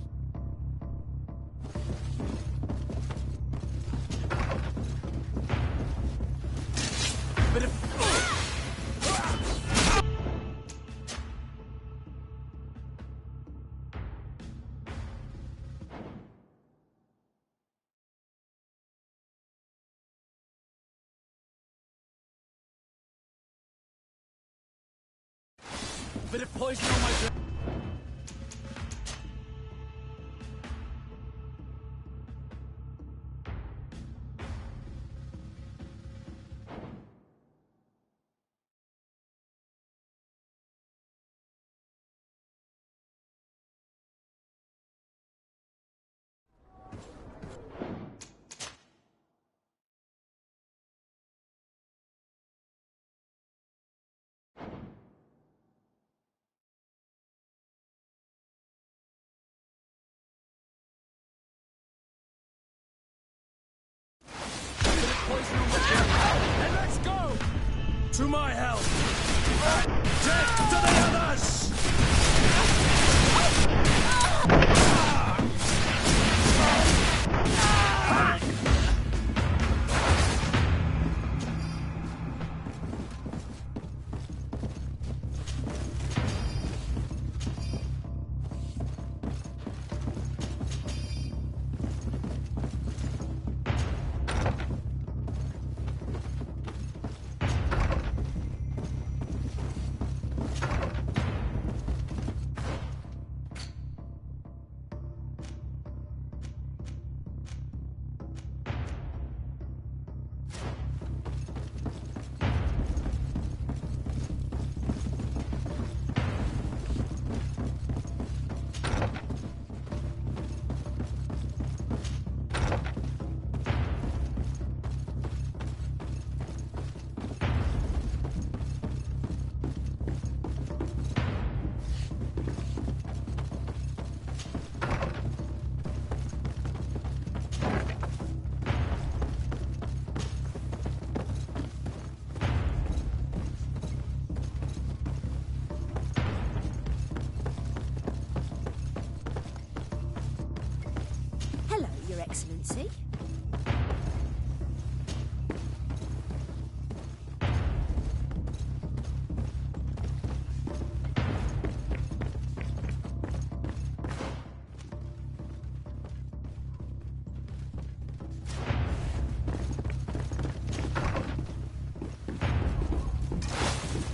Bit of poison on my blade. And let's go! To my help! Death to the others! Hello, Your Excellency.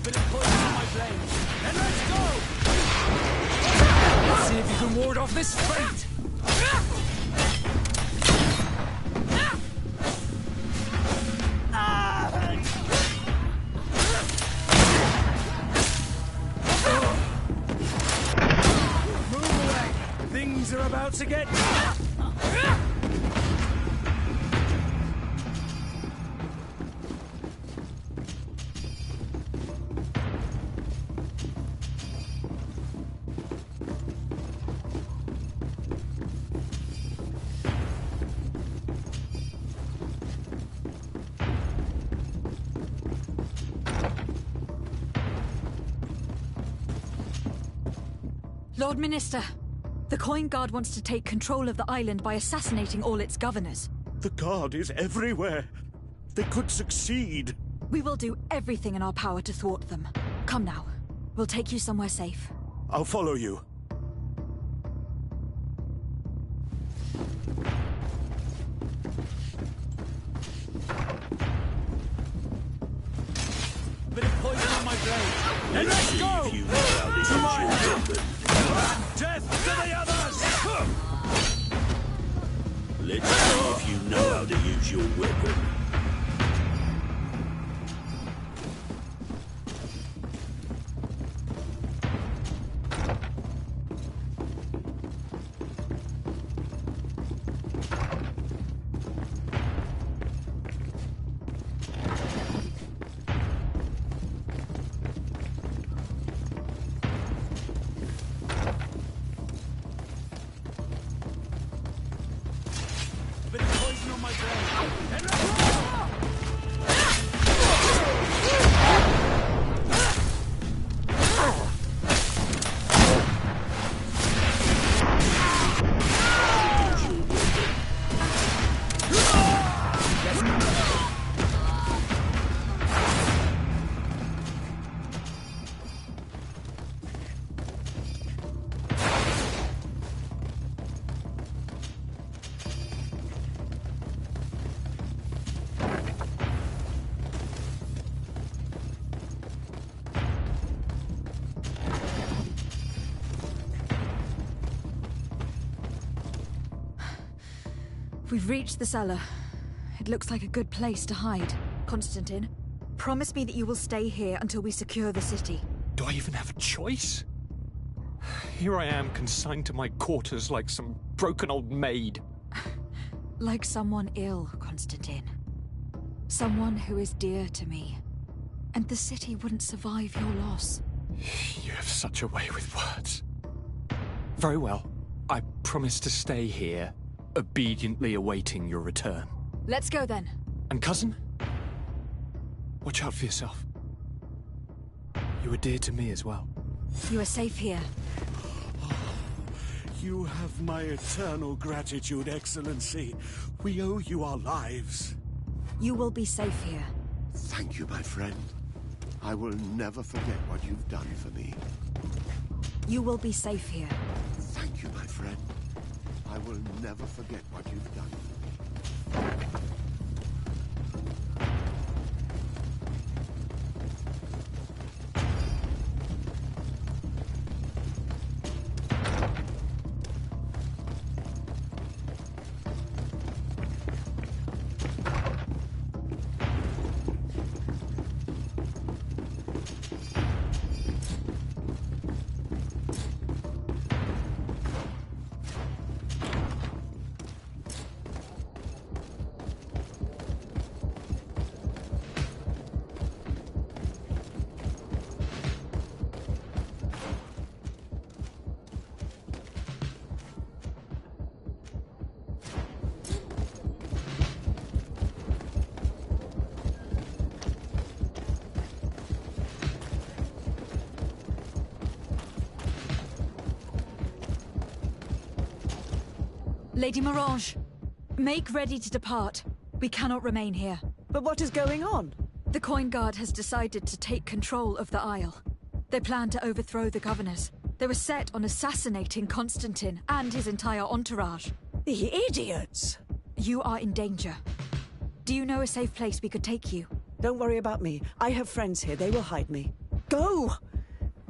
Bit of poison on my blade. And let's go! Let's see if you can ward off this fate! Move away! Things are about to get... Lord Minister, the Coin Guard wants to take control of the island by assassinating all its governors. The guard is everywhere. They could succeed. We will do everything in our power to thwart them. Come now. We'll take you somewhere safe. I'll follow you. Bit of poison on my blade. And let's go! You know how to To my use your help! weapon. Death to the others! Let's see if you know how to use your weapon. Bit of poison on my blade. And let's go! We've reached the cellar. It looks like a good place to hide. Constantine, promise me that you will stay here until we secure the city. Do I even have a choice? Here I am, consigned to my quarters like some broken old maid. Like someone ill, Constantine. Someone who is dear to me. And the city wouldn't survive your loss. You have such a way with words. Very well. I promise to stay here, obediently awaiting your return. Let's go then. And cousin? Watch out for yourself. You are dear to me as well. You are safe here. You have my eternal gratitude, Excellency. We owe you our lives. You will be safe here. Thank you, my friend. I will never forget what you've done for me. You will be safe here. Thank you, my friend. I will never forget what you've done for me. Lady Morange, make ready to depart. We cannot remain here. But what is going on? The Coin Guard has decided to take control of the Isle. They plan to overthrow the governors. They were set on assassinating Constantine and his entire entourage. The idiots! You are in danger. Do you know a safe place we could take you? Don't worry about me. I have friends here. They will hide me. Go!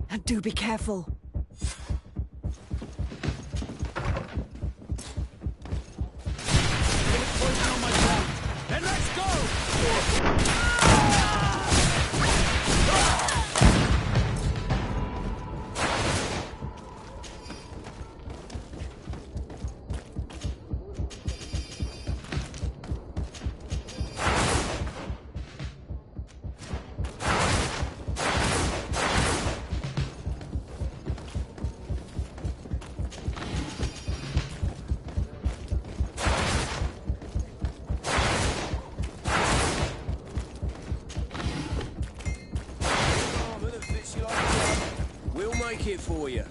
And do be careful. Then let's go! It for you.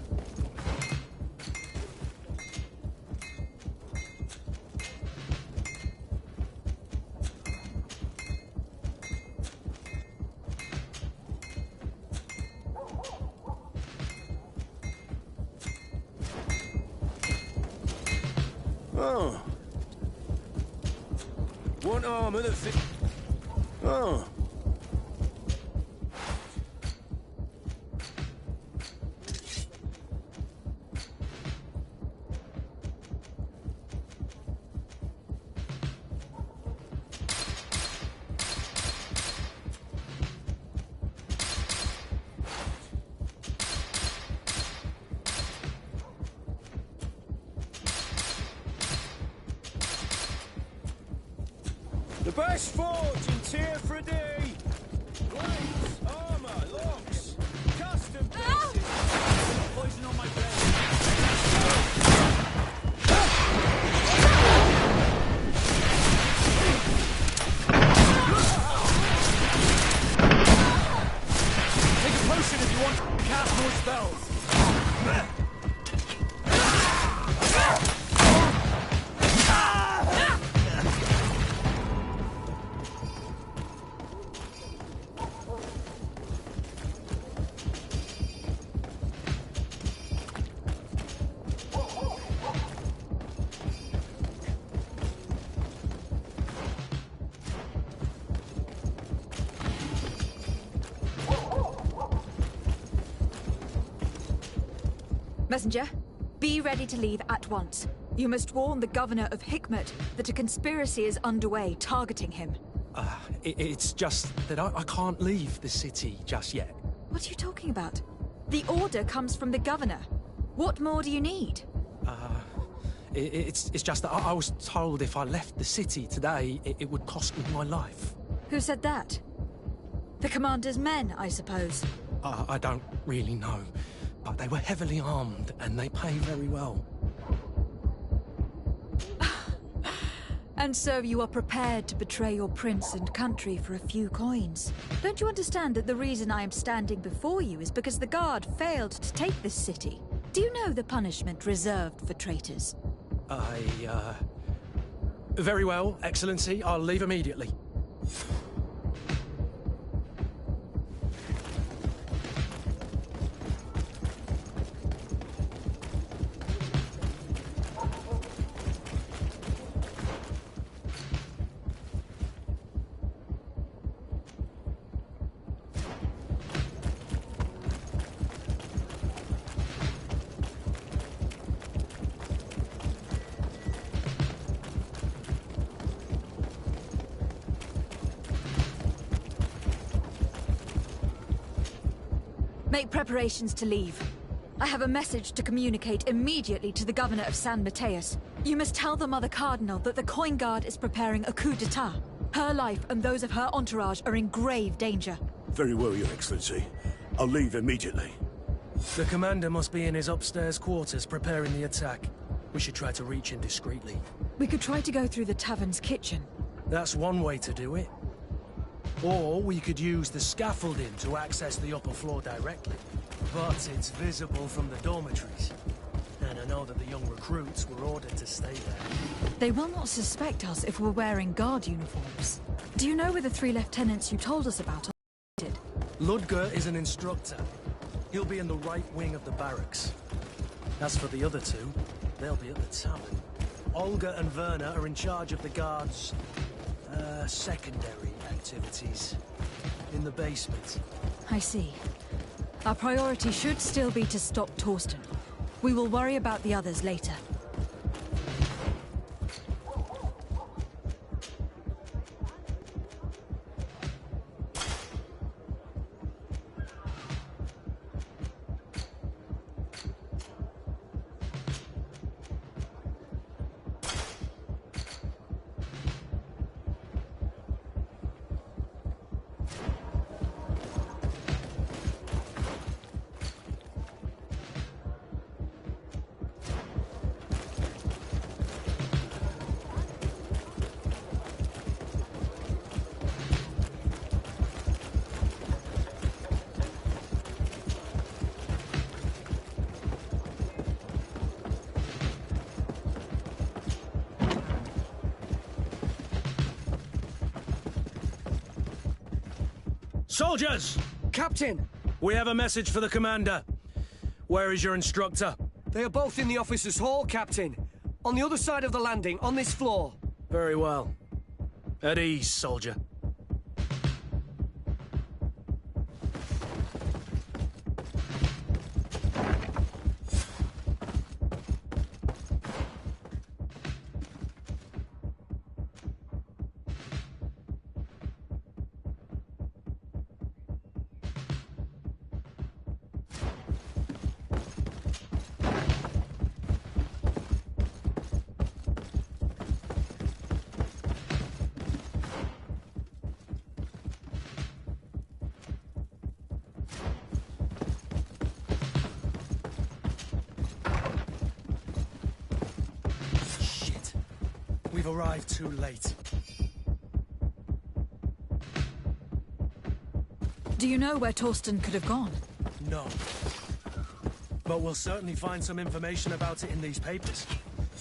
Oh. One armor that fit. Oh. The best fortune's here for a day. Blades, armor, locks, custom pieces. Poison on my breath. Take a potion if you want to cast more spells. Messenger, be ready to leave at once. You must warn the governor of Hikmet that a conspiracy is underway targeting him. It's just that I can't leave the city just yet. What are you talking about? The order comes from the governor. What more do you need? It's just that I was told if I left the city today, it would cost me my life. Who said that? The commander's men, I suppose. I don't really know, but they were heavily armed and they pay very well. And so you are prepared to betray your prince and country for a few coins. Don't you understand that the reason I am standing before you is because the guard failed to take this city? Do you know the punishment reserved for traitors? Very well, Excellency. I'll leave immediately. Make preparations to leave. I have a message to communicate immediately to the governor of San Mateus. You must tell the Mother Cardinal that the Coin Guard is preparing a coup d'etat. Her life and those of her entourage are in grave danger. Very well, Your Excellency. I'll leave immediately. The commander must be in his upstairs quarters preparing the attack. We should try to reach him discreetly. We could try to go through the tavern's kitchen. That's one way to do it. Or we could use the scaffolding to access the upper floor directly. But it's visible from the dormitories. And I know that the young recruits were ordered to stay there. They will not suspect us if we're wearing guard uniforms. Do you know where the 3 lieutenants you told us about are located? Ludger is an instructor. He'll be in the right wing of the barracks. As for the other 2, they'll be at the tavern. Olga and Werner are in charge of the guards' secondary activities in the basement. I see. Our priority should still be to stop Torsten. We will worry about the others later. Soldiers! Captain! We have a message for the commander. Where is your instructor? They are both in the officers' hall, Captain. On the other side of the landing, on this floor. Very well. At ease, soldier. We've arrived too late. Do you know where Torsten could have gone? No. But we'll certainly find some information about it in these papers.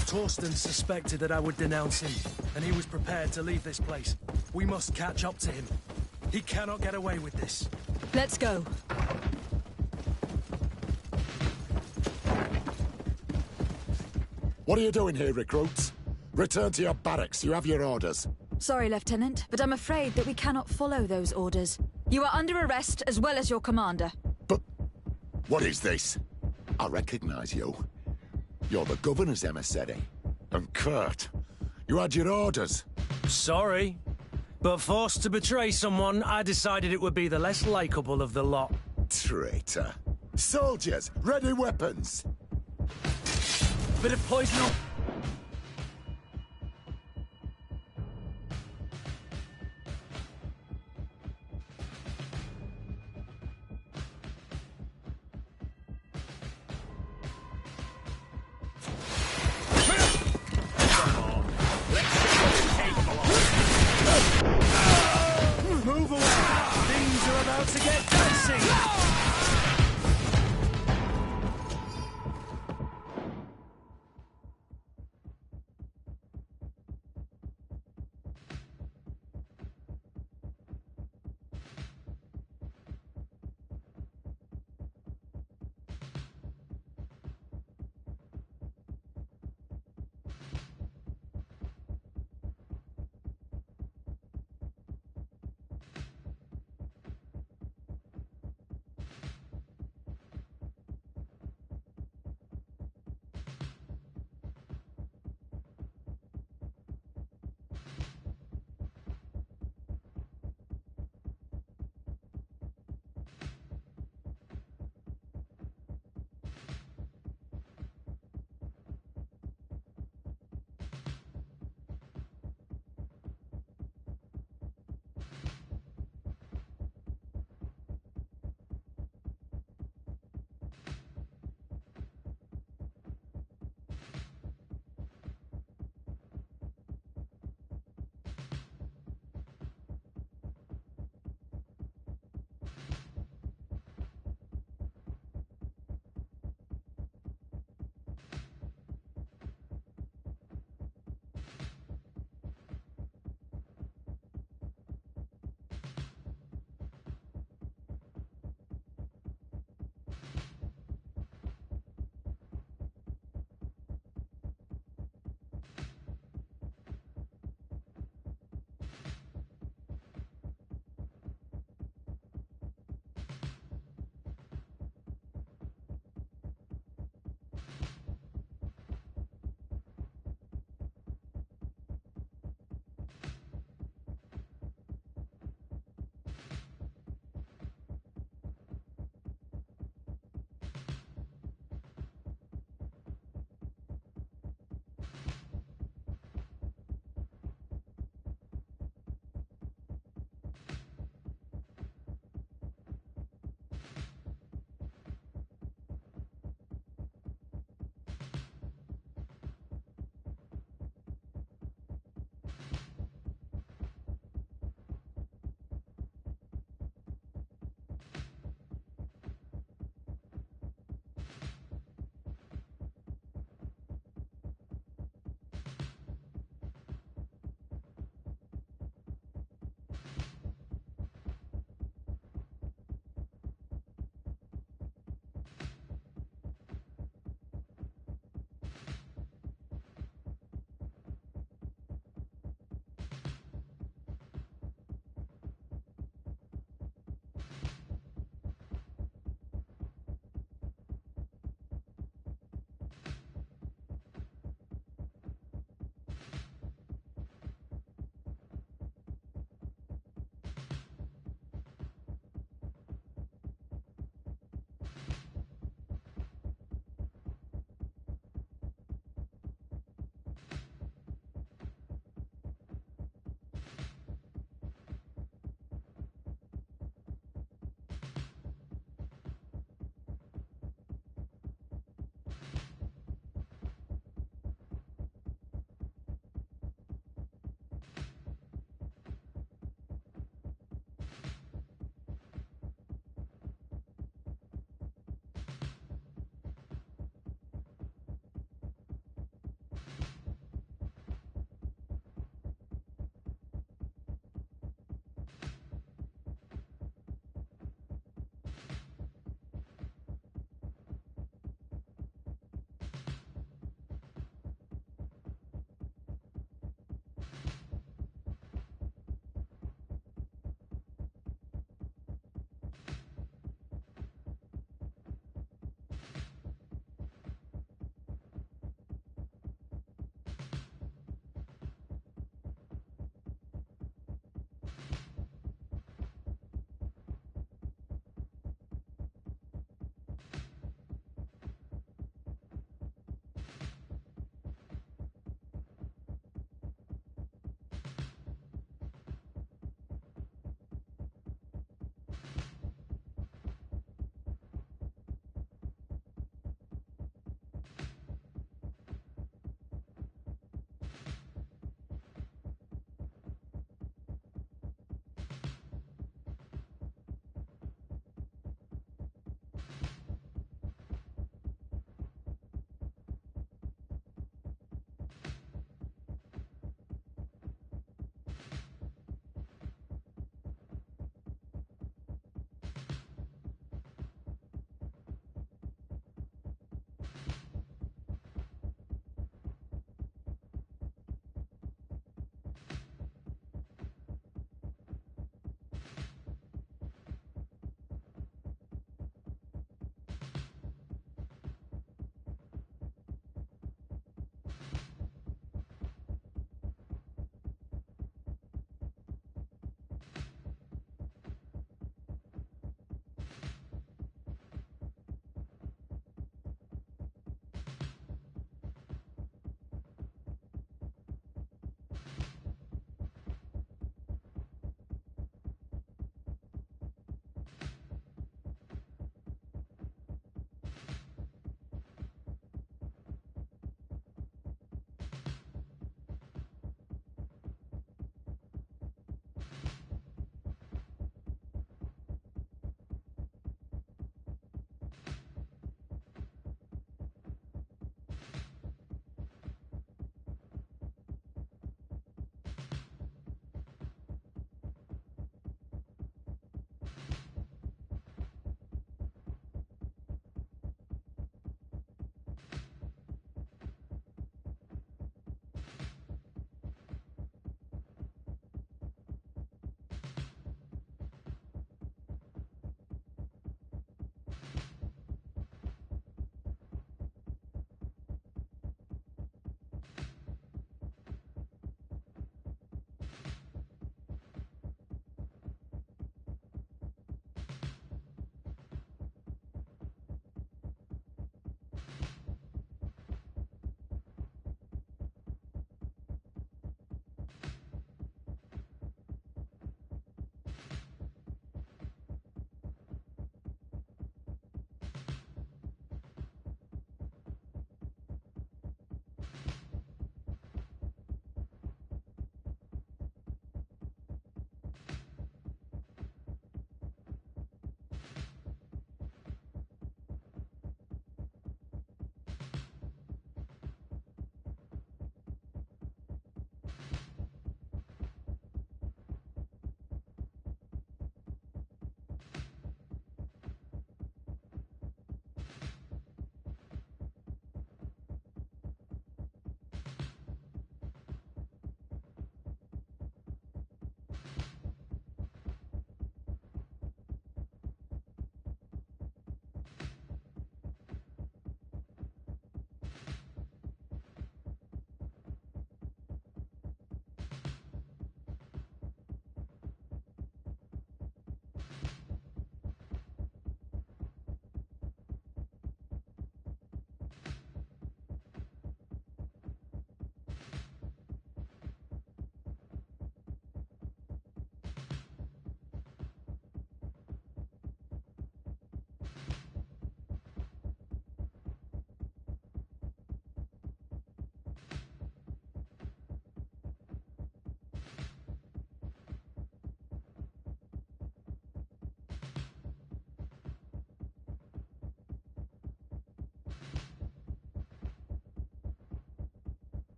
Torsten suspected that I would denounce him, and he was prepared to leave this place. We must catch up to him. He cannot get away with this. Let's go. What are you doing here, recruits? Return to your barracks. You have your orders. Sorry, Lieutenant, but I'm afraid that we cannot follow those orders. You are under arrest, as well as your commander. But what is this? I recognize you. You're the governor's emissary. And Kurt, you had your orders. Sorry, but forced to betray someone, I decided it would be the less likable of the lot. Traitor. Soldiers, ready weapons. Bit of poison on... Move away! Things are about to get dicey!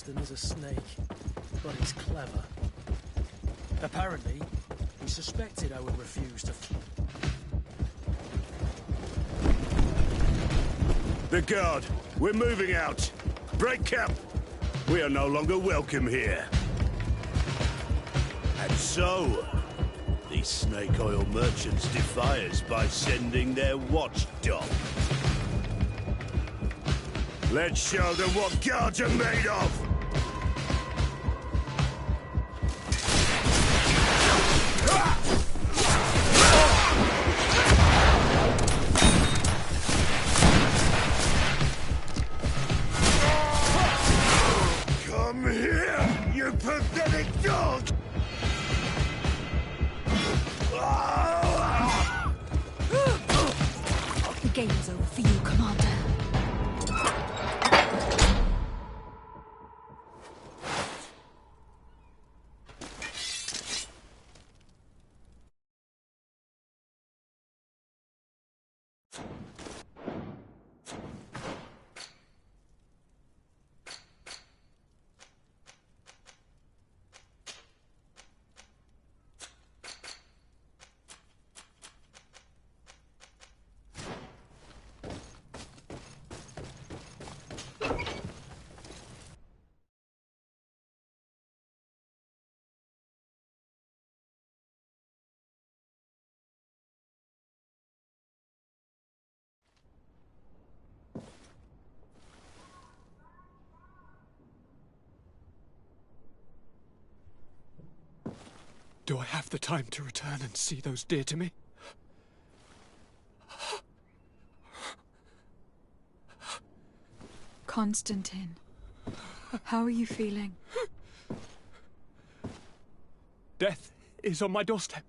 skeleton is a snake, but he's clever. Apparently, he suspected I would refuse to... The guard, we're moving out. Break camp. We are no longer welcome here. And so, these snake oil merchants defy us by sending their watchdog. Let's show them what guards are made of! Come here, you pathetic dog! The game's over for you, Commander. Do I have the time to return and see those dear to me? Constantine, how are you feeling? Death is on my doorstep,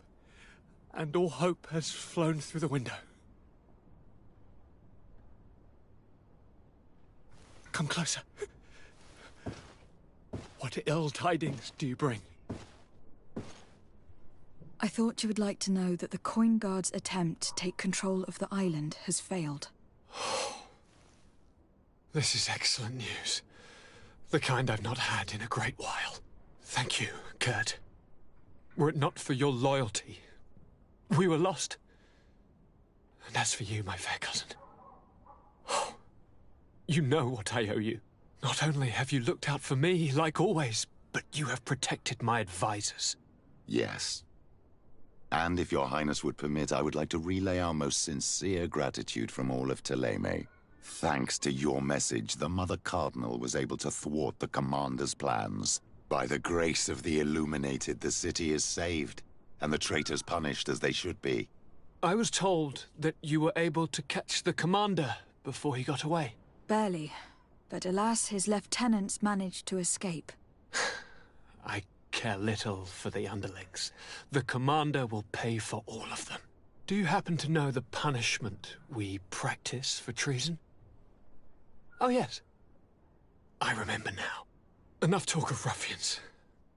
and all hope has flown through the window. Come closer. What ill tidings do you bring? I thought you would like to know that the Coin Guard's attempt to take control of the island has failed. This is excellent news. The kind I've not had in a great while. Thank you, Kurt. Were it not for your loyalty, we were lost. And as for you, my fair cousin, you know what I owe you. Not only have you looked out for me, like always, but you have protected my advisors. Yes. And if your highness would permit, I would like to relay our most sincere gratitude from all of Thélème. Thanks to your message, the Mother Cardinal was able to thwart the commander's plans. By the grace of the Illuminated, the city is saved, and the traitors punished as they should be. I was told that you were able to catch the commander before he got away. Barely, but alas, his lieutenants managed to escape. I care little for the underlings. The commander will pay for all of them. Do you happen to know the punishment we practice for treason? Oh yes, I remember now. Enough talk of ruffians.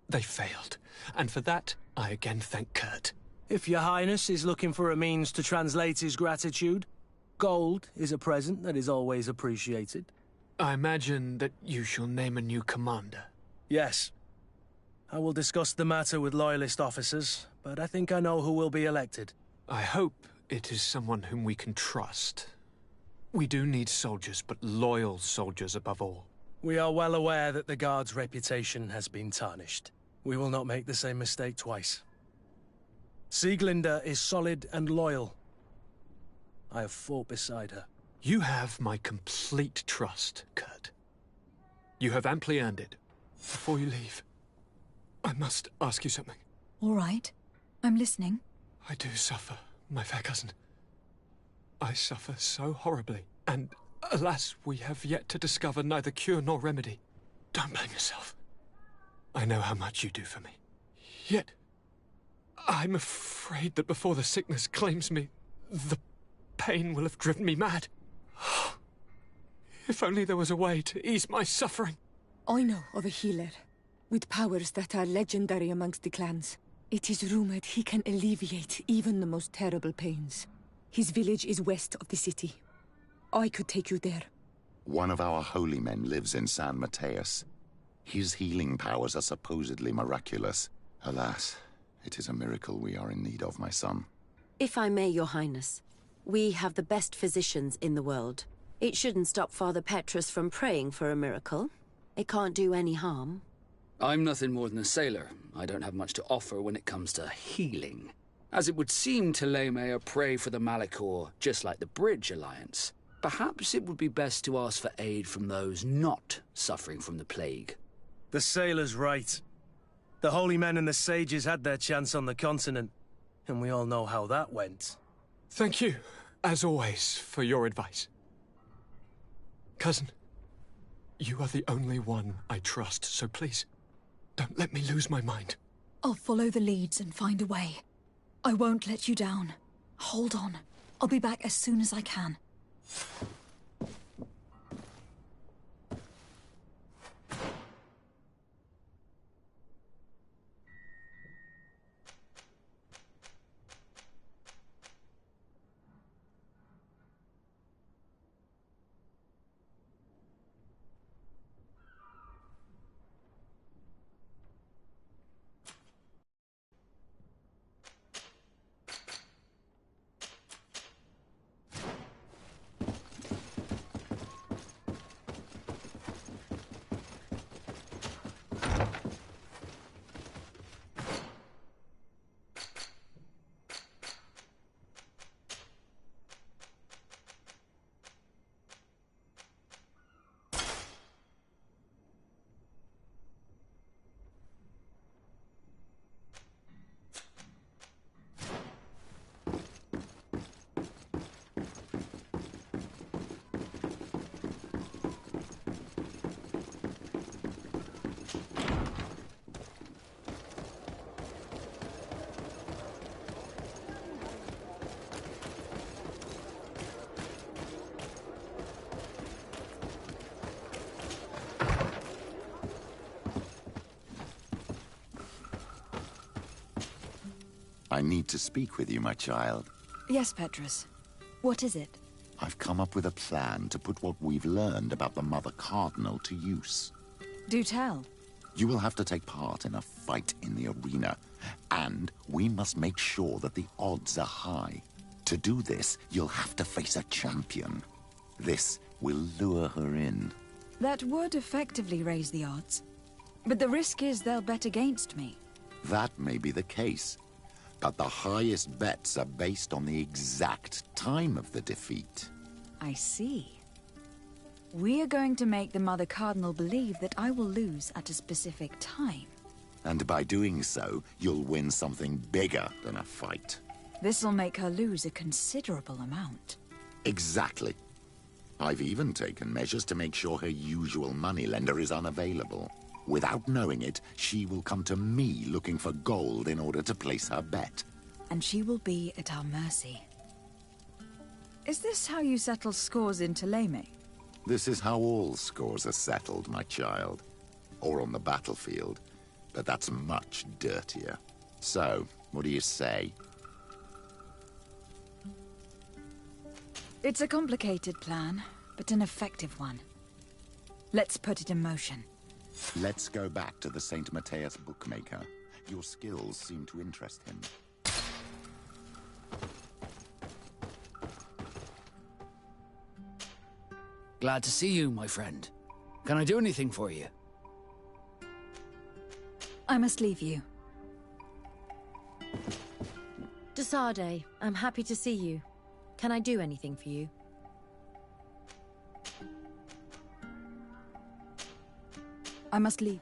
They failed, and for that I again thank Kurt. If your highness is looking for a means to translate his gratitude, gold is a present that is always appreciated. I imagine that you shall name a new commander. Yes. I will discuss the matter with loyalist officers, but I think I know who will be elected. I hope it is someone whom we can trust. We do need soldiers, but loyal soldiers above all. We are well aware that the Guard's reputation has been tarnished. We will not make the same mistake twice. Sieglinde is solid and loyal. I have fought beside her. You have my complete trust, Kurt. You have amply earned it. Before you leave, I must ask you something. All right. I'm listening. I do suffer, my fair cousin. I suffer so horribly, and alas, we have yet to discover neither cure nor remedy. Don't blame yourself. I know how much you do for me. Yet, I'm afraid that before the sickness claims me, the pain will have driven me mad. If only there was a way to ease my suffering. I know of a healer, with powers that are legendary amongst the clans. It is rumored he can alleviate even the most terrible pains. His village is west of the city. I could take you there. One of our holy men lives in San Mateus. His healing powers are supposedly miraculous. Alas, it is a miracle we are in need of, my son. If I may, Your Highness, we have the best physicians in the world. It shouldn't stop Father Petrus from praying for a miracle. It can't do any harm. I'm nothing more than a sailor. I don't have much to offer when it comes to healing. As it would seem Telemea pray for the Malachor, just like the Bridge Alliance. Perhaps it would be best to ask for aid from those not suffering from the plague. The sailor's right. The holy men and the sages had their chance on the continent, and we all know how that went. Thank you, as always, for your advice. Cousin, you are the only one I trust, so please, don't let me lose my mind. I'll follow the leads and find a way. I won't let you down. Hold on. I'll be back as soon as I can. I need to speak with you, my child. Yes, Petrus. What is it? I've come up with a plan to put what we've learned about the Mother Cardinal to use. Do tell. You will have to take part in a fight in the arena, and we must make sure that the odds are high. To do this, you'll have to face a champion. This will lure her in. That would effectively raise the odds. But the risk is they'll bet against me. That may be the case, but the highest bets are based on the exact time of the defeat. I see. We are going to make the Mother Cardinal believe that I will lose at a specific time. And by doing so, you'll win something bigger than a fight. This'll make her lose a considerable amount. Exactly. I've even taken measures to make sure her usual moneylender is unavailable. Without knowing it, she will come to me looking for gold in order to place her bet. And she will be at our mercy. Is this how you settle scores in Teleme? This is how all scores are settled, my child. Or on the battlefield. But that's much dirtier. So, what do you say? It's a complicated plan, but an effective one. Let's put it in motion. Let's go back to the St. Matthias bookmaker. Your skills seem to interest him. Glad to see you, my friend. Can I do anything for you? I must leave you. Desade, I'm happy to see you. Can I do anything for you? I must leave.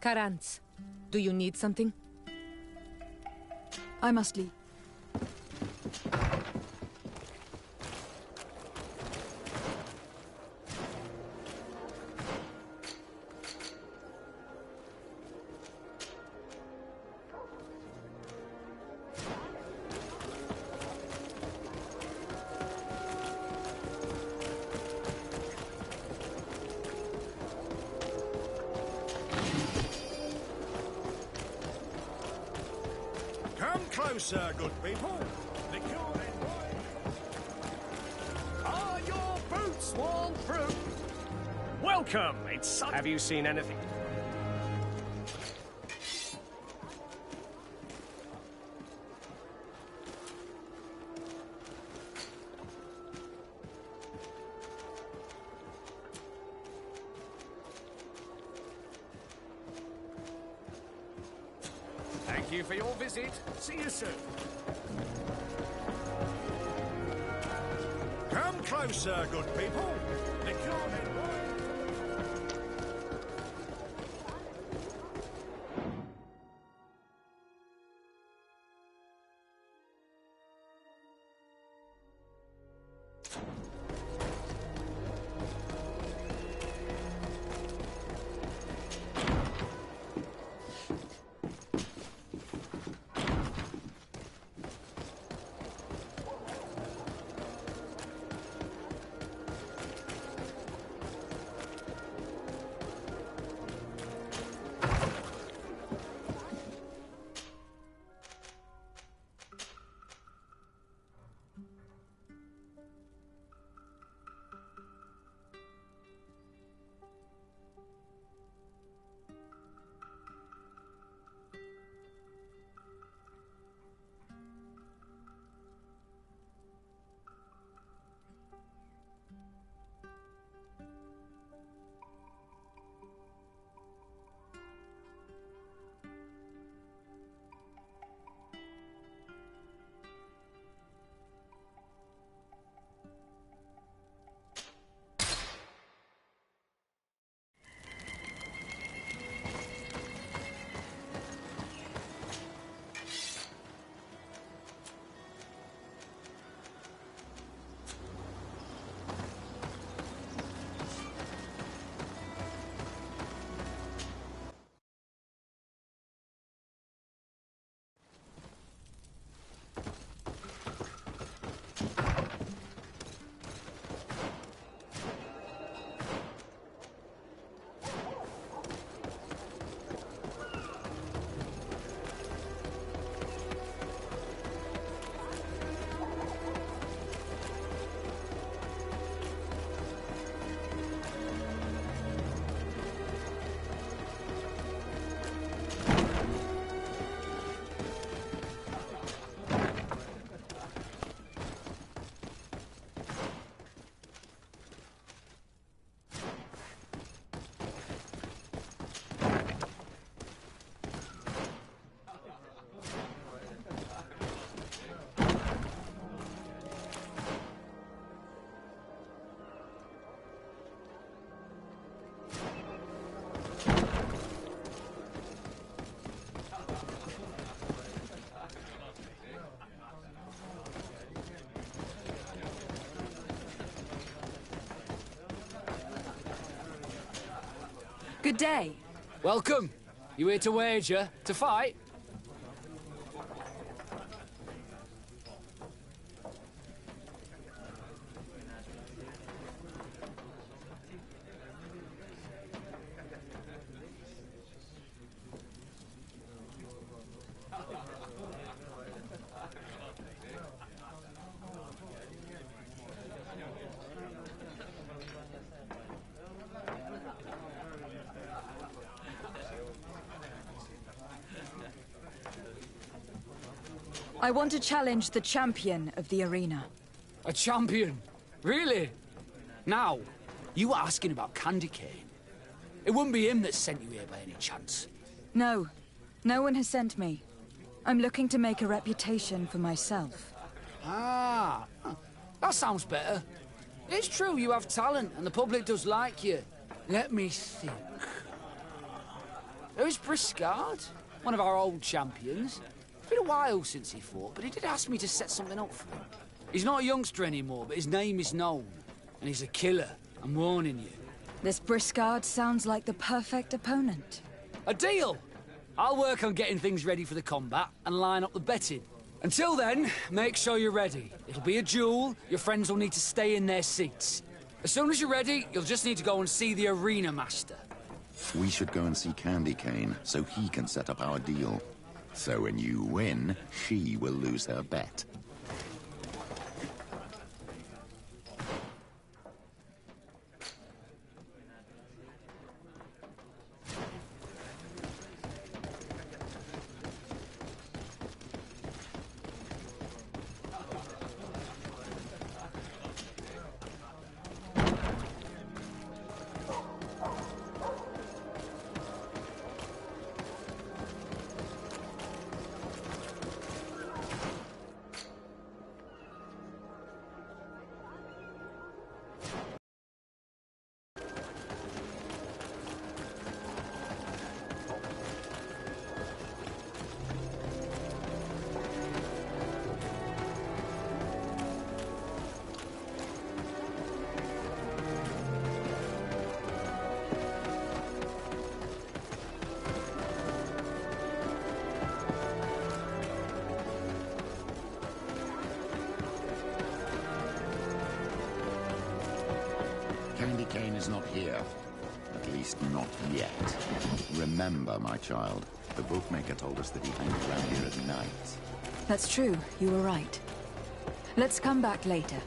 Karantz, do you need something? I must leave. Come closer, good people. Liqueur and wine. Are your boots Fruit, swarm, fruit! Welcome! Have you seen anything? Thank you for your visit. See you soon. Come closer, good people. The carpet. Good day. Welcome. You here to wager? To fight? I want to challenge the champion of the arena. A champion? Really? Now, you were asking about Candy Cane. It wouldn't be him that sent you here by any chance. No. No one has sent me. I'm looking to make a reputation for myself. Ah, that sounds better. It's true you have talent and the public does like you. Let me think. There's Briscard, one of our old champions. It's been a while since he fought, but he did ask me to set something up for him. He's not a youngster anymore, but his name is known. And he's a killer, I'm warning you. This Briscard sounds like the perfect opponent. A deal! I'll work on getting things ready for the combat and line up the betting. Until then, make sure you're ready. It'll be a duel, your friends will need to stay in their seats. As soon as you're ready, you'll just need to go and see the arena master. We should go and see Candy Cane, so he can set up our deal. So when you win, she will lose her bet. Kane is not here. At least not yet. Remember, my child, the bookmaker told us that he hangs around here at night. That's true. You were right. Let's come back later.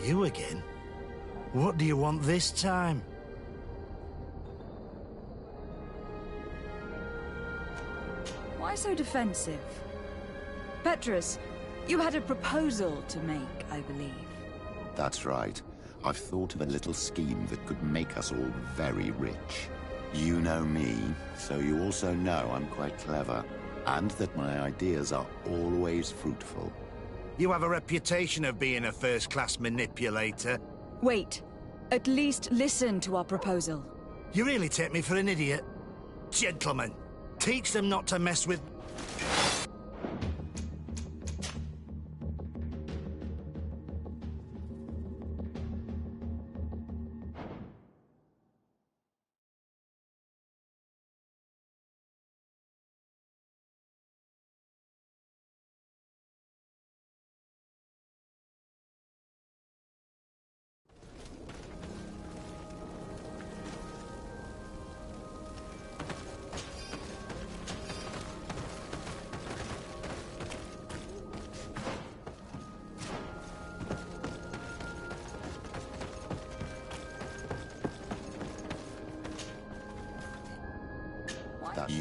You again? What do you want this time? Why so defensive? Petrus, you had a proposal to make, I believe. That's right. I've thought of a little scheme that could make us all very rich. You know me, so you also know I'm quite clever, and that my ideas are always fruitful. You have a reputation of being a first-class manipulator. Wait. At least listen to our proposal. You really take me for an idiot. Gentlemen, teach them not to mess with...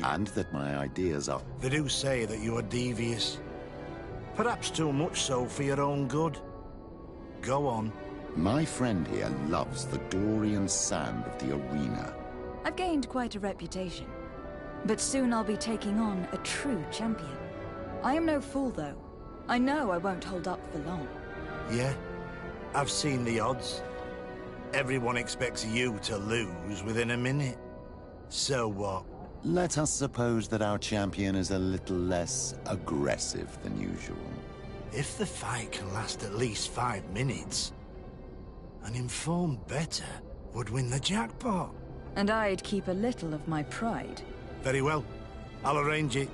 And that my ideas are... They do say that you are devious. Perhaps too much so for your own good. Go on. My friend here loves the glory and sand of the arena. I've gained quite a reputation. But soon I'll be taking on a true champion. I am no fool, though. I know I won't hold up for long. Yeah? I've seen the odds. Everyone expects you to lose within a minute. So what? Let us suppose that our champion is a little less aggressive than usual. If the fight can last at least 5 minutes, an informed bettor would win the jackpot. And I'd keep a little of my pride. Very well. I'll arrange it.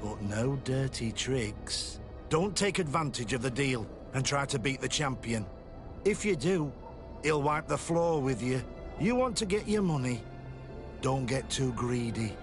But no dirty tricks. Don't take advantage of the deal and try to beat the champion. If you do, he'll wipe the floor with you. You want to get your money. Don't get too greedy.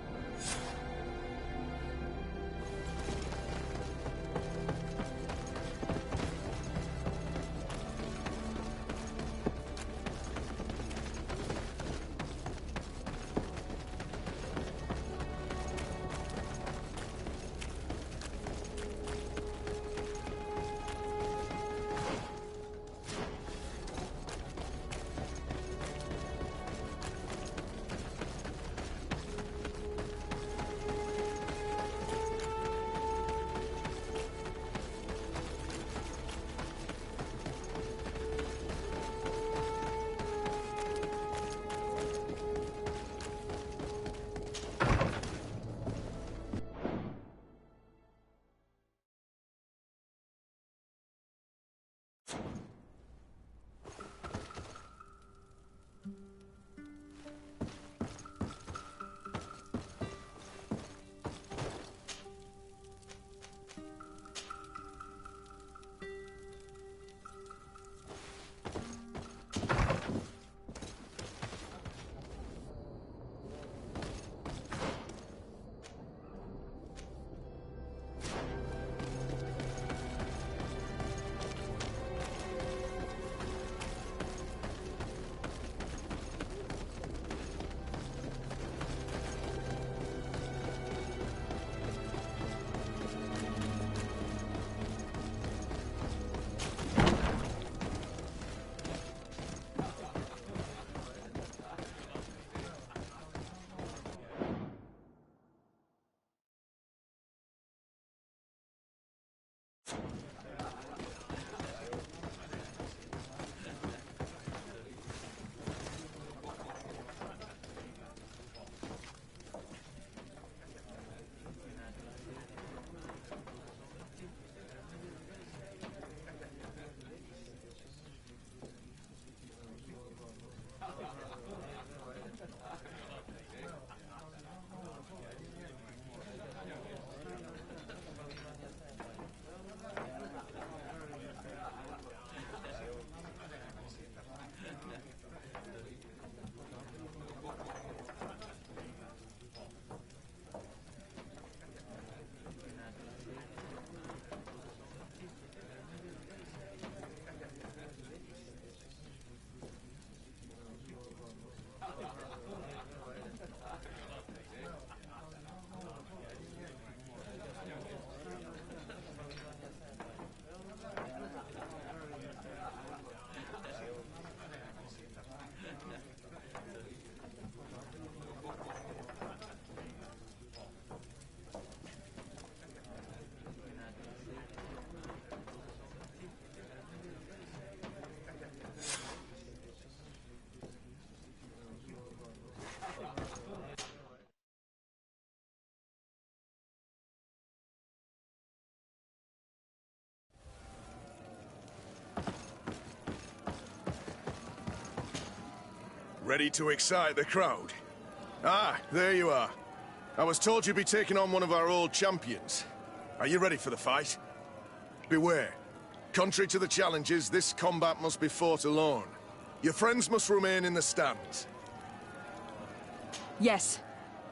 Ready to excite the crowd? Ah, there you are. I was told you'd be taking on one of our old champions. Are you ready for the fight? Beware. Contrary to the challenges, this combat must be fought alone. Your friends must remain in the stands. Yes,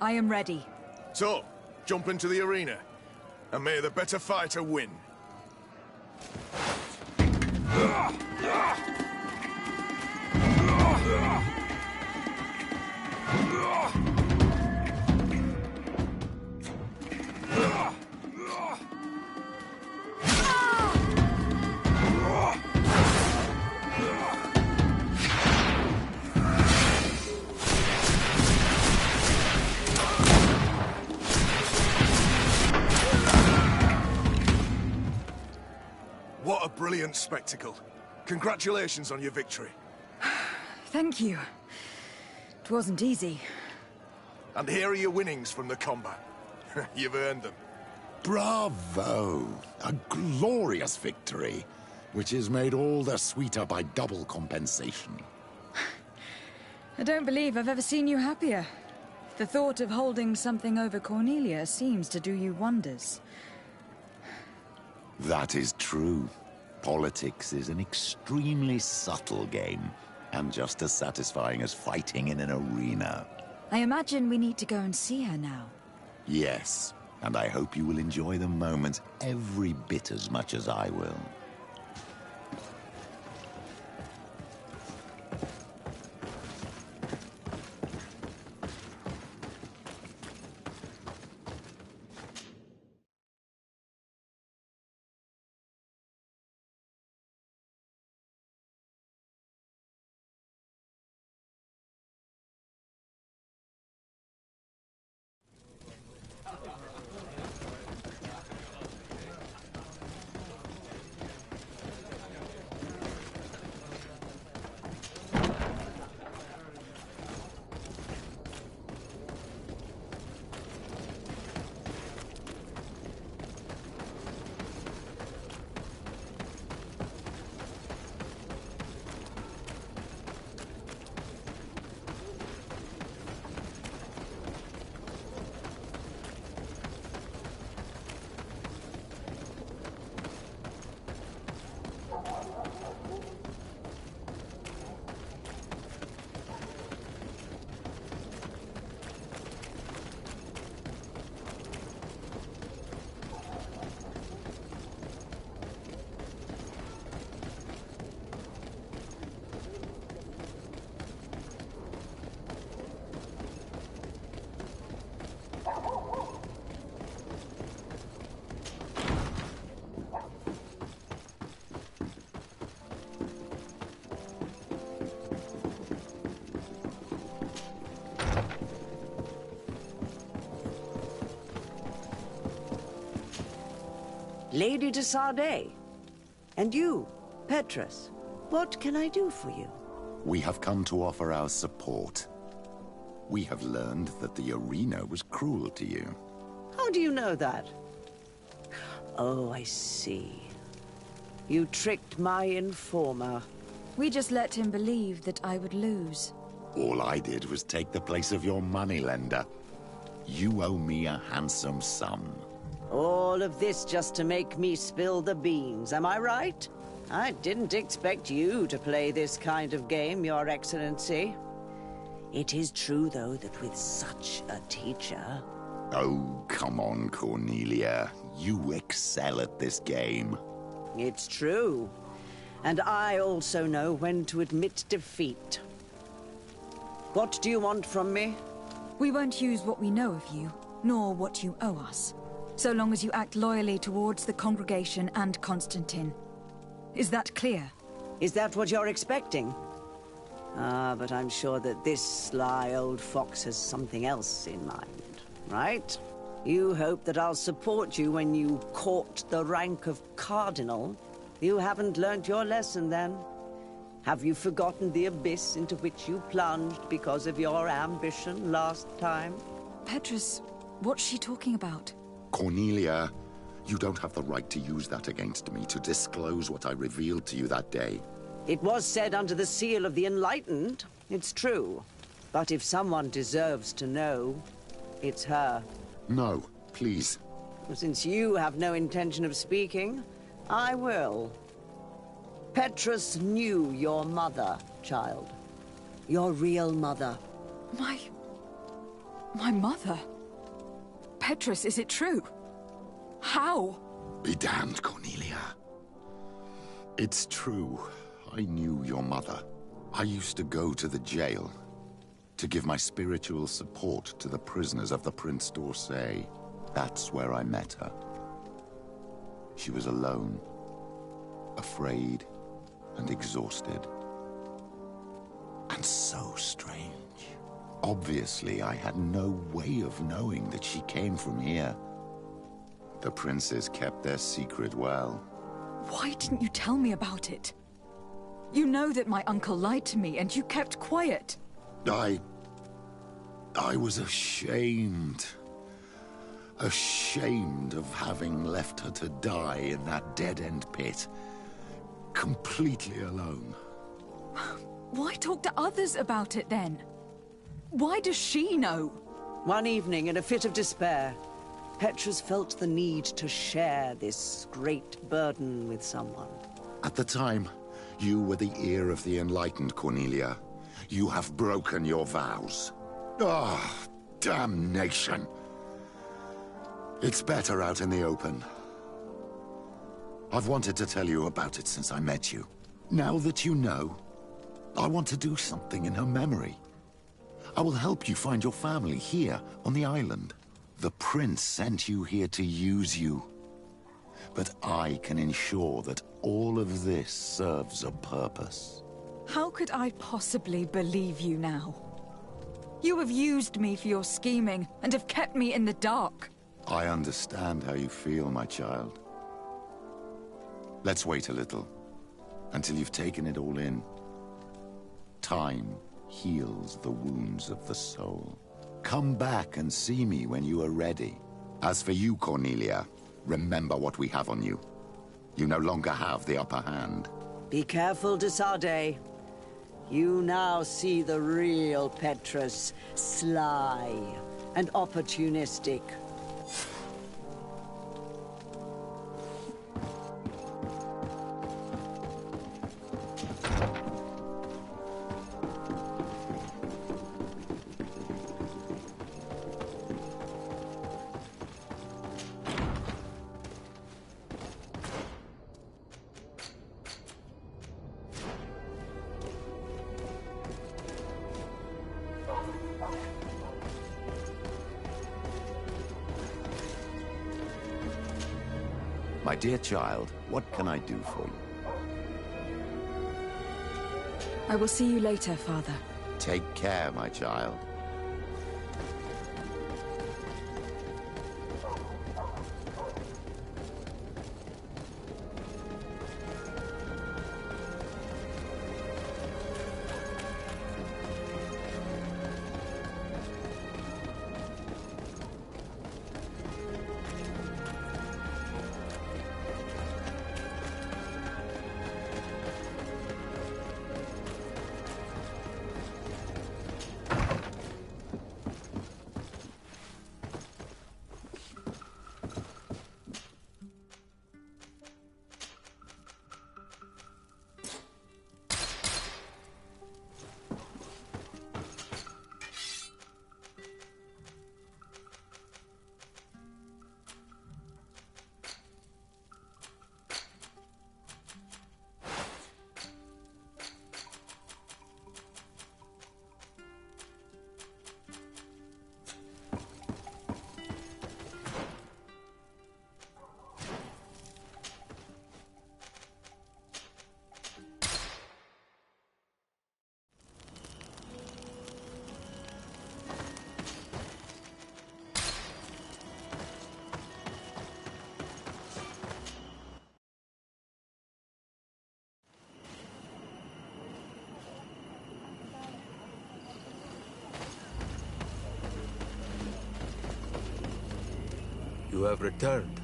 I am ready. So, jump into the arena, and may the better fighter win. What a brilliant spectacle. Congratulations on your victory. Thank you. It wasn't easy. And here are your winnings from the combat. You've earned them. Bravo! A glorious victory, which is made all the sweeter by double compensation. I don't believe I've ever seen you happier. The thought of holding something over Cornelia seems to do you wonders. That is true. Politics is an extremely subtle game, and just as satisfying as fighting in an arena. I imagine we need to go and see her now. Yes, and I hope you will enjoy the moment every bit as much as I will. Lady de Sardet. And you, Petrus. What can I do for you? We have come to offer our support. We have learned that the arena was cruel to you. How do you know that? Oh, I see. You tricked my informer. We just let him believe that I would lose. All I did was take the place of your moneylender. You owe me a handsome sum. All of this just to make me spill the beans, am I right? I didn't expect you to play this kind of game, Your Excellency. It is true, though, that with such a teacher... Oh, come on, Cornelia. You excel at this game. It's true. And I also know when to admit defeat. What do you want from me? We won't use what we know of you, nor what you owe us, so long as you act loyally towards the congregation and Constantine. Is that clear? Is that what you're expecting? Ah, but I'm sure that this sly old fox has something else in mind, right? You hope that I'll support you when you court the rank of cardinal. You haven't learnt your lesson, then. Have you forgotten the abyss into which you plunged because of your ambition last time? Petrus, what's she talking about? Cornelia, you don't have the right to use that against me, to disclose what I revealed to you that day. It was said under the seal of the Enlightened, it's true. But if someone deserves to know, it's her. No, please. Since you have no intention of speaking, I will. Petrus knew your mother, child. Your real mother. My mother? Petrus, is it true? How? Be damned, Cornelia. It's true. I knew your mother. I used to go to the jail to give my spiritual support to the prisoners of the Prince d'Orsay. That's where I met her. She was alone, afraid, and exhausted. And so strange. Obviously, I had no way of knowing that she came from here. The princes kept their secret well. Why didn't you tell me about it? You know that my uncle lied to me, and you kept quiet. I was ashamed. Ashamed of having left her to die in that dead-end pit. Completely alone. Why talk to others about it, then? Why does she know? One evening, in a fit of despair, Petrus felt the need to share this great burden with someone. At the time, you were the ear of the enlightened, Cornelia. You have broken your vows. Ah, damnation! It's better out in the open. I've wanted to tell you about it since I met you. Now that you know, I want to do something in her memory. I will help you find your family here on the island. The prince sent you here to use you. But I can ensure that all of this serves a purpose. How could I possibly believe you now? You have used me for your scheming and have kept me in the dark. I understand how you feel, my child. Let's wait a little, until you've taken it all in. Time heals the wounds of the soul. Come back and see me when you are ready. As for you, Cornelia, remember what we have on you. You no longer have the upper hand. Be careful, de Sardet. You now see the real Petrus, sly and opportunistic. My dear child, what can I do for you? I will see you later, Father. Take care, my child. You have returned.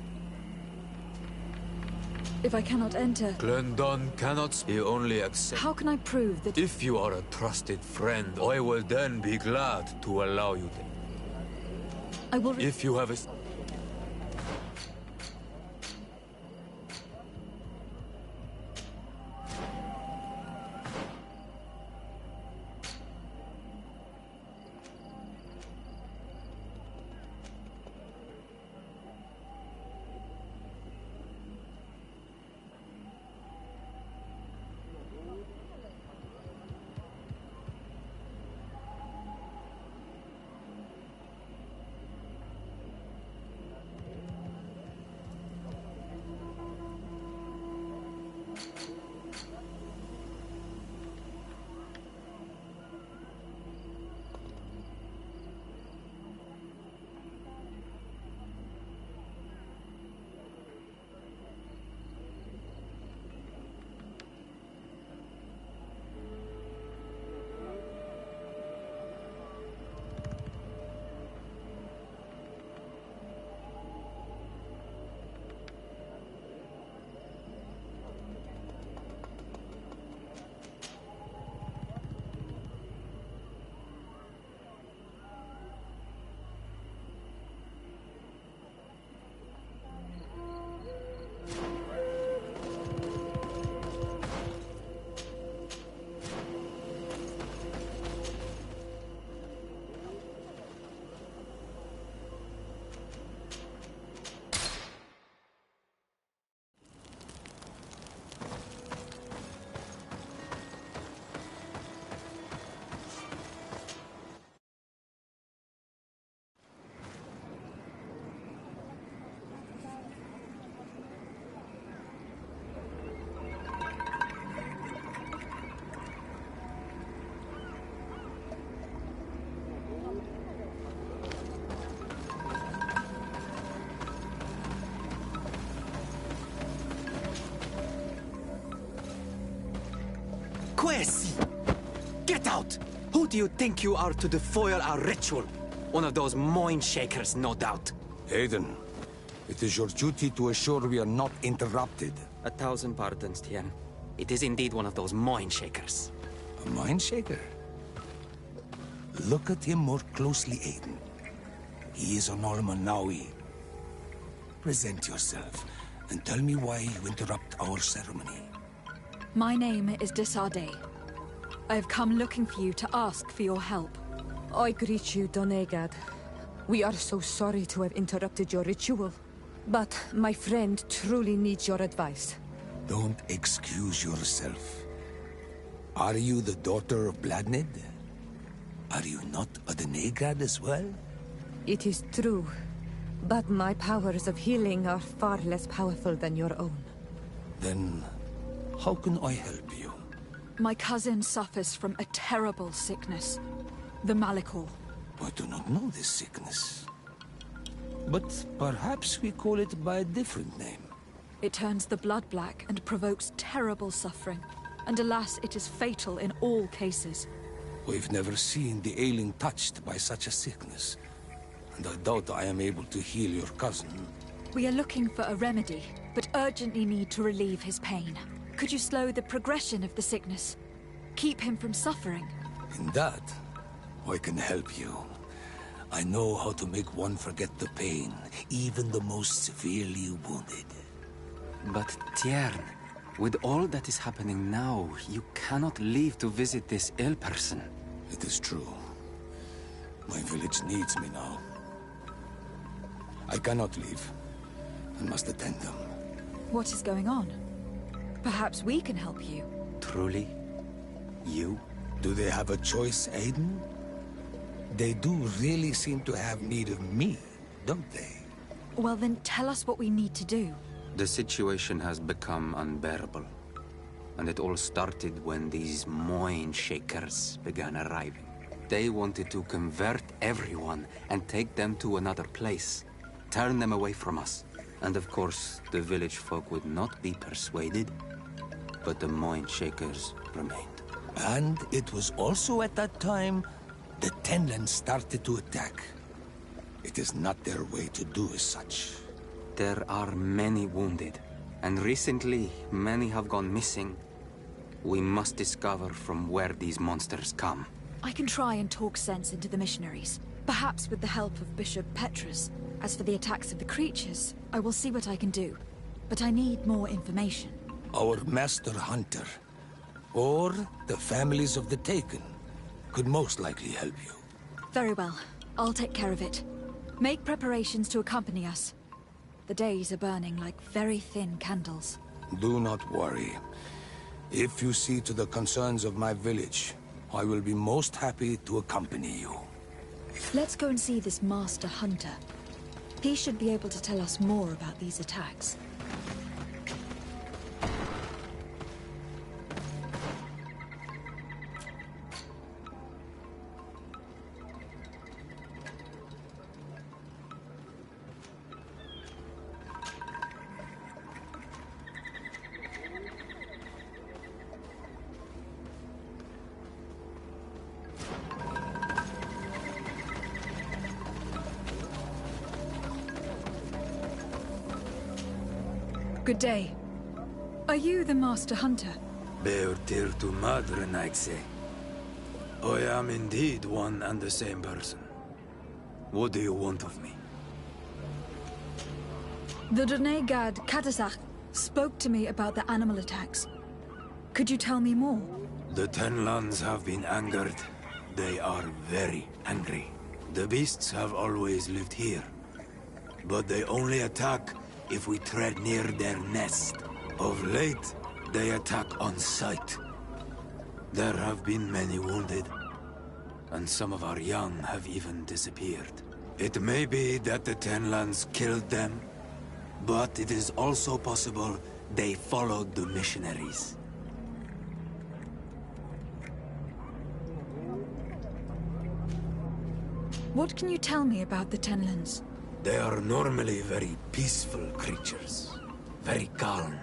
If I cannot enter... Glendon cannot. He only accepts... How can I prove that... If you are a trusted friend, I will then be glad to allow you to. I will... If you have a... Quesi! Get out! Who do you think you are to defoil our ritual? One of those mind shakers, no doubt. Aiden, it is your duty to assure we are not interrupted. 1,000 pardons, Tien. It is indeed one of those mind shakers. A mind shaker? Look at him more closely, Aiden. He is an Almanawi. Present yourself, and tell me why you interrupt our ceremony. My name is Desade. I have come looking for you to ask for your help. I greet you, Donegad. We are so sorry to have interrupted your ritual. But my friend truly needs your advice. Don't excuse yourself. Are you the daughter of Bladnid? Are you not a Donegad as well? It is true, but my powers of healing are far less powerful than your own. Then, how can I help you? My cousin suffers from a terrible sickness. The Malikor. I do not know this sickness. But perhaps we call it by a different name. It turns the blood black and provokes terrible suffering. And alas, it is fatal in all cases. We've never seen the ailing touched by such a sickness. And I doubt I am able to heal your cousin. We are looking for a remedy, but urgently need to relieve his pain. Could you slow the progression of the sickness? Keep him from suffering? In that, I can help you. I know how to make one forget the pain, even the most severely wounded. But Tiern, with all that is happening now, you cannot leave to visit this ill person. It is true. My village needs me now. I cannot leave. I must attend them. What is going on? Perhaps we can help you. Truly? You? Do they have a choice, Aiden? They do really seem to have need of me, don't they? Well then, tell us what we need to do. The situation has become unbearable. And it all started when these mind shakers began arriving. They wanted to convert everyone and take them to another place. Turn them away from us. And of course, the village folk would not be persuaded. But the mind shakers remained. And it was also at that time the Tenlands started to attack. It is not their way to do as such. There are many wounded, and recently many have gone missing. We must discover from where these monsters come. I can try and talk sense into the missionaries, perhaps with the help of Bishop Petrus. As for the attacks of the creatures, I will see what I can do. But I need more information. Our master hunter, or the families of the Taken, could most likely help you. Very well. I'll take care of it. Make preparations to accompany us. The days are burning like very thin candles. Do not worry. If you see to the concerns of my village, I will be most happy to accompany you. Let's go and see this master hunter. He should be able to tell us more about these attacks. Good day. Are you the Master Hunter? Beortir tu madre, Nightse. I am indeed one and the same person. What do you want of me? The Donegad Katazak spoke to me about the animal attacks. Could you tell me more? The Tenlands have been angered. They are very angry. The beasts have always lived here. But they only attack if we tread near their nest. Of late, they attack on sight. There have been many wounded, and some of our young have even disappeared. It may be that the Tenlands killed them, but it is also possible they followed the missionaries. What can you tell me about the Tenlands? They are normally very peaceful creatures, very calm,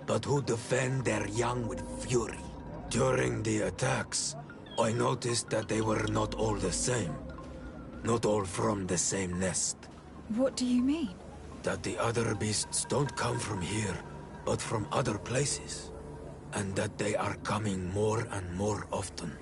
but who defend their young with fury. During the attacks, I noticed that they were not all the same. Not all from the same nest. What do you mean? That the other beasts don't come from here, but from other places. And that they are coming more and more often.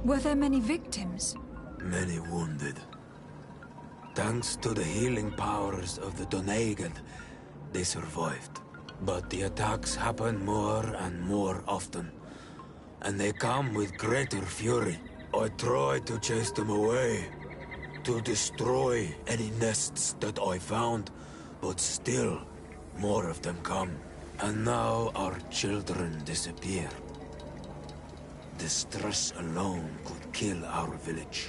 Were there many victims? Many wounded. Thanks to the healing powers of the Doneigad, they survived. But the attacks happen more and more often. And they come with greater fury. I try to chase them away. To destroy any nests that I found. But still, more of them come. And now our children disappear. The stress alone could kill our village.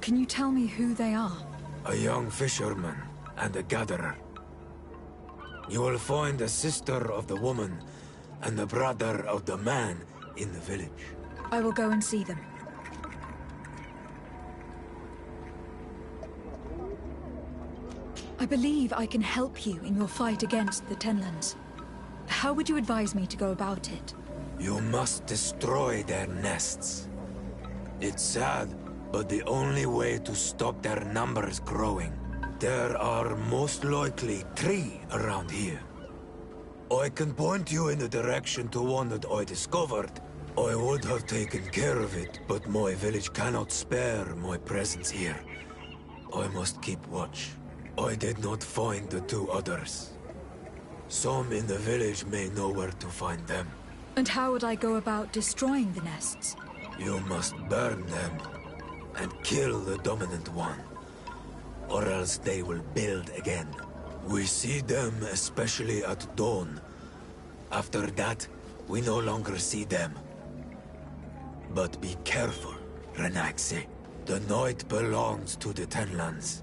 Can you tell me who they are? A young fisherman and a gatherer. You will find the sister of the woman and the brother of the man in the village. I will go and see them. I believe I can help you in your fight against the Tenlands. How would you advise me to go about it? You must destroy their nests. It's sad, but the only way to stop their numbers growing. There are most likely 3 around here. I can point you in the direction to one that I discovered. I would have taken care of it, but my village cannot spare my presence here. I must keep watch. I did not find the two others. Some in the village may know where to find them. And how would I go about destroying the nests? You must burn them and kill the dominant one, or else they will build again. We see them especially at dawn. After that, we no longer see them. But be careful, Renaxe. The night belongs to the Tenlands.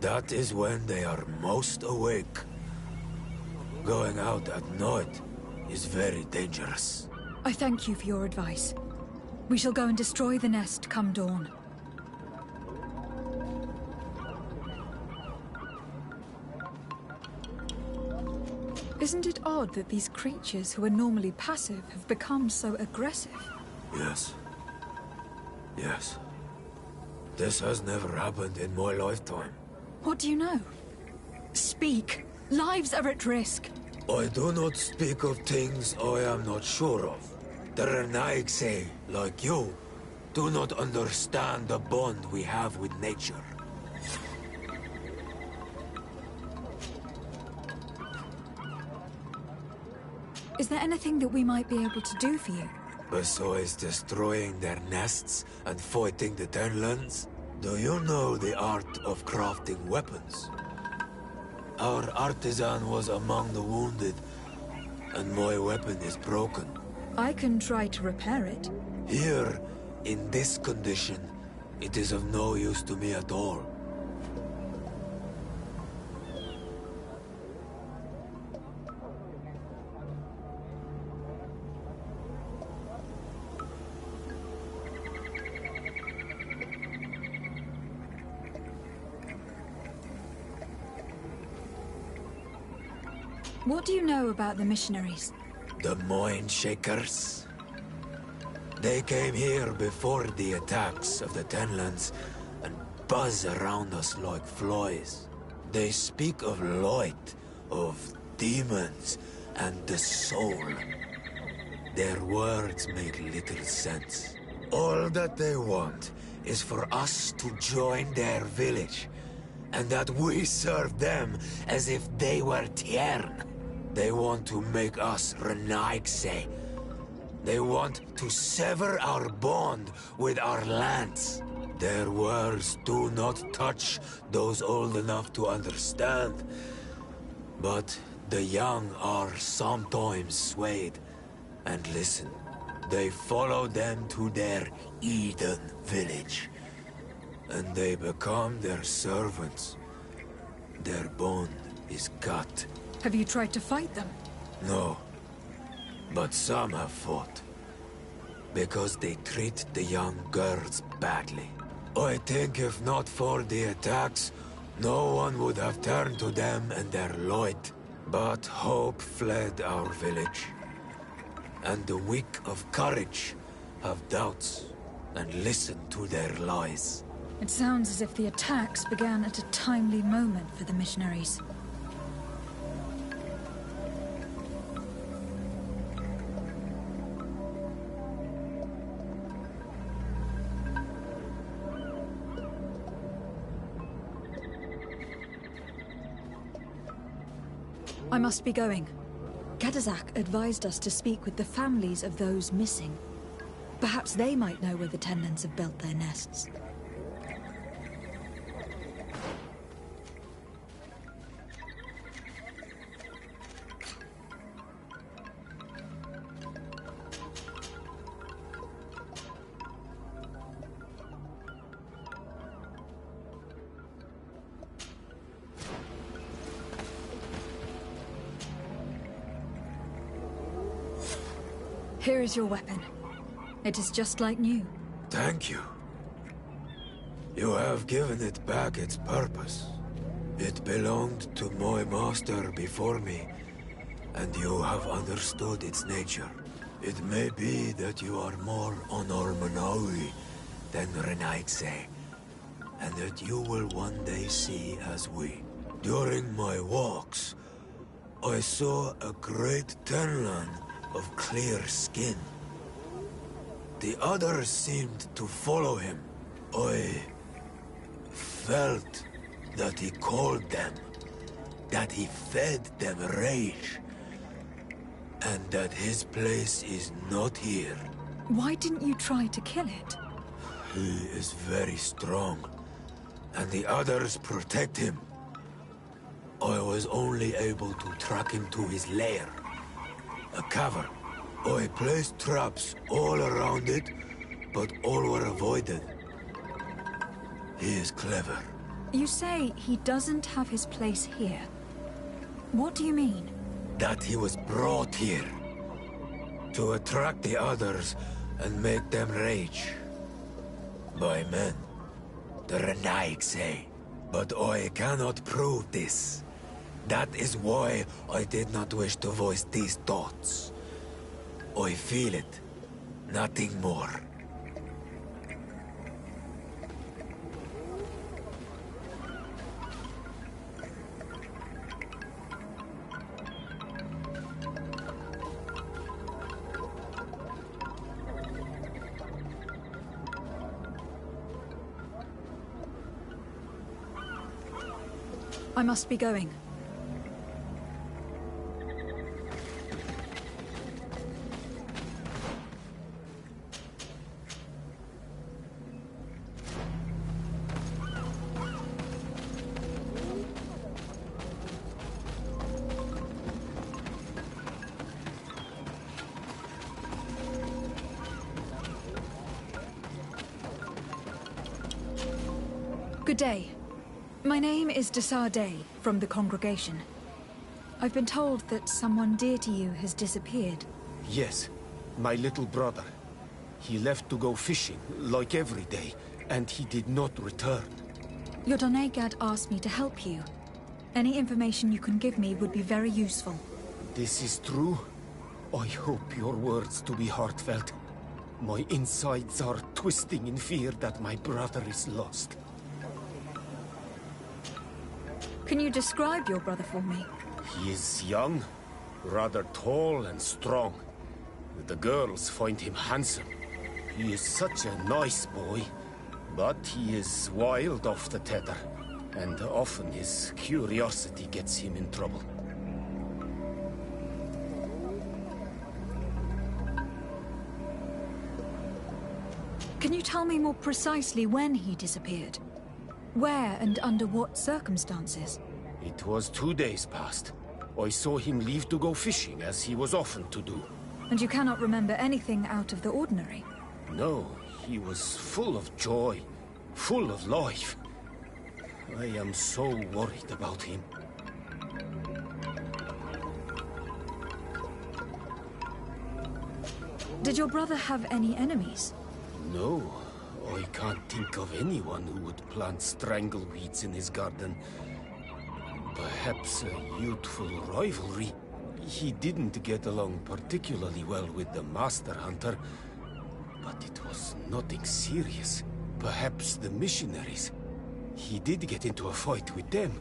That is when they are most awake. Going out at night is very dangerous. I thank you for your advice. We shall go and destroy the nest come dawn. Isn't it odd that these creatures who are normally passive have become so aggressive? Yes. Yes. This has never happened in my lifetime. What do you know? Speak. Lives are at risk. I do not speak of things I am not sure of. The Renaigse, like you, do not understand the bond we have with nature. Is there anything that we might be able to do for you? Besides destroying their nests and fighting the Tenlands, do you know the art of crafting weapons? Our artisan was among the wounded, and my weapon is broken. I can try to repair it. Here, in this condition, it is of no use to me at all. What do you know about the missionaries? The Mind Shakers? They came here before the attacks of the Tenlands and buzz around us like flies. They speak of light, of demons, and the soul. Their words make little sense. All that they want is for us to join their village, and that we serve them as if they were Tiern. They want to make us Renaigse. They want to sever our bond with our lands. Their words do not touch those old enough to understand. But the young are sometimes swayed and listen. They follow them to their Eden village. And they become their servants. Their bond is cut. Have you tried to fight them? No. But some have fought. Because they treat the young girls badly. I think if not for the attacks, no one would have turned to them and their light. But hope fled our village. And the weak of courage have doubts and listen to their lies. It sounds as if the attacks began at a timely moment for the missionaries. I must be going. Kadazak advised us to speak with the families of those missing. Perhaps they might know where the Tenlands have built their nests. Here is your weapon. It is just like new. Thank you. You have given it back its purpose. It belonged to my master before me, and you have understood its nature. It may be that you are more Honor Manaui than Renaigse, and that you will one day see as we. During my walks, I saw a great Tenlan of clear skin. The others seemed to follow him. I felt that he called them, that he fed them rage, and that his place is not here. Why didn't you try to kill it? He is very strong, and the others protect him. I was only able to track him to his lair, a cavern. I placed traps all around it, but all were avoided. He is clever. You say he doesn't have his place here. What do you mean? That he was brought here to attract the others and make them rage. By men, the Renaig say. But I cannot prove this. That is why I did not wish to voice these thoughts. I feel it, nothing more. I must be going. Good day. My name is Desar Day, from the congregation. I've been told that someone dear to you has disappeared. Yes, my little brother. He left to go fishing, like every day, and he did not return. Your Donegad asked me to help you. Any information you can give me would be very useful. This is true? I hope your words to be heartfelt. My insides are twisting in fear that my brother is lost. Can you describe your brother for me? He is young, rather tall and strong. The girls find him handsome. He is such a nice boy, but he is wild off the tether, and often his curiosity gets him in trouble. Can you tell me more precisely when he disappeared? Where and under what circumstances? It was 2 days past. I saw him leave to go fishing, as he was often to do. And you cannot remember anything out of the ordinary? No, he was full of joy, full of life. I am so worried about him. Did your brother have any enemies? No, I can't think of anyone who would plant strangleweeds in his garden. Perhaps a youthful rivalry. He didn't get along particularly well with the Master Hunter, but it was nothing serious. Perhaps the missionaries. He did get into a fight with them,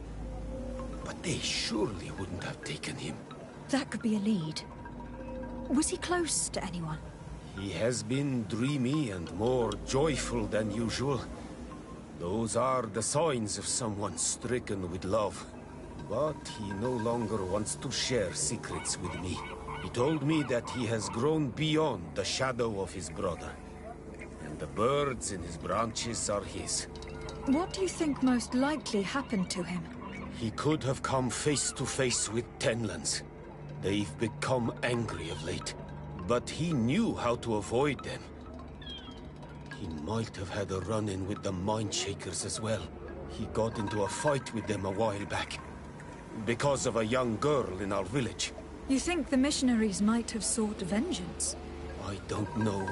but they surely wouldn't have taken him. That could be a lead. Was he close to anyone? He has been dreamy and more joyful than usual. Those are the signs of someone stricken with love. But he no longer wants to share secrets with me. He told me that he has grown beyond the shadow of his brother. And the birds in his branches are his. What do you think most likely happened to him? He could have come face to face with Tenlans. They've become angry of late. But he knew how to avoid them. He might have had a run-in with the Mindshakers as well. He got into a fight with them a while back. Because of a young girl in our village. You think the missionaries might have sought vengeance? I don't know.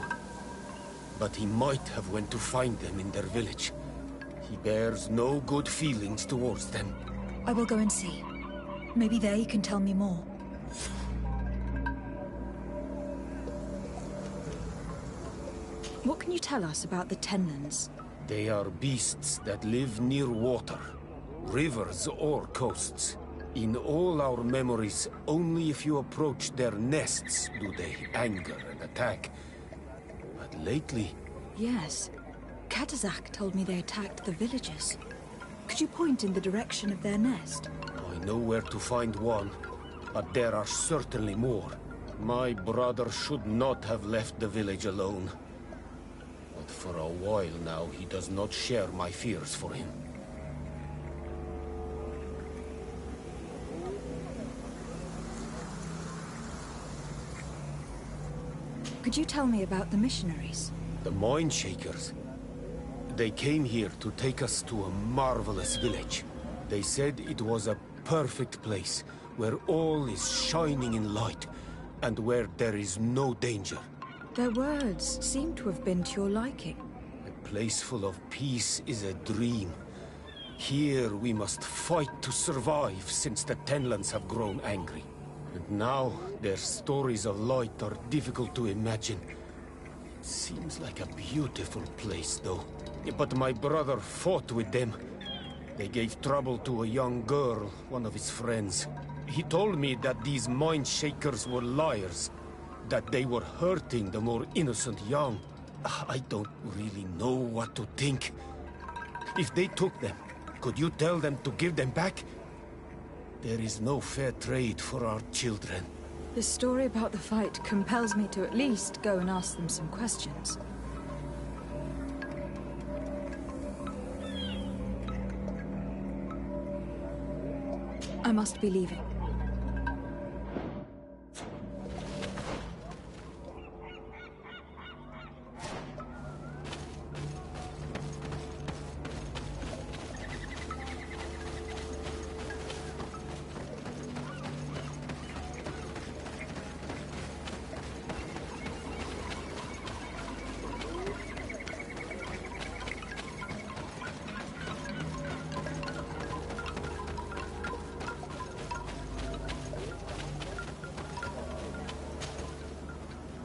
But he might have went to find them in their village. He bears no good feelings towards them. I will go and see. Maybe they can tell me more. What can you tell us about the Tenlans? They are beasts that live near water, rivers or coasts. In all our memories, only if you approach their nests do they anger and attack. But lately... Yes. Katazak told me they attacked the villagers. Could you point in the direction of their nest? I know where to find one, but there are certainly more. My brother should not have left the village alone. But for a while now, he does not share my fears for him. Could you tell me about the missionaries? The Mind Shakers. They came here to take us to a marvelous village. They said it was a perfect place, where all is shining in light, and where there is no danger. Their words seem to have been to your liking. A place full of peace is a dream. Here we must fight to survive, since the Tenlands have grown angry. And now, their stories of light are difficult to imagine. It seems like a beautiful place, though. But my brother fought with them. They gave trouble to a young girl, one of his friends. He told me that these Mind Shakers were liars, that they were hurting the more innocent young. I don't really know what to think. If they took them, could you tell them to give them back? There is no fair trade for our children. The story about the fight compels me to at least go and ask them some questions. I must be leaving.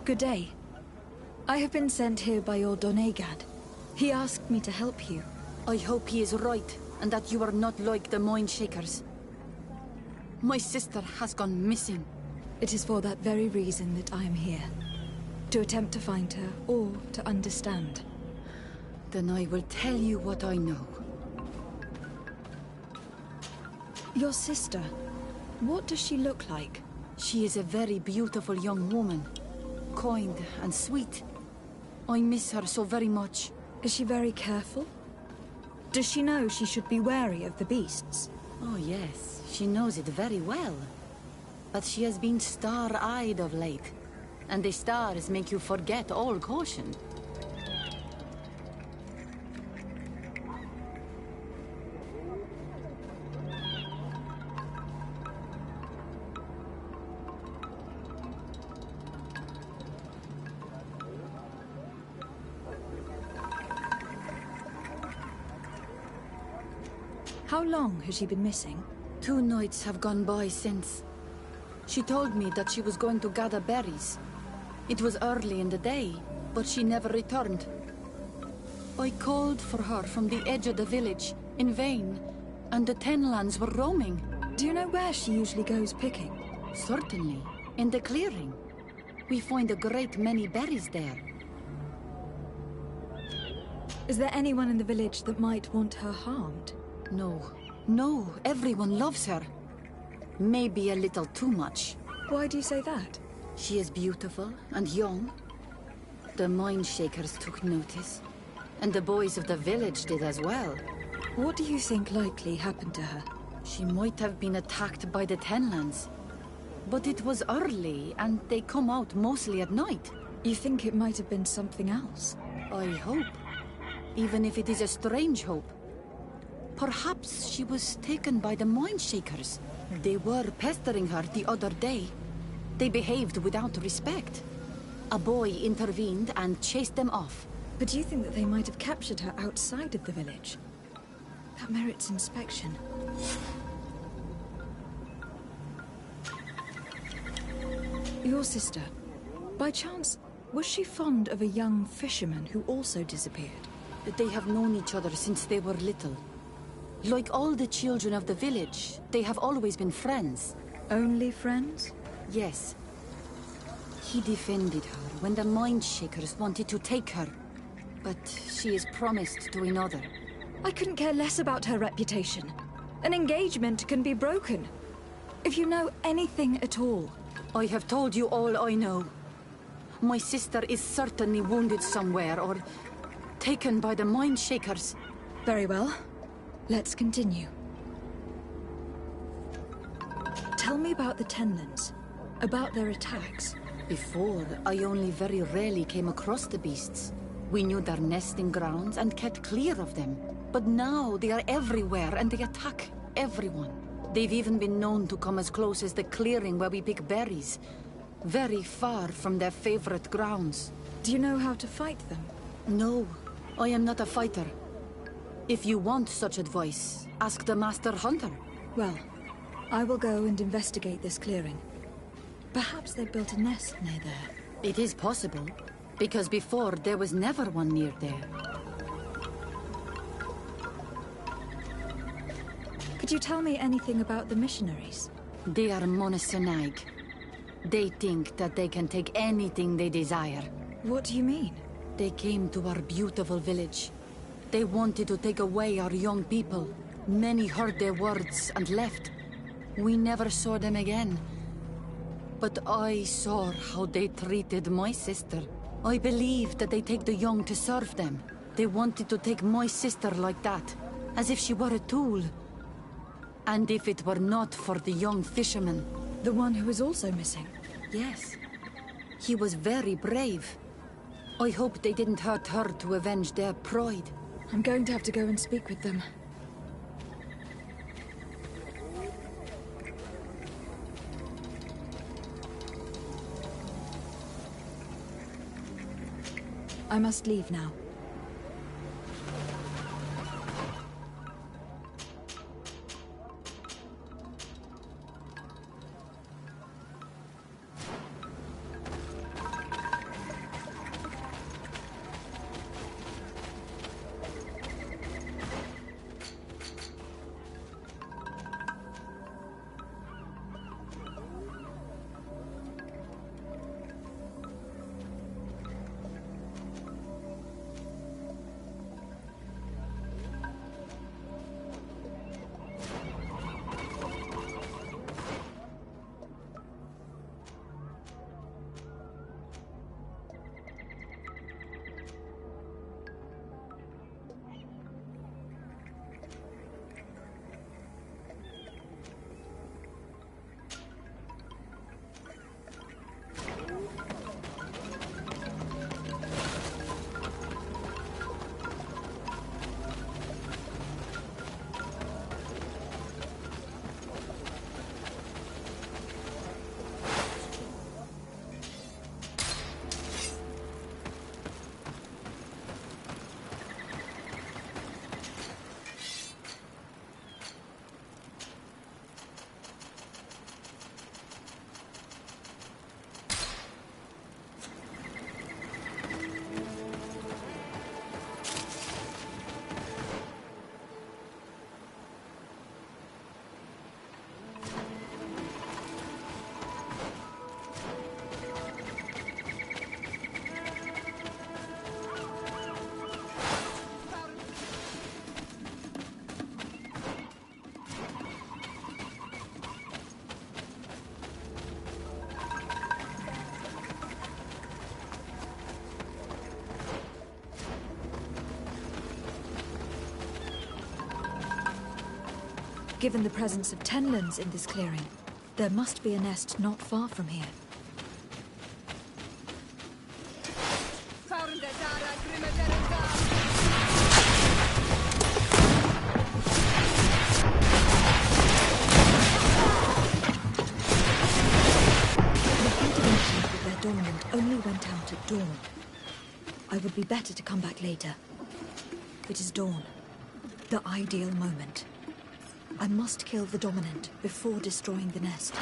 Good day. I have been sent here by your Donegad. He asked me to help you. I hope he is right, and that you are not like the Mind Shakers. My sister has gone missing. It is for that very reason that I am here. To attempt to find her, or to understand. Then I will tell you what I know. Your sister, what does she look like? She is a very beautiful young woman. Kind and sweet. I miss her so very much. Is she very careful? Does she know she should be wary of the beasts? Oh yes, she knows it very well. But she has been star-eyed of late. And the stars make you forget all caution. How long has she been missing? 2 nights have gone by since. She told me that she was going to gather berries. It was early in the day, but she never returned. I called for her from the edge of the village, in vain, and the Tenlands were roaming. Do you know where she usually goes picking? Certainly, in the clearing. We find a great many berries there. Is there anyone in the village that might want her harmed? No, everyone loves her. Maybe a little too much. Why do you say that? She is beautiful and young. The Mind Shakers took notice. And the boys of the village did as well. What do you think likely happened to her? She might have been attacked by the Tenlands. But it was early, and they come out mostly at night. You think it might have been something else? I hope. Even if it is a strange hope. Perhaps she was taken by the Mind Shakers. They were pestering her the other day. They behaved without respect. A boy intervened and chased them off. But do you think that they might have captured her outside of the village? That merits inspection. Your sister, by chance, was she fond of a young fisherman who also disappeared? They have known each other since they were little. Like all the children of the village, they have always been friends. Only friends? Yes. He defended her when the Mindshakers wanted to take her. But she is promised to another. I couldn't care less about her reputation. An engagement can be broken. If you know anything at all. I have told you all I know. My sister is certainly wounded somewhere, or taken by the Mindshakers. Very well. Let's continue. Tell me about the Tenlands. About their attacks. Before, I only very rarely came across the beasts. We knew their nesting grounds and kept clear of them. But now they are everywhere and they attack everyone. They've even been known to come as close as the clearing where we pick berries. Very far from their favorite grounds. Do you know how to fight them? No, I am not a fighter. If you want such advice, ask the Master Hunter. Well, I will go and investigate this clearing. Perhaps they built a nest near there. It is possible, because before there was never one near there. Could you tell me anything about the missionaries? They are monosynaig. They think that they can take anything they desire. What do you mean? They came to our beautiful village. They wanted to take away our young people. Many heard their words and left. We never saw them again. But I saw how they treated my sister. I believe that they take the young to serve them. They wanted to take my sister like that, as if she were a tool. And if it were not for the young fisherman... The one who is also missing? Yes. He was very brave. I hope they didn't hurt her to avenge their pride. I'm going to have to go and speak with them. I must leave now. Given the presence of Tenlands in this clearing, there must be a nest not far from here. Their dominant only went out at dawn. I would be better to come back later. It is dawn, the ideal moment. I must kill the dominant before destroying the nest.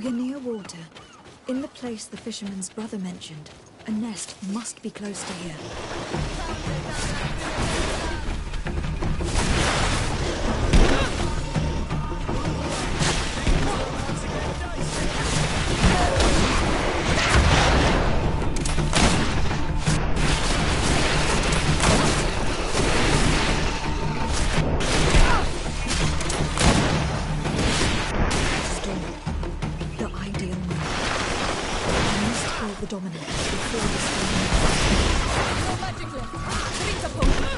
We are near water. In the place the fisherman's brother mentioned. A nest must be close to here. The dominant before the storm. No magically. Drink a potion.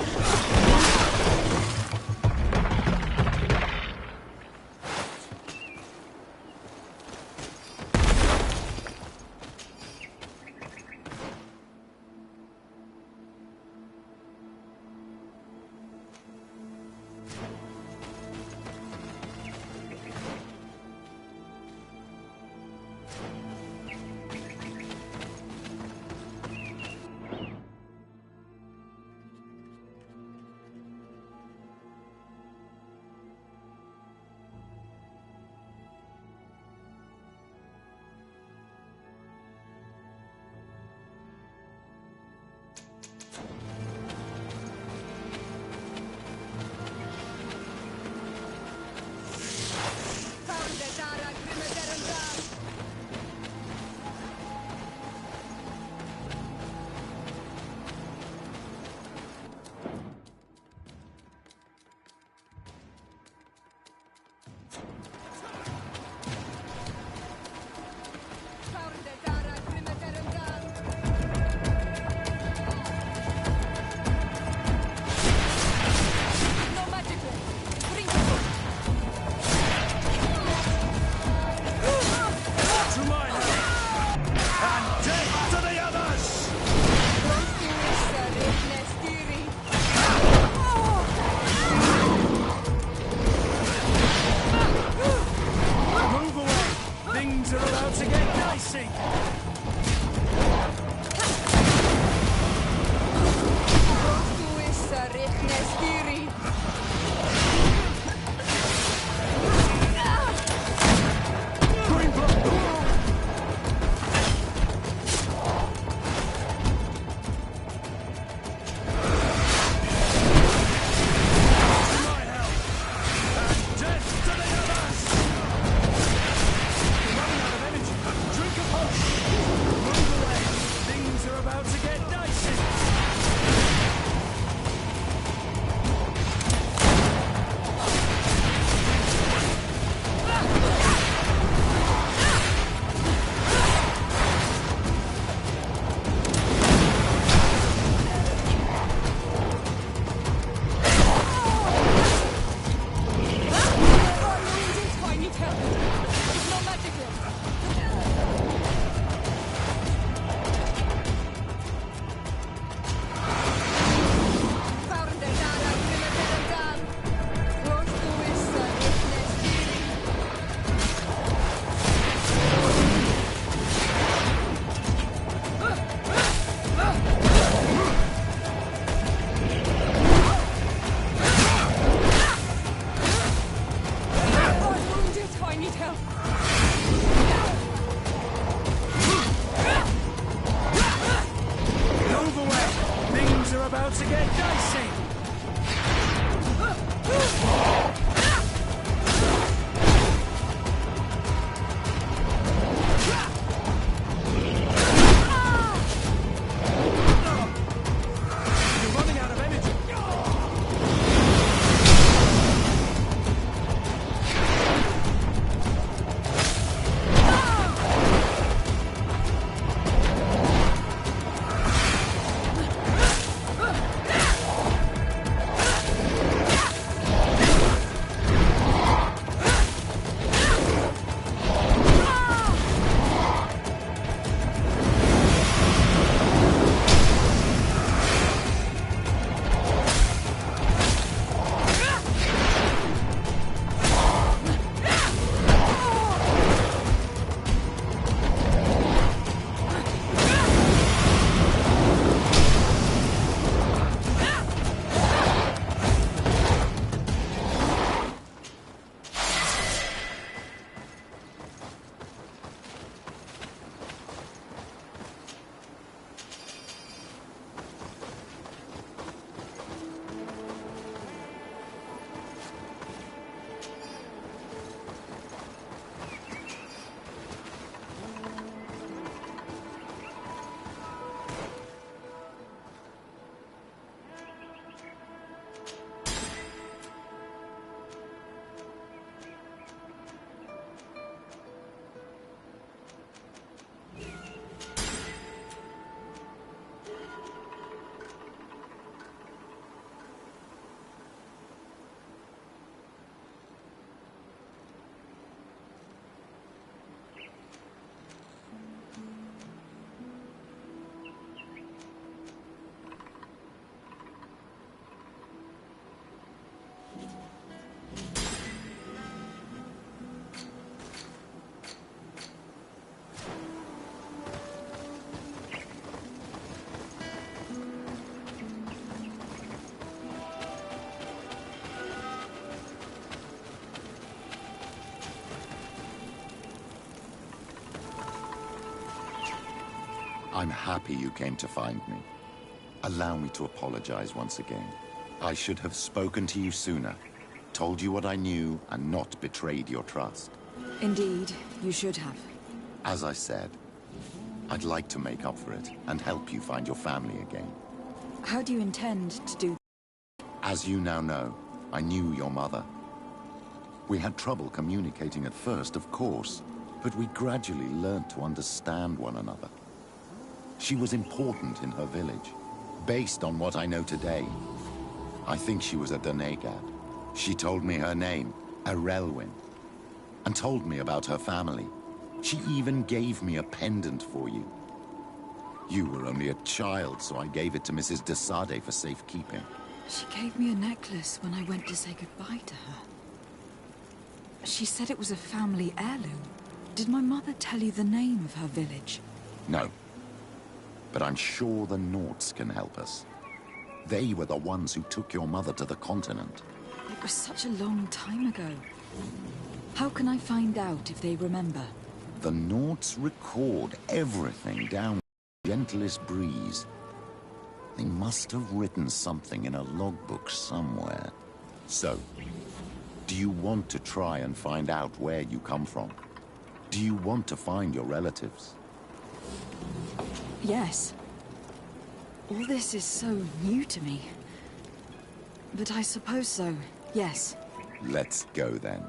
I'm happy you came to find me. Allow me to apologize once again. I should have spoken to you sooner, told you what I knew, and not betrayed your trust. Indeed, you should have. As I said, I'd like to make up for it and help you find your family again. How do you intend to do? As you now know, I knew your mother. We had trouble communicating at first, of course, but we gradually learned to understand one another. She was important in her village. Based on what I know today, I think she was a Donegad. She told me her name, Arelwyn, and told me about her family. She even gave me a pendant for you. You were only a child, so I gave it to Mrs. de Sade for safekeeping. She gave me a necklace when I went to say goodbye to her. She said it was a family heirloom. Did my mother tell you the name of her village? No. But I'm sure the Norts can help us. They were the ones who took your mother to the continent. It was such a long time ago. How can I find out if they remember? The Norts record everything down the gentlest breeze. They must have written something in a logbook somewhere. So, do you want to try and find out where you come from? Do you want to find your relatives? Yes. All this is so new to me. But I suppose so, yes. Let's go then.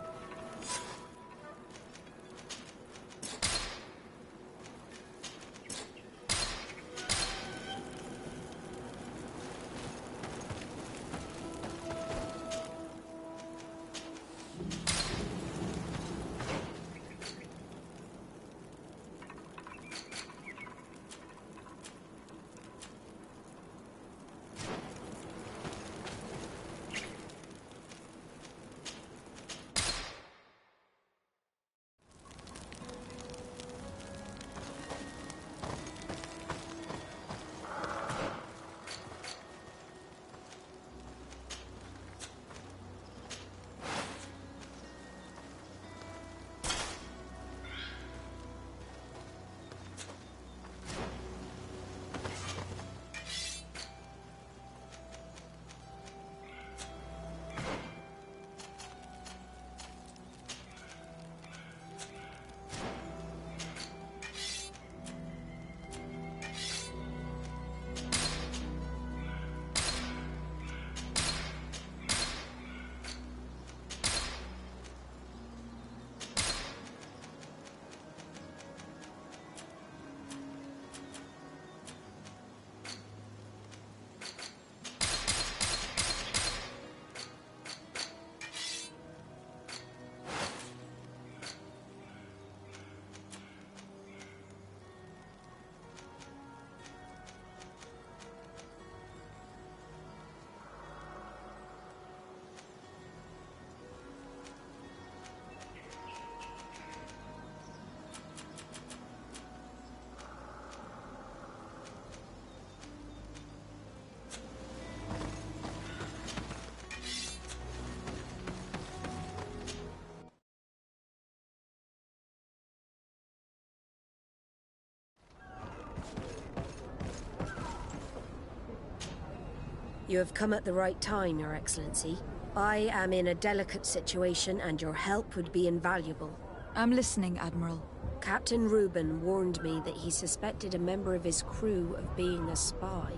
You have come at the right time, Your Excellency. I am in a delicate situation and your help would be invaluable. I'm listening, Admiral. Captain Reuben warned me that he suspected a member of his crew of being a spy.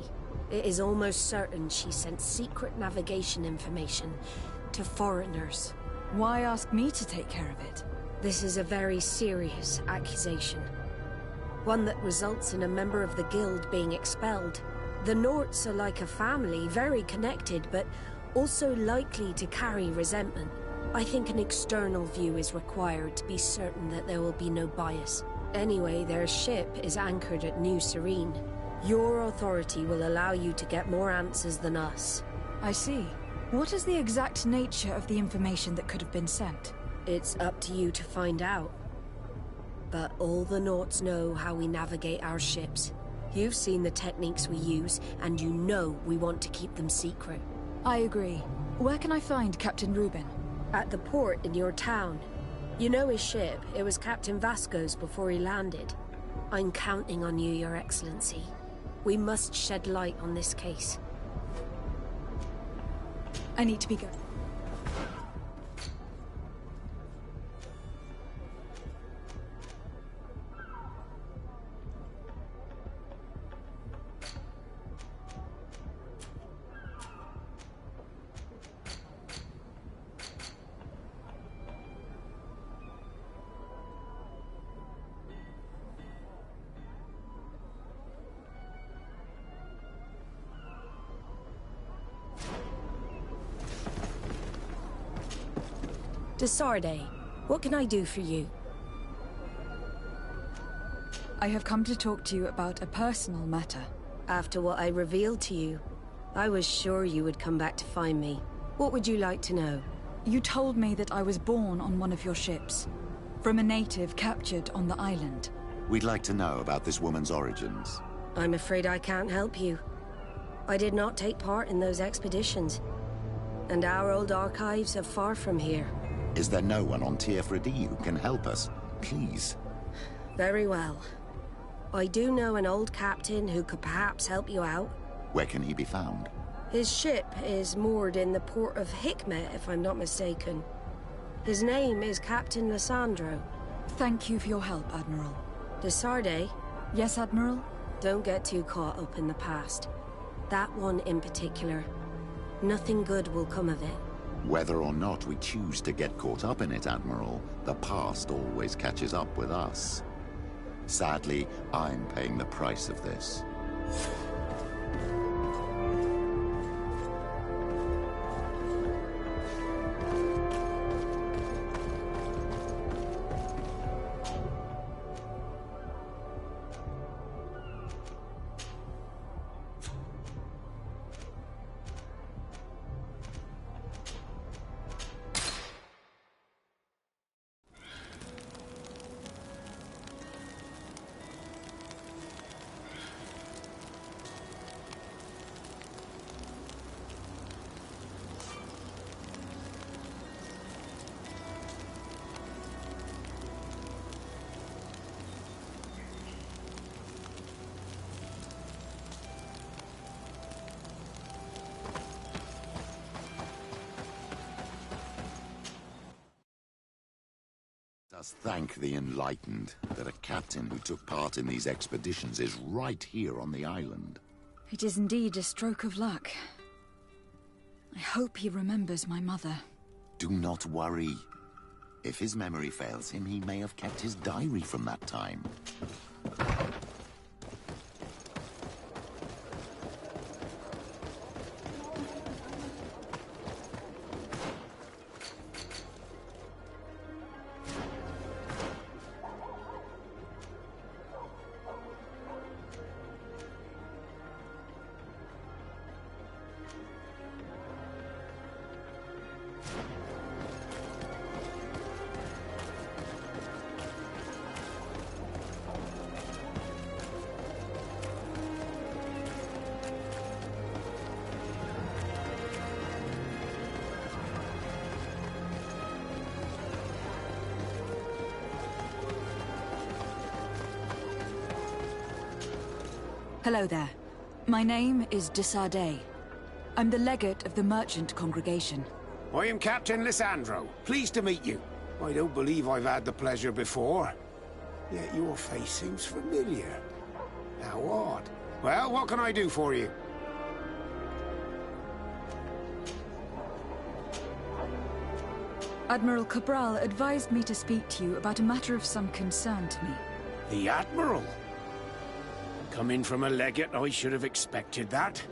It is almost certain she sent secret navigation information to foreigners. Why ask me to take care of it? This is a very serious accusation. One that results in a member of the guild being expelled. The Norts are like a family, very connected, but also likely to carry resentment. I think an external view is required to be certain that there will be no bias. Anyway, their ship is anchored at New Serene. Your authority will allow you to get more answers than us. I see. What is the exact nature of the information that could have been sent? It's up to you to find out. But all the Norts know how we navigate our ships. You've seen the techniques we use, and you know we want to keep them secret. I agree. Where can I find Captain Reuben? At the port in your town. You know his ship. It was Captain Vasco's before he landed. I'm counting on you, Your Excellency. We must shed light on this case. I need to be going. Desarde, what can I do for you? I have come to talk to you about a personal matter. After what I revealed to you, I was sure you would come back to find me. What would you like to know? You told me that I was born on one of your ships, from a native captured on the island. We'd like to know about this woman's origins. I'm afraid I can't help you. I did not take part in those expeditions, and our old archives are far from here. Is there no one on Teofredi who can help us? Please. Very well. I do know an old captain who could perhaps help you out. Where can he be found? His ship is moored in the port of Hikmet, if I'm not mistaken. His name is Captain Lissandro. Thank you for your help, Admiral. Desarde? Yes, Admiral? Don't get too caught up in the past. That one in particular. Nothing good will come of it. Whether or not we choose to get caught up in it, Admiral, the past always catches up with us. Sadly, I'm paying the price of this. Thank the Enlightened that a captain who took part in these expeditions is right here on the island. It is indeed a stroke of luck. I hope he remembers my mother. Do not worry. If his memory fails him, he may have kept his diary from that time. Hello there. My name is Desarde. I'm the legate of the merchant congregation. I am Captain Lissandro. Pleased to meet you. I don't believe I've had the pleasure before. Yet your face seems familiar. How odd. Well, what can I do for you? Admiral Cabral advised me to speak to you about a matter of some concern to me. The Admiral? Coming from a legate, I should have expected that.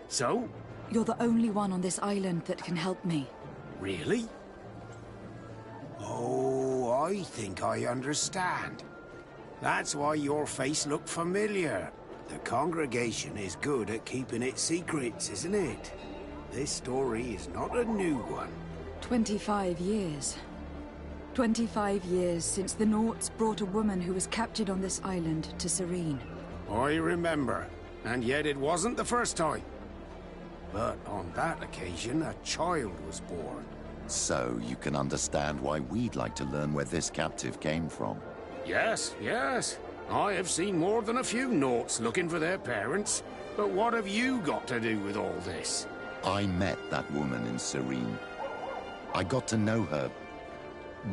So? You're the only one on this island that can help me. Really? Oh, I think I understand. That's why your face looked familiar. The congregation is good at keeping its secrets, isn't it? This story is not a new one. 25 years. 25 years since the Nauts brought a woman who was captured on this island to Serene. I remember, and yet it wasn't the first time. But on that occasion, a child was born. So you can understand why we'd like to learn where this captive came from. Yes, yes. I have seen more than a few Naughts looking for their parents. But what have you got to do with all this? I met that woman in Serene. I got to know her...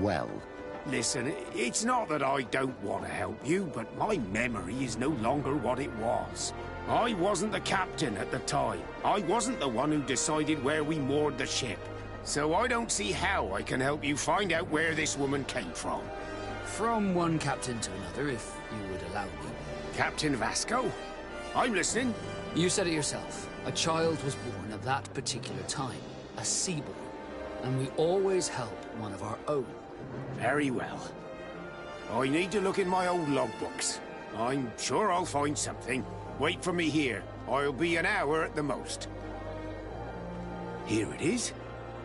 well. Listen, it's not that I don't want to help you, but my memory is no longer what it was. I wasn't the captain at the time. I wasn't the one who decided where we moored the ship. So I don't see how I can help you find out where this woman came from. From one captain to another, if you would allow me. Captain Vasco? I'm listening. You said it yourself. A child was born at that particular time. A seaborn. And we always help one of our own. Very well. I need to look in my old logbooks. I'm sure I'll find something. Wait for me here. I'll be an hour at the most. Here it is.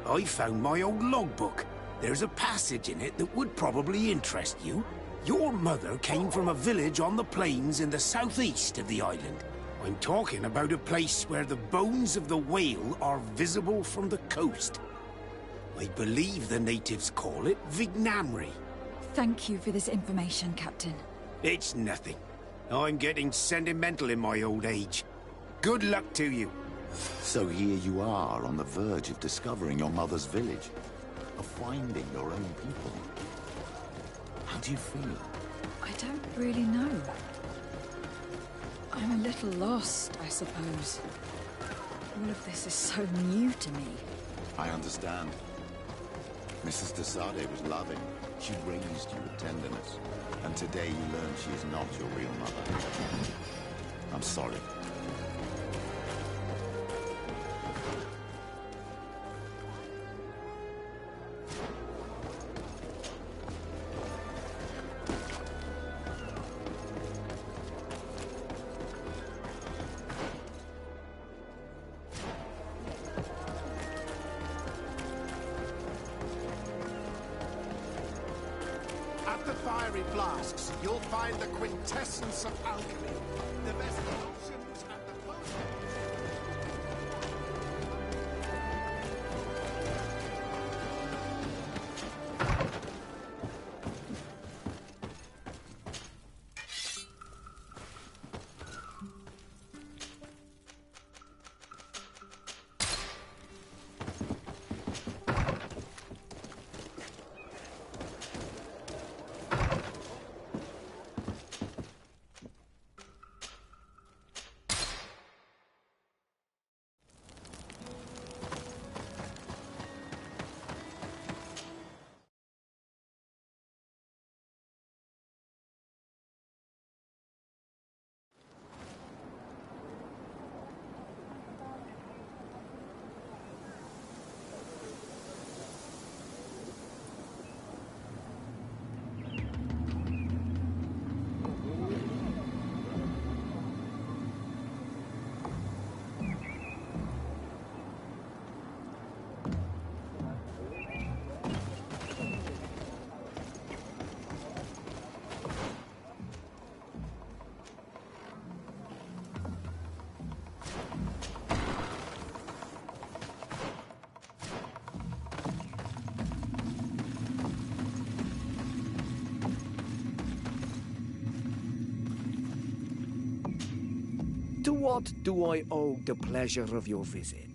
I found my old logbook. There's a passage in it that would probably interest you. Your mother came from a village on the plains in the southeast of the island. I'm talking about a place where the bones of the whale are visible from the coast. I believe the natives call it Vignamri. Thank you for this information, Captain. It's nothing. I'm getting sentimental in my old age. Good luck to you. So here you are, on the verge of discovering your mother's village. Of finding your own people. How do you feel? I don't really know. I'm a little lost, I suppose. All of this is so new to me. I understand. Mrs. de Sade was loving. She raised you with tenderness. And today you learn she is not your real mother. I'm sorry. At the fiery flasks, you'll find the quintessence of alchemy. The best potions and the To what do I owe the pleasure of your visit?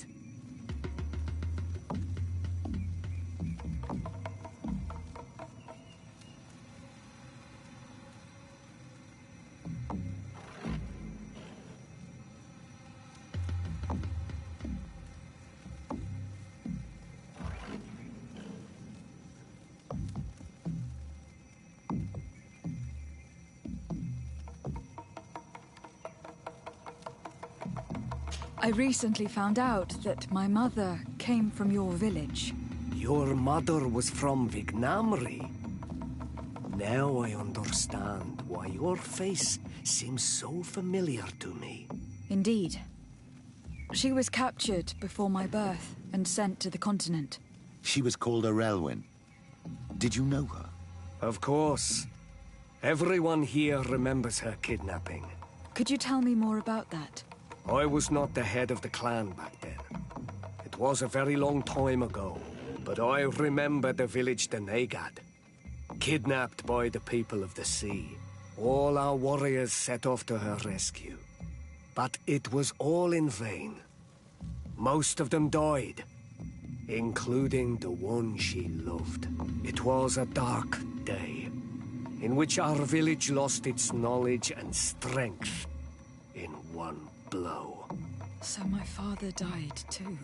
I recently found out that my mother came from your village. Your mother was from Vignamri. Now I understand why your face seems so familiar to me. Indeed. She was captured before my birth and sent to the continent. She was called Arelwyn. Did you know her? Of course. Everyone here remembers her kidnapping. Could you tell me more about that? I was not the head of the clan back then. It was a very long time ago, but I remember the village de Negad, kidnapped by the people of the sea. All our warriors set off to her rescue. But it was all in vain. Most of them died, including the one she loved. It was a dark day, in which our village lost its knowledge and strength in one blow. So my father died too.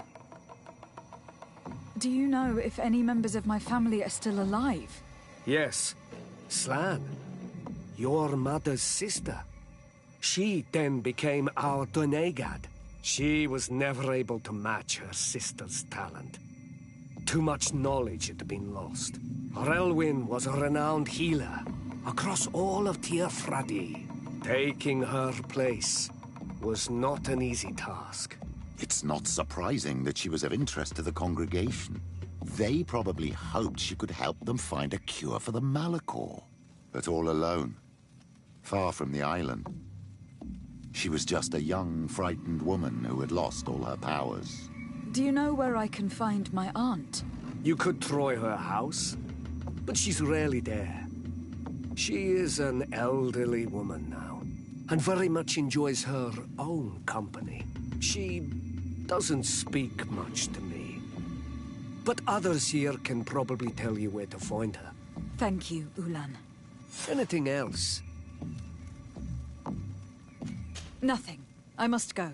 Do you know if any members of my family are still alive? Yes, Slan, your mother's sister. She then became our Donegad. She was never able to match her sister's talent. Too much knowledge had been lost. Relwyn was a renowned healer across all of Tirfradi. Taking her place was not an easy task. It's not surprising that she was of interest to the congregation. They probably hoped she could help them find a cure for the Malachor. But all alone, far from the island. She was just a young, frightened woman who had lost all her powers. Do you know where I can find my aunt? You could try her house, but she's rarely there. She is an elderly woman now, and very much enjoys her own company. She doesn't speak much to me, but others here can probably tell you where to find her. Thank you, Ulan. Anything else? Nothing. I must go.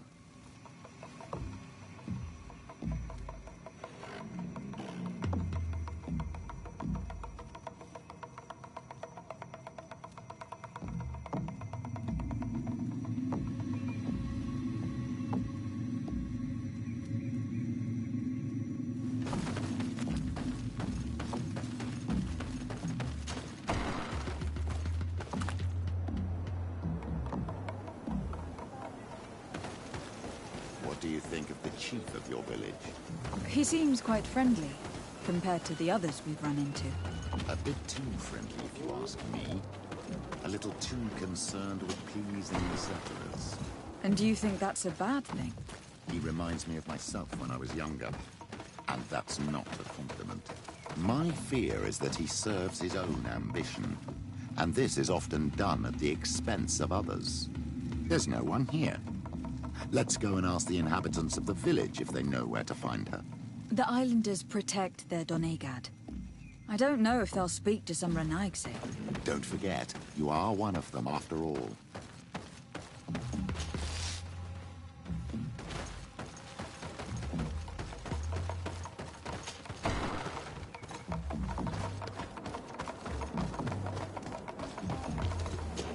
What do you think of the chief of your village? He seems quite friendly, compared to the others we've run into. A bit too friendly, if you ask me. A little too concerned with pleasing the settlers. And do you think that's a bad thing? He reminds me of myself when I was younger. And that's not a compliment. My fear is that he serves his own ambition. And this is often done at the expense of others. There's no one here. Let's go and ask the inhabitants of the village if they know where to find her. The islanders protect their Donegad. I don't know if they'll speak to some Renaigse. Don't forget, you are one of them after all.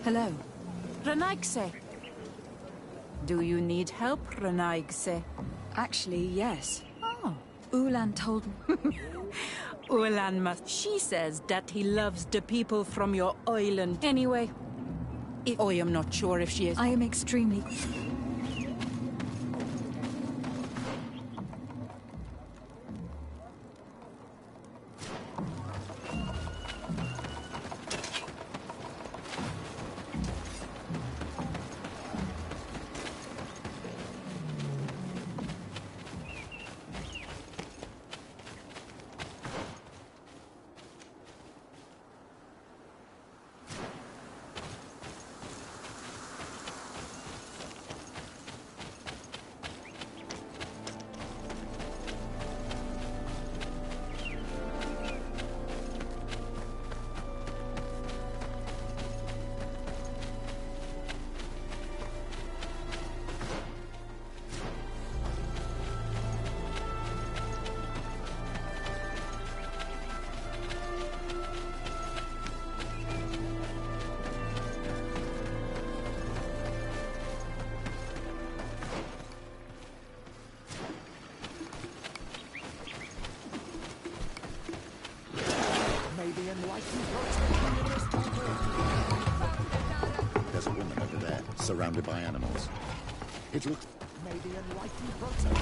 Hello. Renaigse. Do you need help, Renaigse? Actually, yes. Oh. Ulan told me. Ulan must. She says that he loves the people from your island. Anyway, I am not sure if she is. I am extremely... There's a woman over there, surrounded by animals. It looks... May the enlightened protect.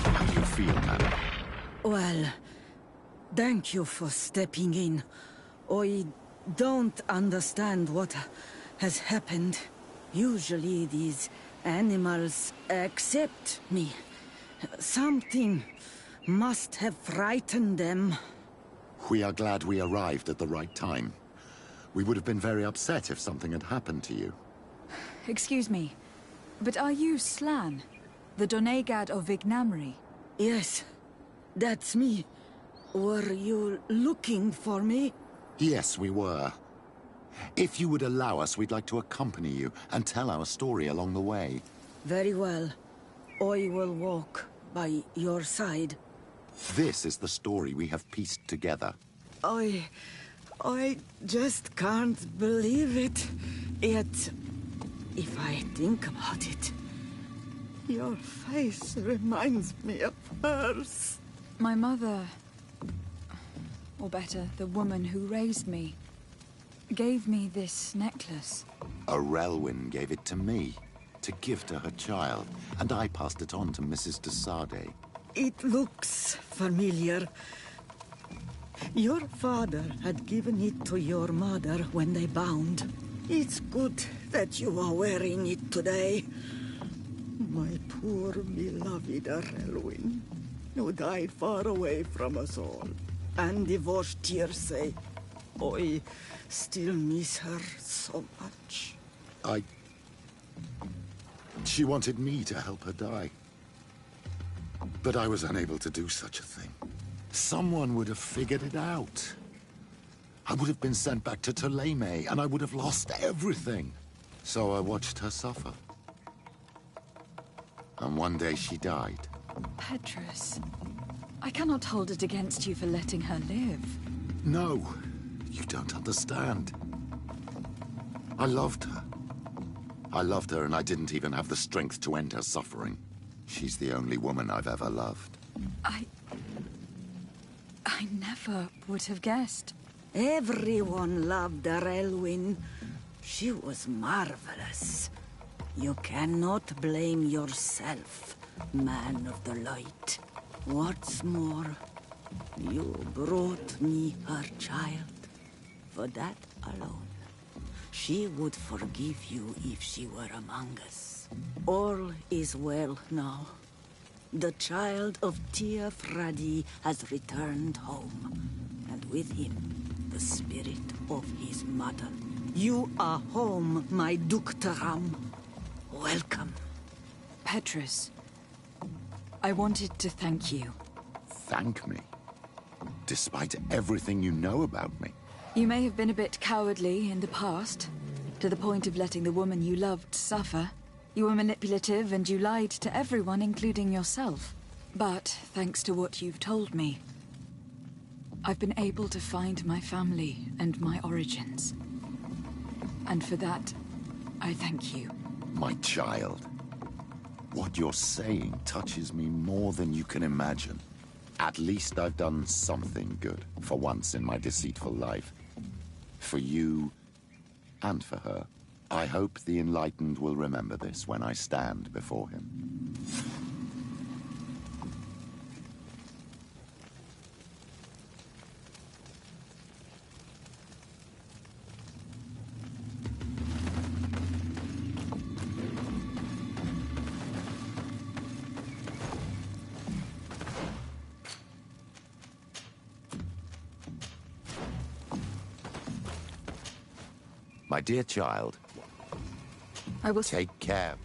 How do you feel, madam? Well, thank you for stepping in. I don't understand what has happened. Usually these animals accept me. Something must have frightened them. We are glad we arrived at the right time. We would have been very upset if something had happened to you. Excuse me, but are you Slan, the Donegad of Vignamri? Yes, that's me. Were you looking for me? Yes, we were. If you would allow us, we'd like to accompany you and tell our story along the way. Very well. I will walk by your side. This is the story we have pieced together. I just can't believe it. Yet, if I think about it, your face reminds me of hers. My mother, or better, the woman who raised me, gave me this necklace. A Relwyn gave it to me, to give to her child, and I passed it on to Mrs. de Sade. It looks familiar. Your father had given it to your mother when they bound. It's good that you are wearing it today. My poor beloved Relwyn, who died far away from us all, and divorced Tirce. I still miss her so much. She wanted me to help her die. But I was unable to do such a thing. Someone would have figured it out. I would have been sent back to Ptolemy, and I would have lost everything. So I watched her suffer. And one day she died. Petrus, I cannot hold it against you for letting her live. No, you don't understand. I loved her. I loved her, and I didn't even have the strength to end her suffering. She's the only woman I've ever loved. I never would have guessed. Everyone loved Relwyn. She was marvelous. You cannot blame yourself, man of the light. What's more, you brought me her child. For that alone, she would forgive you if she were among us. All is well now. The child of Tia Fradi has returned home, and with him, the spirit of his mother. You are home, my Duktaram. Welcome. Petrus, I wanted to thank you. Thank me? Despite everything you know about me? You may have been a bit cowardly in the past, to the point of letting the woman you loved suffer. You were manipulative and you lied to everyone, including yourself. But, thanks to what you've told me, I've been able to find my family and my origins. And for that, I thank you. My child. What you're saying touches me more than you can imagine. At least I've done something good, for once in my deceitful life. For you, and for her. I hope the Enlightened will remember this when I stand before him. My dear child, I will take care.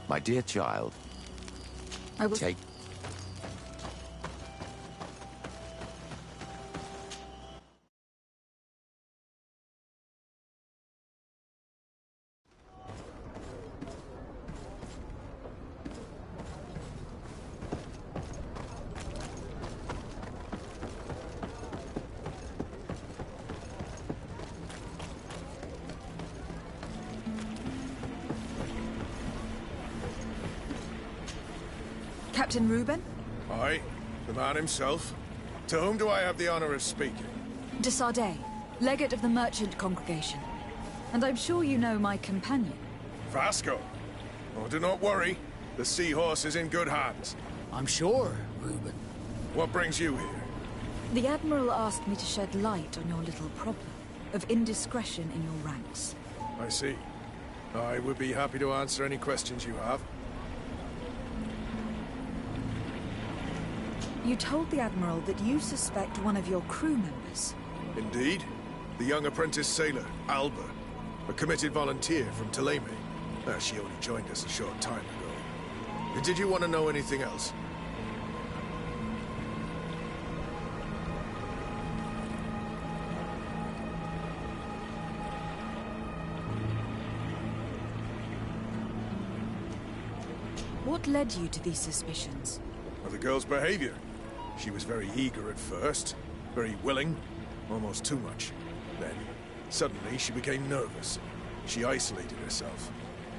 My dear child, I will take... Captain Reuben? Aye, the man himself. To whom do I have the honor of speaking? De Sardet, legate of the merchant congregation. And I'm sure you know my companion. Vasco. Oh, do not worry. The seahorse is in good hands. I'm sure, Reuben. What brings you here? The Admiral asked me to shed light on your little problem of indiscretion in your ranks. I see. I would be happy to answer any questions you have. You told the Admiral that you suspect one of your crew members. Indeed. The young apprentice sailor, Alba. A committed volunteer from Thélème. She only joined us a short time ago. Did you want to know anything else? What led you to these suspicions? Well, the girl's behavior. She was very eager at first, very willing, almost too much. Then, suddenly, she became nervous. She isolated herself,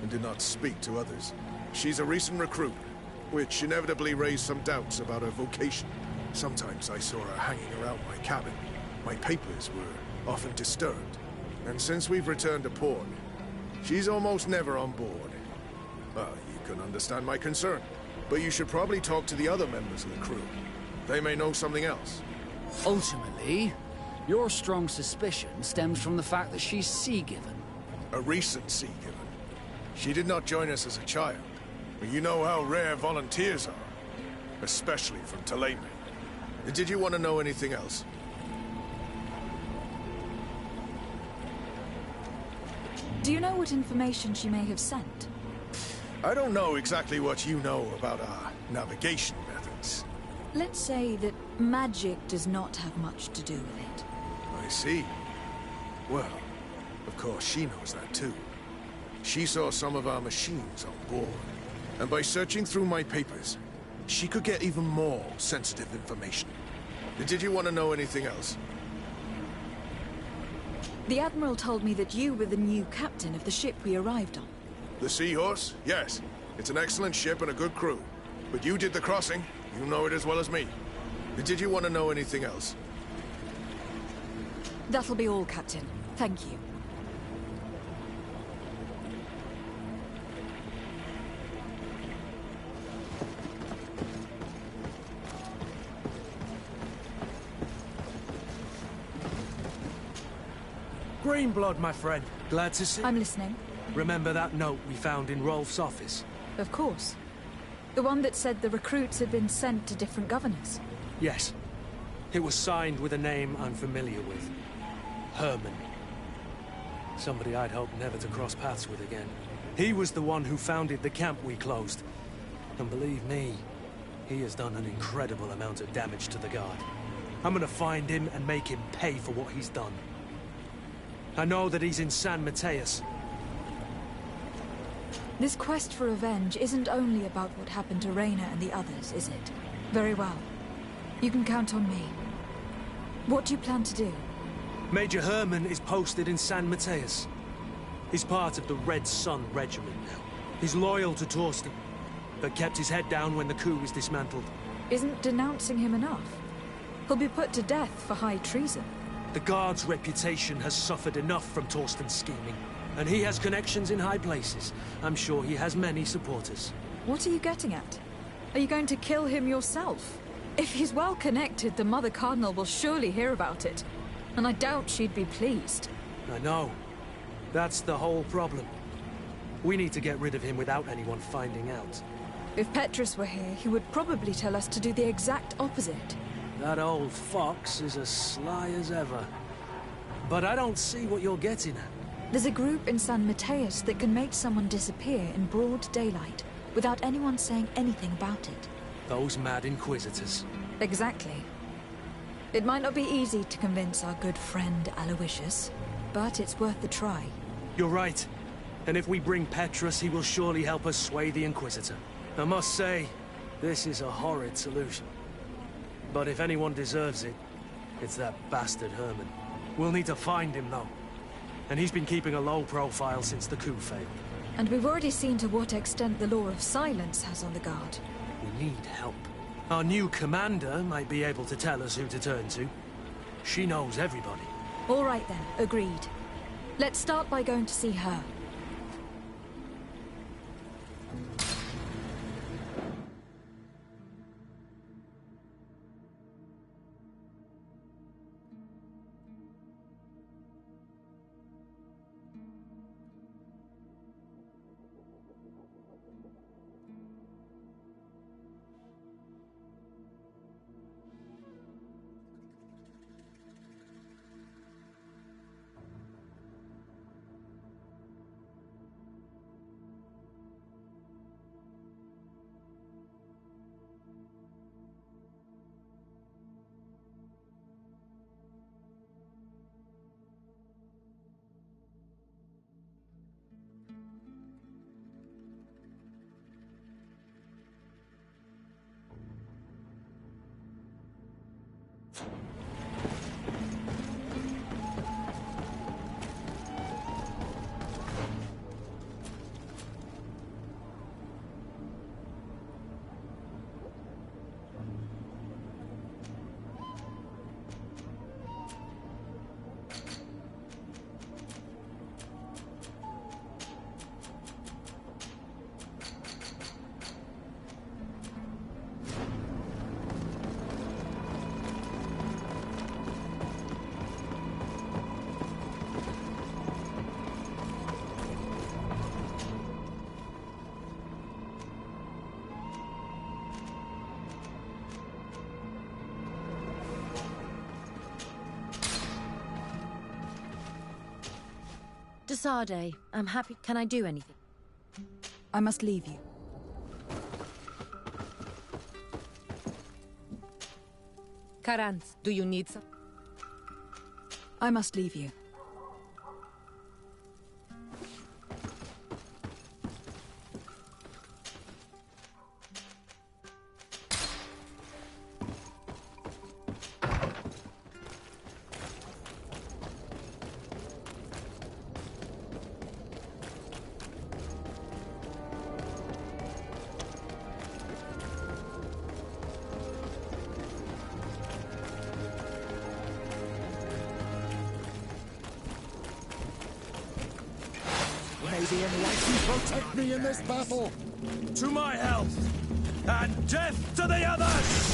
and did not speak to others. She's a recent recruit, which inevitably raised some doubts about her vocation. Sometimes I saw her hanging around my cabin. My papers were often disturbed. And since we've returned to port, she's almost never on board. Well, you can understand my concern, but you should probably talk to the other members of the crew. They may know something else. Ultimately, your strong suspicion stems from the fact that she's sea-given. A recent sea-given. She did not join us as a child. But you know how rare volunteers are, especially from Thélème. Did you want to know anything else? Do you know what information she may have sent? I don't know exactly what you know about our navigation methods. Let's say that magic does not have much to do with it. I see. Well, of course she knows that too. She saw some of our machines on board. And by searching through my papers, she could get even more sensitive information. Did you want to know anything else? The Admiral told me that you were the new captain of the ship we arrived on. The Seahorse? Yes. It's an excellent ship and a good crew. But you did the crossing. You know it as well as me. Did you want to know anything else? That'll be all, Captain. Thank you. Greenblood, my friend. Glad to see you. I'm listening. Remember that note we found in Rolf's office? Of course. The one that said the recruits had been sent to different governors. Yes. It was signed with a name I'm familiar with. Herman. Somebody I'd hoped never to cross paths with again. He was the one who founded the camp we closed. And believe me, he has done an incredible amount of damage to the Guard. I'm gonna find him and make him pay for what he's done. I know that he's in San Mateus. This quest for revenge isn't only about what happened to Reyna and the others, is it? Very well. You can count on me. What do you plan to do? Major Herman is posted in San Mateus. He's part of the Red Sun Regiment now. He's loyal to Torsten, but kept his head down when the coup was dismantled. Isn't denouncing him enough? He'll be put to death for high treason. The Guard's reputation has suffered enough from Torsten's scheming. And he has connections in high places. I'm sure he has many supporters. What are you getting at? Are you going to kill him yourself? If he's well connected, the Mother Cardinal will surely hear about it. And I doubt she'd be pleased. I know. That's the whole problem. We need to get rid of him without anyone finding out. If Petrus were here, he would probably tell us to do the exact opposite. That old fox is as sly as ever. But I don't see what you're getting at. There's a group in San Mateus that can make someone disappear in broad daylight without anyone saying anything about it. Those mad Inquisitors. Exactly. It might not be easy to convince our good friend Aloysius, but it's worth the try. You're right. And if we bring Petrus, he will surely help us sway the Inquisitor. I must say, this is a horrid solution. But if anyone deserves it, it's that bastard Herman. We'll need to find him, though. And he's been keeping a low profile since the coup failed. And we've already seen to what extent the law of silence has on the Guard. We need help. Our new commander might be able to tell us who to turn to. She knows everybody. All right then, agreed. Let's start by going to see her. Desade, I'm happy. Can I do anything? I must leave you. Karantz, do you need some? I must leave you. Maybe anyone can protect me in this battle. To my health, and death to the others!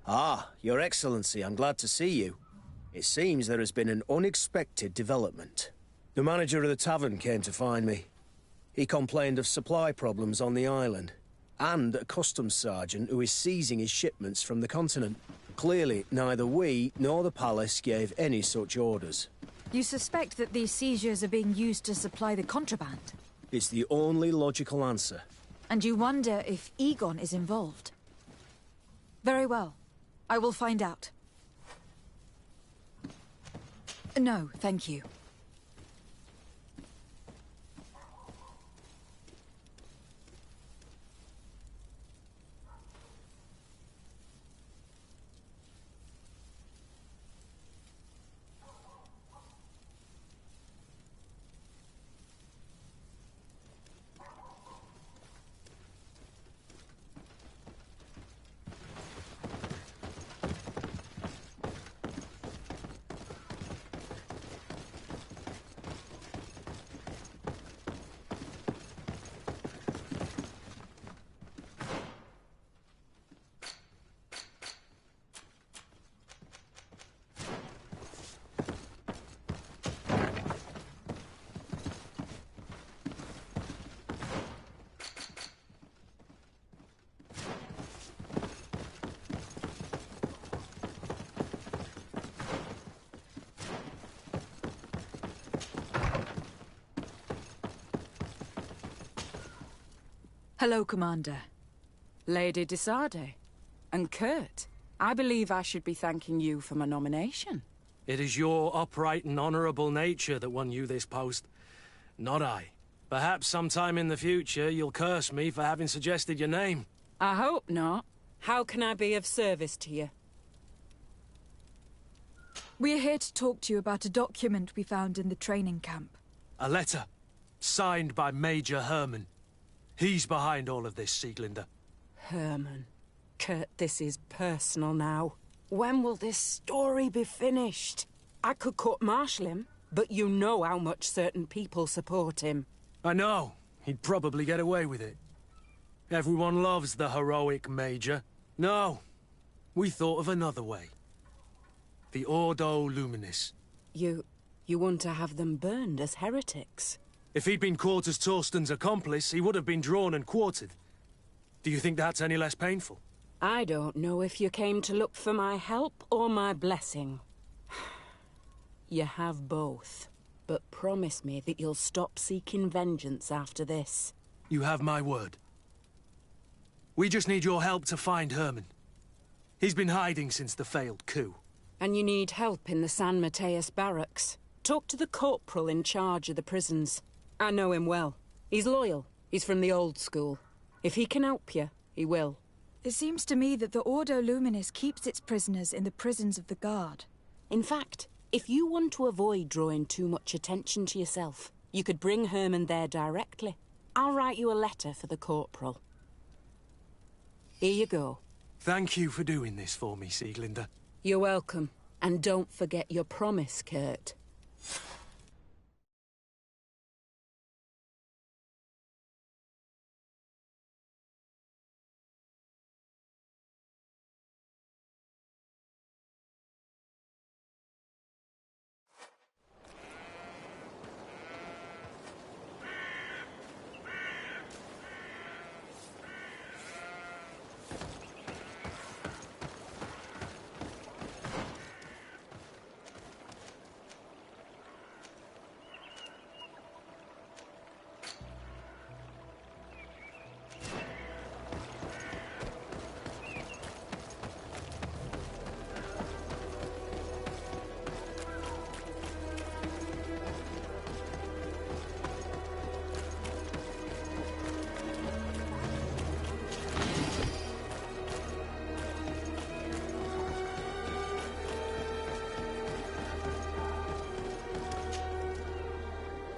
Ah, Your Excellency, I'm glad to see you. It seems there has been an unexpected development. The manager of the tavern came to find me. He complained of supply problems on the island, and a customs sergeant who is seizing his shipments from the continent. Clearly, neither we nor the palace gave any such orders. You suspect that these seizures are being used to supply the contraband? It's the only logical answer. And you wonder if Egon is involved? Very well. I will find out. No, thank you. Hello, Commander. Lady Desarde. And Kurt, I believe I should be thanking you for my nomination. It is your upright and honorable nature that won you this post, not I. Perhaps sometime in the future you'll curse me for having suggested your name. I hope not. How can I be of service to you? We're here to talk to you about a document we found in the training camp. A letter, signed by Major Herman. He's behind all of this, Sieglinde. Herman. Kurt, this is personal now. When will this story be finished? I could court-martial him, but you know how much certain people support him. I know. He'd probably get away with it. Everyone loves the heroic Major. No, we thought of another way. The Ordo Luminis. You want to have them burned as heretics? If he'd been caught as Torsten's accomplice, he would have been drawn and quartered. Do you think that's any less painful? I don't know if you came to look for my help or my blessing. You have both. But promise me that you'll stop seeking vengeance after this. You have my word. We just need your help to find Herman. He's been hiding since the failed coup. And you need help in the San Mateus barracks. Talk to the corporal in charge of the prisons. I know him well. He's loyal. He's from the old school. If he can help you, he will. It seems to me that the Ordo Luminis keeps its prisoners in the prisons of the Guard. In fact, if you want to avoid drawing too much attention to yourself, you could bring Herman there directly. I'll write you a letter for the corporal. Here you go. Thank you for doing this for me, Sieglinde. You're welcome. And don't forget your promise, Kurt.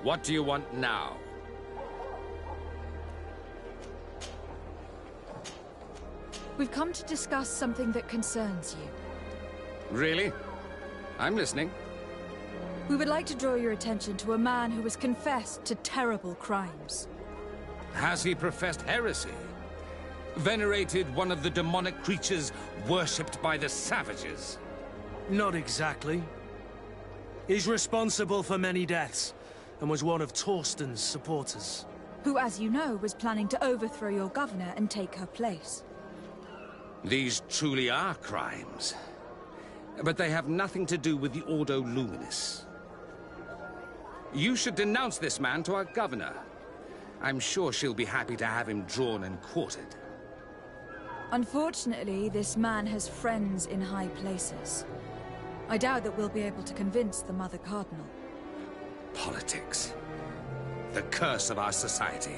What do you want now? We've come to discuss something that concerns you. Really? I'm listening. We would like to draw your attention to a man who has confessed to terrible crimes. Has he professed heresy? Venerated one of the demonic creatures worshipped by the savages? Not exactly. He's responsible for many deaths, and was one of Torsten's supporters. Who, as you know, was planning to overthrow your governor and take her place. These truly are crimes. But they have nothing to do with the Ordo Luminis. You should denounce this man to our governor. I'm sure she'll be happy to have him drawn and quartered. Unfortunately, this man has friends in high places. I doubt that we'll be able to convince the Mother Cardinal. Politics. The curse of our society.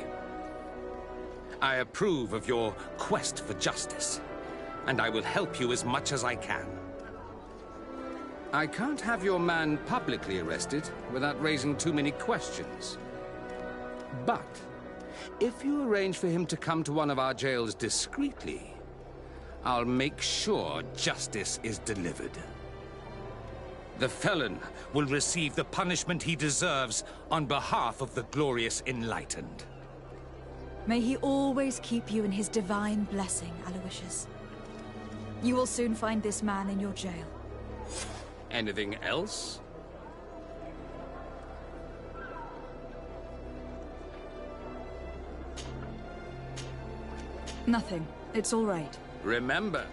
I approve of your quest for justice, and I will help you as much as I can. I can't have your man publicly arrested without raising too many questions. But if you arrange for him to come to one of our jails discreetly, I'll make sure justice is delivered. The felon will receive the punishment he deserves on behalf of the glorious Enlightened. May he always keep you in his divine blessing, Aloysius. You will soon find this man in your jail. Anything else? Nothing. It's all right. Remember,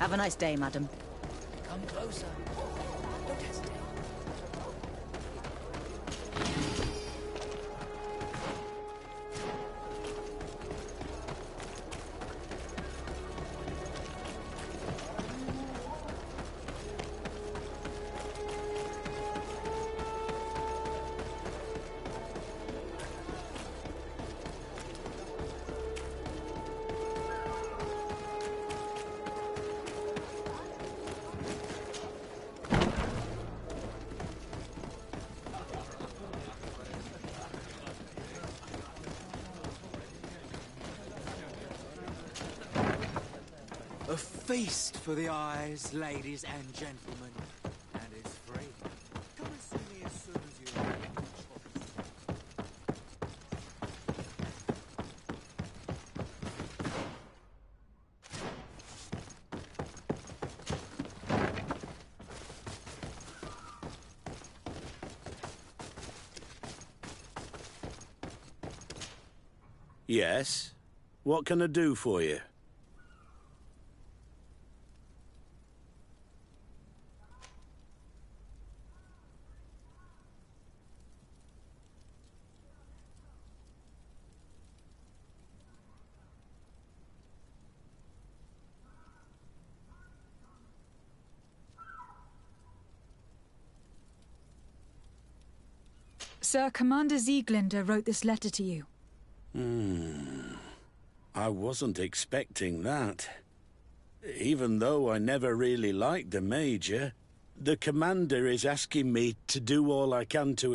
Have Have a nice day, madam. Come closer. Don't hesitate. A feast for the eyes, ladies and gentlemen. And it's free. Come and see me as soon as you're ready. Yes? What can I do for you? Sir, Commander Sieglinder wrote this letter to you. I wasn't expecting that. Even though I never really liked the Major, the Commander is asking me to do all I can to